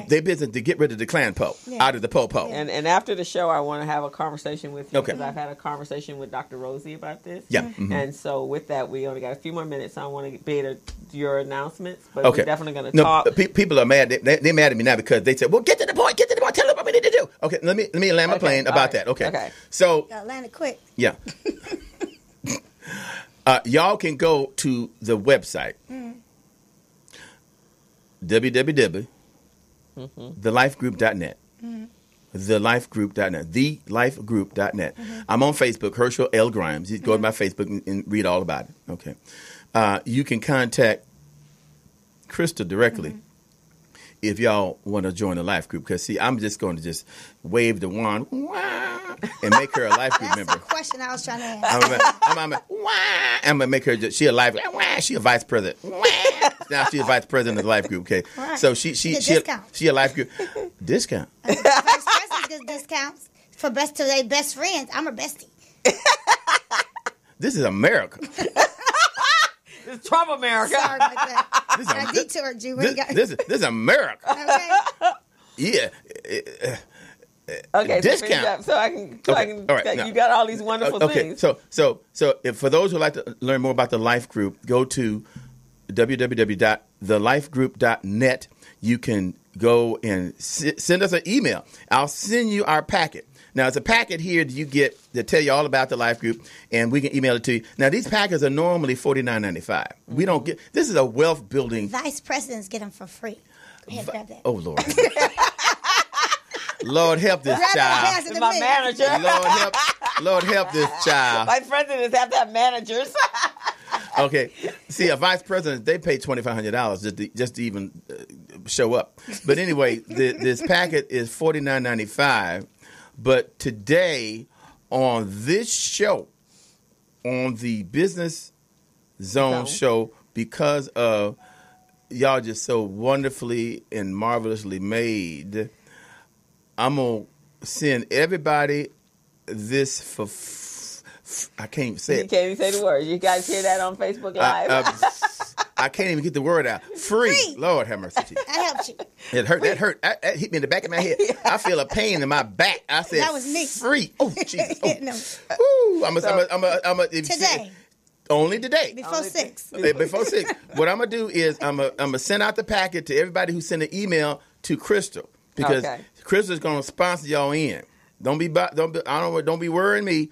their business to get rid of the clan po out of the po-po. And after the show, I want to have a conversation with you because I've had a conversation with Dr. Rosie about this. Yeah. And so with that, we only got a few more minutes. So I want to be able to do your announcements, but we're definitely going to talk. People are mad. They're mad at me now because they said, well, get to the point. Tell them what we need to do. Okay, let me land my plane about that. Okay. So land it quick. Yeah. Y'all can go to the website, www. thelifegroup.net. Thelifegroup.net. Thelifegroup.net. I'm on Facebook, Herschel L. Grimes. You go to my Facebook and read all about it. Okay. You can contact Crystal directly if y'all want to join the life group. Because, see, I'm just going to just wave the wand and make her a life group member. That's the question I was trying to ask. I'm going to make her, she a life, she a vice president. Now she's a vice president of the life group, okay? Right. So she a life group. Discount. Vice president gets discounts for their best friends. I'm her bestie. This is America. It's Trump America. Sorry about that. I detoured you. This is America. Okay. Yeah. Okay, discount. So I can. All right, you got all these wonderful things. So if for those who like to learn more about the life group, go to www.thelifegroup.net. You can go and send us an email. I'll send you our packet. Now, it's a packet here that you get that tell you all about the life group, and we can email it to you. Now, these packets are normally $49.95. We don't get. This is a wealth building. Vice presidents get them for free. Grab that. Oh Lord. Lord help this Grab it and child. pass it to My me. manager. Lord help this child. Vice presidents have to have managers. Okay. See, a vice president, they pay $2,500 just to even show up. But anyway, this packet is $49.95. But today on this show, on the Business Zone show, because of y'all just so wonderfully and marvelously made, I'm going to send everybody this for I can't even say it. You can't even say the word. You guys hear that on Facebook Live? I can't even get the word out. Free. Lord have mercy. Jesus. I helped you. It hurt. That hurt. That hit me in the back of my head. I feel a pain in my back. I said, That was me. Free. Oh, Jesus. Oh. No. Woo. Today. Only today. Before 6. Before 6. What I'm going to do is I'm going to send out the packet to everybody who sent an email to Crystal. Because Crystal's going to sponsor y'all in. Don't be worrying me.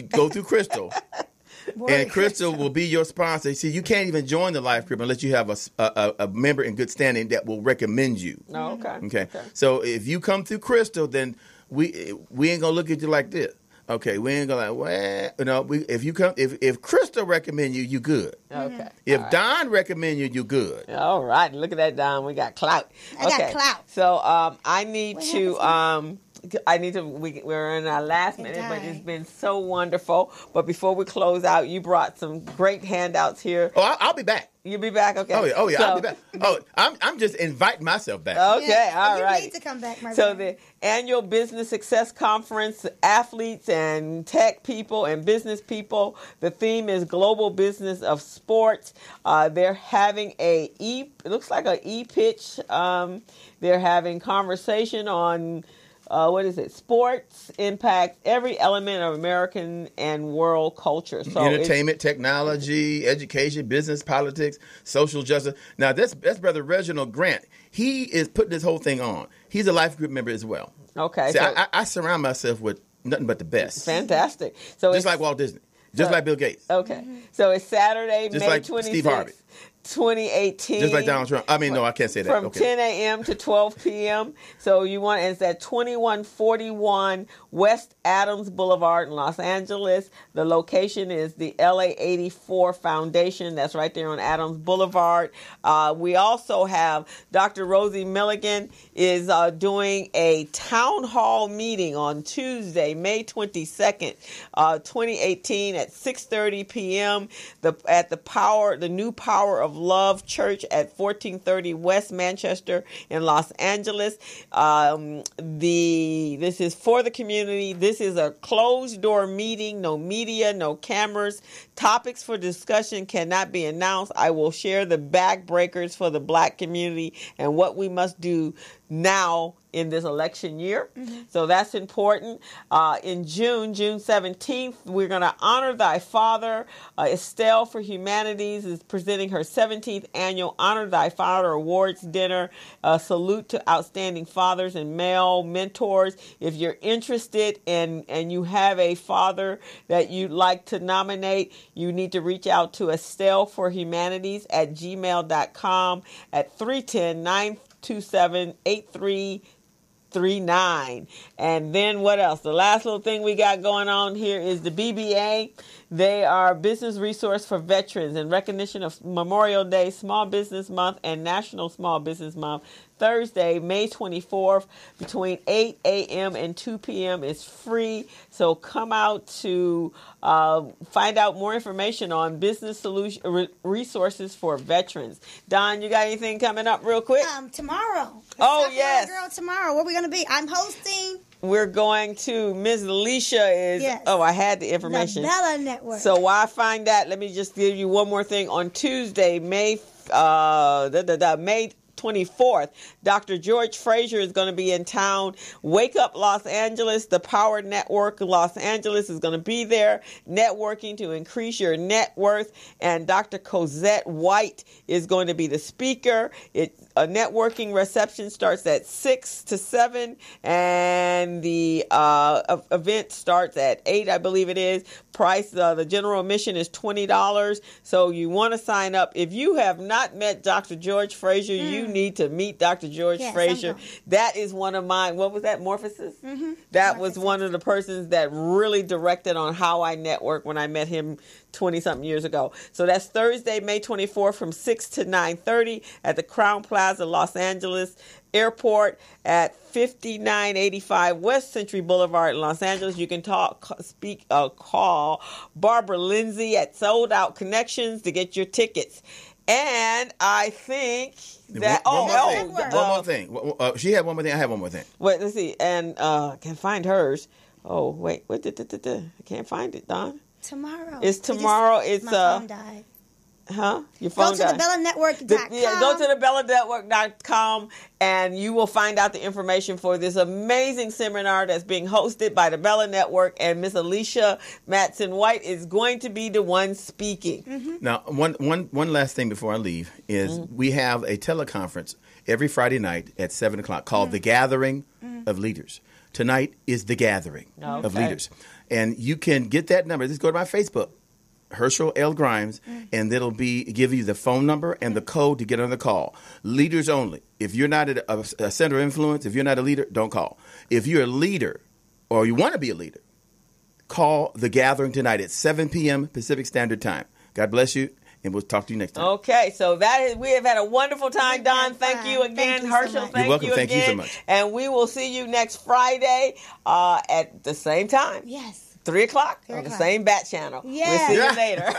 Go through Crystal. And Crystal will be your sponsor. See, you can't even join the Life Group unless you have a member in good standing that will recommend you. Oh, okay. So if you come through Crystal, then we ain't gonna look at you like this. Okay, we ain't gonna if Crystal recommend you, you good. Okay. If Don recommend you, you good. All right. Look at that, Don. We got clout. I got clout. So I need to. We're in our last minute, but it's been so wonderful. But before we close out, you brought some great handouts here. Oh, I'll be back. You'll be back? Okay. Oh yeah, I'll be back. Oh, I'm just inviting myself back. Okay, all right. You need to come back, my So brother. the annual Business Success Conference, athletes and tech people and business people. The theme is Global Business of Sports. They're having it looks like an e-pitch. They're having conversation on sports impacts every element of American and world culture. So entertainment, technology, education, business, politics, social justice. Now, that's Brother Reginald Grant. He is putting this whole thing on. He's a Life Group member as well. Okay. See, I surround myself with nothing but the best. Fantastic. So just like Walt Disney. Just like Bill Gates. Okay. So it's Saturday, just May like 26th. Steve Harvey. 2018. Just like Donald Trump. I mean, no, I can't say that. From 10 a.m. to 12 p.m. So it's at 2141 West Adams Boulevard in Los Angeles. The location is the LA 84 Foundation. That's right there on Adams Boulevard. We also have Dr. Rosie Milligan is doing a town hall meeting on Tuesday, May 22nd, 2018 at 6:30 p.m. At the new Power of Love Church at 1430 West Manchester in Los Angeles. This is for the community. This is a closed door meeting. No media, no cameras. Topics for discussion cannot be announced. I will share the backbreakers for the Black community and what we must do now in this election year. So that's important. In June 17th, we're going to honor thy father. Estelle for Humanities is presenting her 17th annual Honor Thy Father Awards dinner. Salute to outstanding fathers and male mentors. If you're interested and you have a father that you'd like to nominate, you need to reach out to Estelle for Humanities at gmail.com at 310-927-8339. And then what else? The last little thing we got going on here is the BBA. They are business resource for veterans in recognition of Memorial Day, Small Business Month, and National Small Business Month. Thursday, May 24th, between 8 a.m. and 2 p.m. is free. So come out to find out more information on business resources for veterans. Don, you got anything coming up real quick? Tomorrow. Oh, yes. Girl, tomorrow. Where are we going to be? I'm hosting. We're going to Ms. Alicia is. Yes. Oh, I had the information. The Bella Network. So while I find that, let me just give you one more thing. On Tuesday, May 24th, Dr. George Frazier is going to be in town. Wake Up Los Angeles, the Power Network Los Angeles is going to be there, networking to increase your net worth. And Dr. Cosette White is going to be the speaker. A networking reception starts at 6 to 7, and the event starts at 8, I believe it is. Price, the general admission is $20. So you want to sign up. If you have not met Dr. George Frazier, you need to meet Dr. George Frazier. That is one of mine. What was that? Morphosis? Mm-hmm. That was one of the persons that really directed on how I network when I met him 20-something years ago. So that's Thursday, May 24th from 6 to 9:30 at the Crowne Plaza, Los Angeles Airport at 5985 West Century Boulevard in Los Angeles. You can call Barbara Lindsay at Sold Out Connections to get your tickets. And I think that one more thing. She had one more thing. I have one more thing. Wait, let's see. And can't find hers. Oh wait, I can't find it, Don. Tomorrow. It's tomorrow. It's my phone died. Huh? Your phone died. Go to thebellanetwork.com. Go to thebellanetwork.com and you will find out the information for this amazing seminar that's being hosted by the Bella Network, and Miss Alicia Matson White is going to be the one speaking. Mm-hmm. Now, one last thing before I leave is we have a teleconference every Friday night at 7 o'clock called The Gathering of Leaders. Tonight is The Gathering of Leaders. And you can get that number. Just go to my Facebook, Herschel L. Grimes, and it'll give you the phone number and the code to get on the call. Leaders only. If you're not a center of influence, if you're not a leader, don't call. If you're a leader or you want to be a leader, call The Gathering tonight at 7 p.m. Pacific Standard Time. God bless you, and we'll talk to you next time. Okay, so we have had a wonderful time. Don, thank you again. Herschel, thank you again. Thank you so much. And we will see you next Friday at the same time. Yes. 3 o'clock on the same bat channel. Yeah. We'll see you later.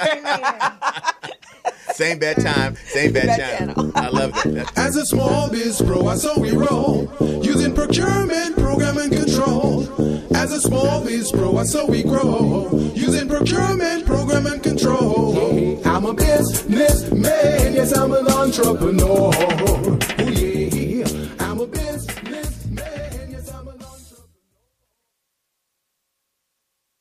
Same bad time, same bad channel. I love that. As a small biz pro, so we roll, using procurement, program, and control. As a small biz pro, so we grow, using procurement, program, and control. I'm a businessman, yes, I'm an entrepreneur.